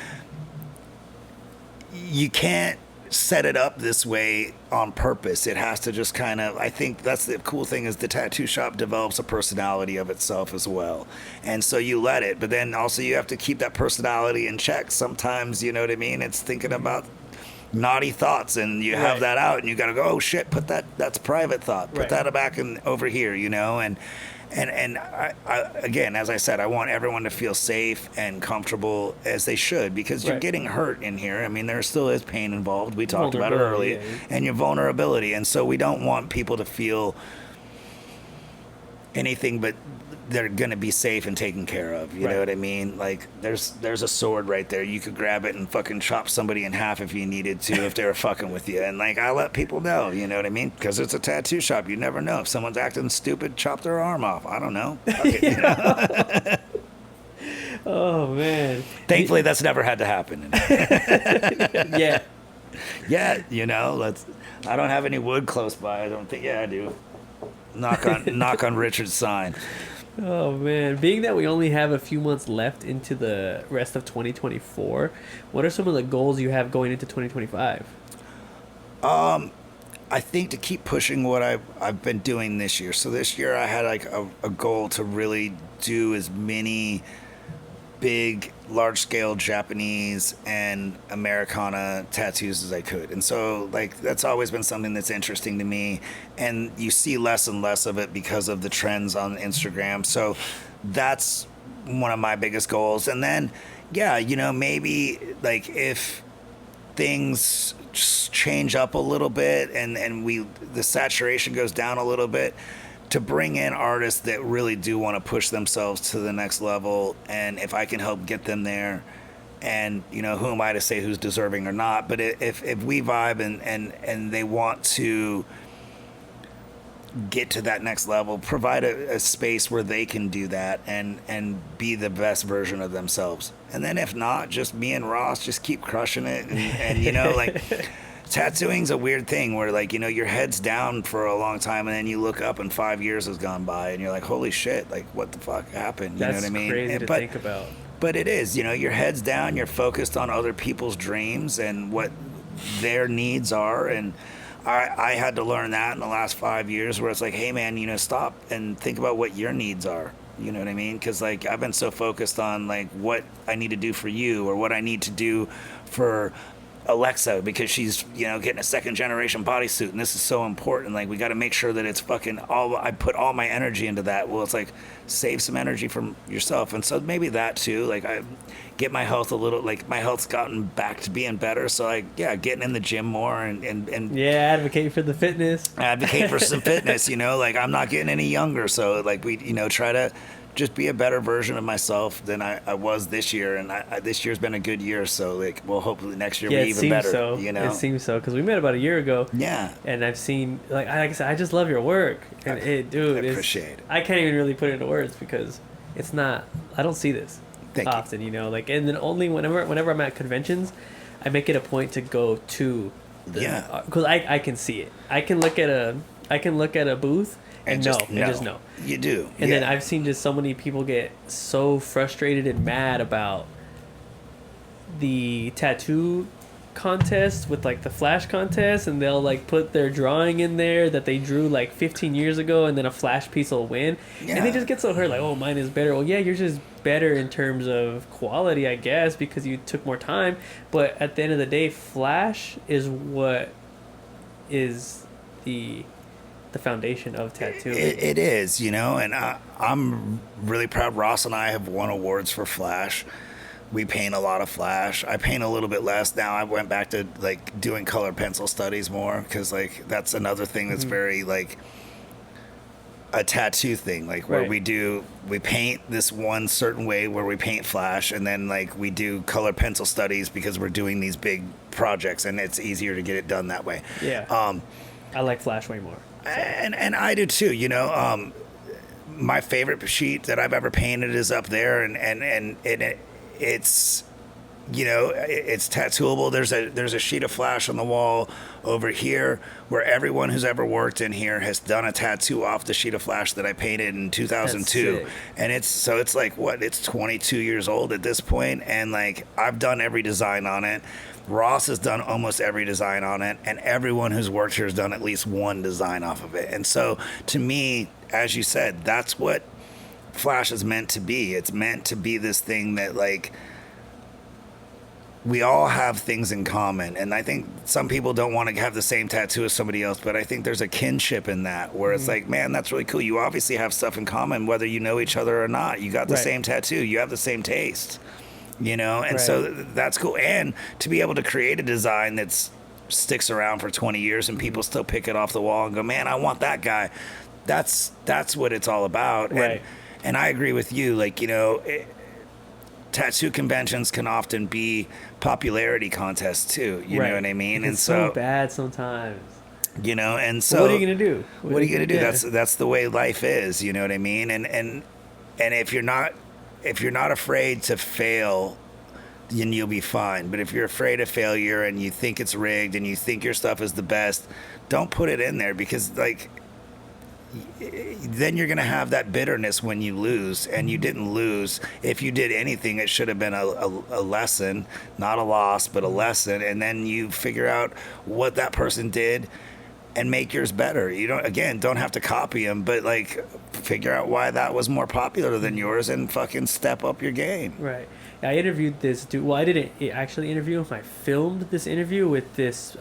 you can't set it up this way on purpose. It has to just kind of, I think that's the cool thing, is the tattoo shop develops a personality of itself as well. And so you let it, but then also you have to keep that personality in check. Sometimes, you know what I mean? It's thinking about naughty thoughts, and you have that out, and you got to go, oh shit, that's private thought. Put that back in over here, you know? And I, again, as I said, I want everyone to feel safe and comfortable as they should, because you're getting hurt in here. I mean, there still is pain involved. We talked about it earlier, and your vulnerability. And so we don't want people to feel anything but they're going to be safe and taken care of. You know what I mean? Like there's a sword right there. You could grab it and fucking chop somebody in half if you needed to, if they were fucking with you. And like, I let people know, you know what I mean? Because it's a tattoo shop. You never know. If someone's acting stupid, chop their arm off. I don't know. You know? Oh man. Thankfully that's never had to happen. Yeah, you know, I don't have any wood close by. I don't think. Yeah, I do. Knock on Richard's sign. Oh man, being that we only have a few months left into the rest of 2024, what are some of the goals you have going into 2025? I think to keep pushing what I've been doing this year. So this year I had like a goal to really do as many big, large-scale Japanese and Americana tattoos as I could. And so, like, that's always been something that's interesting to me. And you see less and less of it because of the trends on Instagram. So that's one of my biggest goals. And then, yeah, you know, maybe, like, if things just change up a little bit and the saturation goes down a little bit, to bring in artists that really do want to push themselves to the next level, and if I can help get them there, and you know, who am I to say who's deserving or not? But if we vibe and they want to get to that next level, provide a space where they can do that and be the best version of themselves. And then if not, just me and Ross just keep crushing it, and you know, like. Tattooing's a weird thing where, like, you know, your head's down for a long time, and then you look up and 5 years has gone by, and you're like, holy shit, like, what the fuck happened? You know what I mean? That's crazy to think about. But it is, you know, your head's down, you're focused on other people's dreams and what their needs are, and I had to learn that in the last 5 years, where it's like, hey, man, you know, stop and think about what your needs are. You know what I mean? Because, like, I've been so focused on, like, what I need to do for you or what I need to do for Alexa, because she's, you know, getting a second generation bodysuit, and this is so important. Like, we got to make sure that it's fucking all, I put all my energy into that. Well, it's like, save some energy from yourself. And so maybe that too, like, I get my health a little, like, my health's gotten back to being better. So, like, yeah, getting in the gym more and yeah, advocate for the fitness. Advocate for some fitness, you know, like, I'm not getting any younger. So, like, we, you know, try to just be a better version of myself than I was this year, and this year's been a good year, so, like, well, hopefully next year will be even better. So. You know, it seems so, because we met about a year ago. Yeah, and I've seen, like I said, I just love your work, and dude, I appreciate it. I can't even really put it into words because it's not. I don't see this often, you know, like, and then only whenever I'm at conventions, I make it a point to go to the, because I can see it. I can look at a booth and just no, and just no. You do. And then I've seen just so many people get so frustrated and mad about the tattoo contest with like the flash contest, and they'll like put their drawing in there that they drew like 15 years ago, and then a flash piece will win. And they just get so hurt, like, oh, mine is better. Well, yeah, you're just better in terms of quality, I guess, because you took more time. But at the end of the day, flash is what is the foundation of tattooing. It is, you know, and I'm really proud. Ross and I have won awards for flash. We paint a lot of flash. I paint a little bit less now. I went back to like doing color pencil studies more, because like that's another thing that's very like a tattoo thing, like where we paint this one certain way where we paint flash, and then like we do color pencil studies because we're doing these big projects and it's easier to get it done that way. I like flash way more, so. and I do too, you know. My favorite sheet that I've ever painted is up there, and it's, you know, it's tattooable. There's a sheet of flash on the wall over here where everyone who's ever worked in here has done a tattoo off the sheet of flash that I painted in 2002. And it's like, what, it's 22 years old at this point, and like I've done every design on it. Ross has done almost every design on it, and everyone who's worked here has done at least one design off of it. And so to me, as you said, that's what flash is meant to be. It's meant to be this thing that like we all have things in common. And I think some people don't want to have the same tattoo as somebody else, but I think there's a kinship in that where it's like, man, that's really cool. You obviously have stuff in common, whether you know each other or not. You got the same tattoo. You have the same taste, you know? And so that's cool. And to be able to create a design that's sticks around for 20 years and people still pick it off the wall and go, man, I want that guy. That's what it's all about. And I agree with you. Like, you know, tattoo conventions can often be popularity contests too. You know what I mean? It's so bad sometimes. You know, and so what are you gonna do? What are you gonna do? That's the way life is. You know what I mean? And if you're not afraid to fail, then you'll be fine. But if you're afraid of failure and you think it's rigged and you think your stuff is the best, don't put it in there, because like, then you're going to have that bitterness when you lose, and you didn't lose. If you did anything, it should have been a lesson, not a loss, but a lesson. And then you figure out what that person did and make yours better. You don't have to copy them, but like figure out why that was more popular than yours and fucking step up your game. Right. I interviewed this dude. Well, I didn't actually interview him. I filmed this interview with this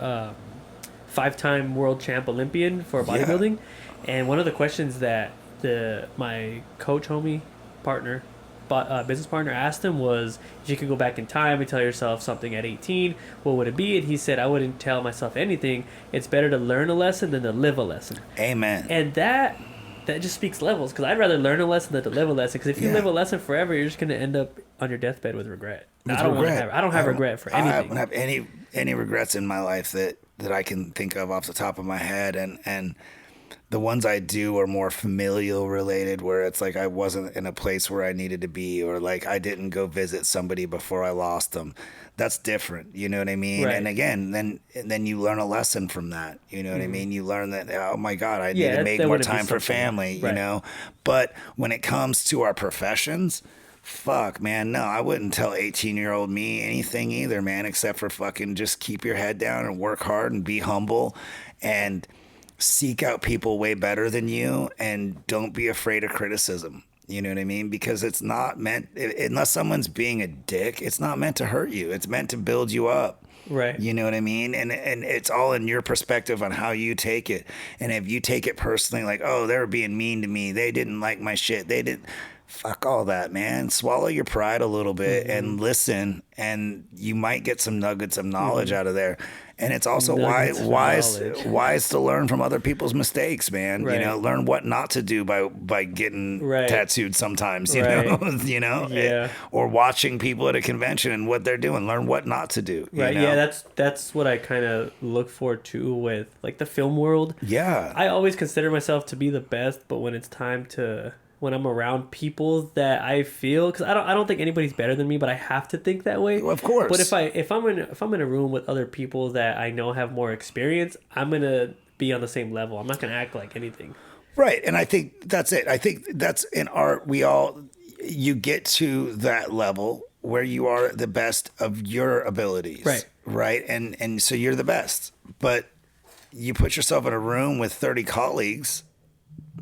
5-time world champ Olympian for bodybuilding. And one of the questions that my coach homie partner, business partner asked him was, if you could go back in time and tell yourself something at 18, what would it be? And he said, I wouldn't tell myself anything. It's better to learn a lesson than to live a lesson. Amen. And that just speaks levels, because I'd rather learn a lesson than to live a lesson. Because if you live a lesson forever, you're just going to end up on your deathbed with regret. I don't have regret for anything. I don't have any regrets in my life that I can think of off the top of my head, and the ones I do are more familial related, where it's like I wasn't in a place where I needed to be, or like I didn't go visit somebody before I lost them. That's different. You know what I mean? Right. And again, then you learn a lesson from that. You know what I mean? You learn that, oh my God, I need to make more time for family, you know? But when it comes to our professions, fuck, man, no, I wouldn't tell 18-year-old me anything either, man, except for fucking just keep your head down and work hard and be humble and seek out people way better than you, and don't be afraid of criticism. You know what I mean? Because it's not meant, unless someone's being a dick, it's not meant to hurt you. It's meant to build you up. Right. You know what I mean? And it's all in your perspective on how you take it. And if you take it personally, like, oh, they were being mean to me, they didn't like my shit, they didn't, fuck all that, man. Swallow your pride a little bit and listen, and you might get some nuggets of knowledge out of there. And it's also wise to learn from other people's mistakes, man. Right. You know, learn what not to do by getting tattooed sometimes, you know, or watching people at a convention and what they're doing, learn what not to do. Right. You know? Yeah. That's what I kind of look for too with like the film world. Yeah. I always consider myself to be the best, but when it's time to, when I'm around people that I feel, because I don't think anybody's better than me, but I have to think that way. Well, of course. But if I'm in a room with other people that I know have more experience, I'm gonna be on the same level. I'm not gonna act like anything. Right. And I think that's it. I think that's in art. You get to that level where you are the best of your abilities. Right. Right. And so you're the best. But you put yourself in a room with 30 colleagues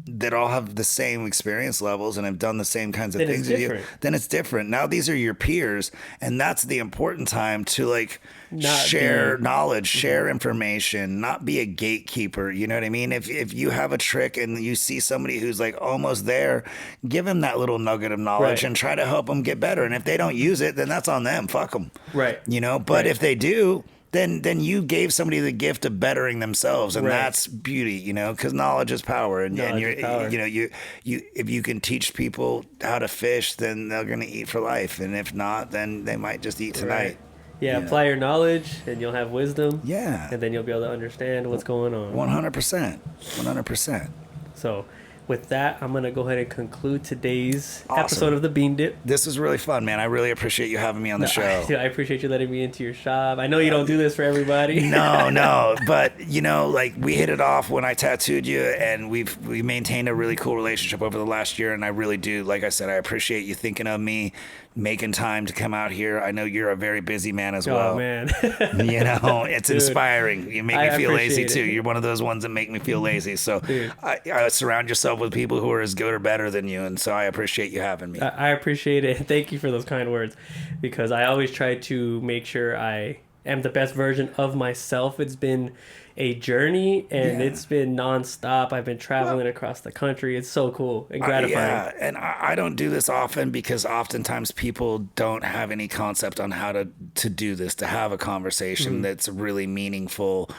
that all have the same experience levels and have done the same kinds of things as you, then it's different. Now these are your peers, and that's the important time to like share knowledge, share information, not be a gatekeeper. You know what I mean? If you have a trick and you see somebody who's like almost there, give them that little nugget of knowledge and try to help them get better. And if they don't use it, then that's on them. Fuck them. Right. You know, but if they do, then you gave somebody the gift of bettering themselves, and that's beauty, you know, because knowledge is power, and you're, you know, you if you can teach people how to fish, then they're gonna eat for life, and if not, then they might just eat tonight. Right. Yeah, apply your knowledge, and you'll have wisdom. Yeah, and then you'll be able to understand what's going on. 100%, 100%. So, with that, I'm going to go ahead and conclude today's episode of the Bean Dip. This was really fun, man. I really appreciate you having me on the show. I appreciate you letting me into your shop. I know you don't do this for everybody. No. But, you know, like we hit it off when I tattooed you, and we maintained a really cool relationship over the last year. And I really do, like I said, I appreciate you thinking of me, making time to come out here. I know you're a very busy man as well. Oh, man. You know, it's inspiring. You make me feel lazy too. You're one of those ones that make me feel lazy. So I surround yourself with people who are as good or better than you. And so I appreciate you having me. I appreciate it. Thank you for those kind words, because I always try to make sure I am the best version of myself. It's been a journey, and it's been nonstop. I've been traveling across the country. It's so cool and gratifying. And I don't do this often because oftentimes people don't have any concept on how to do this, to have a conversation that's really meaningful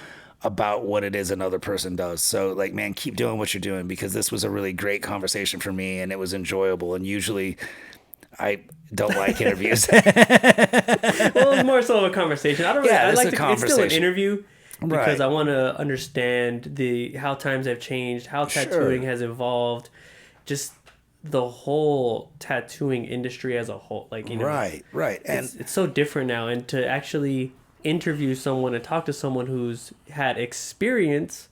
about what it is another person does. So like, man, keep doing what you're doing, because this was a really great conversation for me, and it was enjoyable. And usually I don't like interviews. Well, it's more so a conversation. I don't really, I like to, it's still an interview, because I want to understand how times have changed, how tattooing has evolved, just the whole tattooing industry as a whole. Like, you know, right. And it's so different now, and to actually interview someone and talk to someone who's had experience,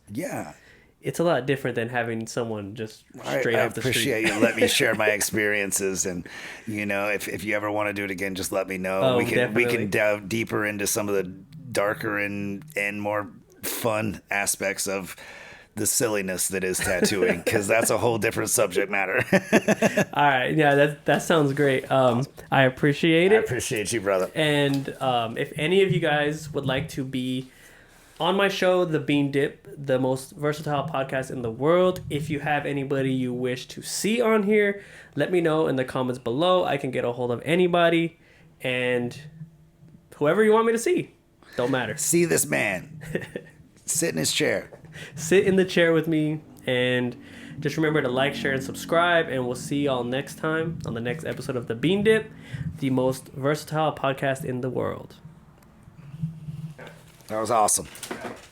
it's a lot different than having someone just straight off the street. I appreciate you let me share my experiences, and you know, if you ever want to do it again, just let me know. We can delve deeper into some of the darker and more fun aspects of the silliness that is tattooing, because that's a whole different subject matter. All right, yeah, that sounds great. I appreciate it. I appreciate you, brother. And if any of you guys would like to be on my show, The Bean Dip, the most versatile podcast in the world, if you have anybody you wish to see on here, let me know in the comments below. I can get a hold of anybody, and whoever you want me to see. Don't matter. See this man. Sit in his chair. Sit in the chair with me, and just remember to like, share, and subscribe, and we'll see y'all next time on the next episode of The Bean Dip, the most versatile podcast in the world. That was awesome.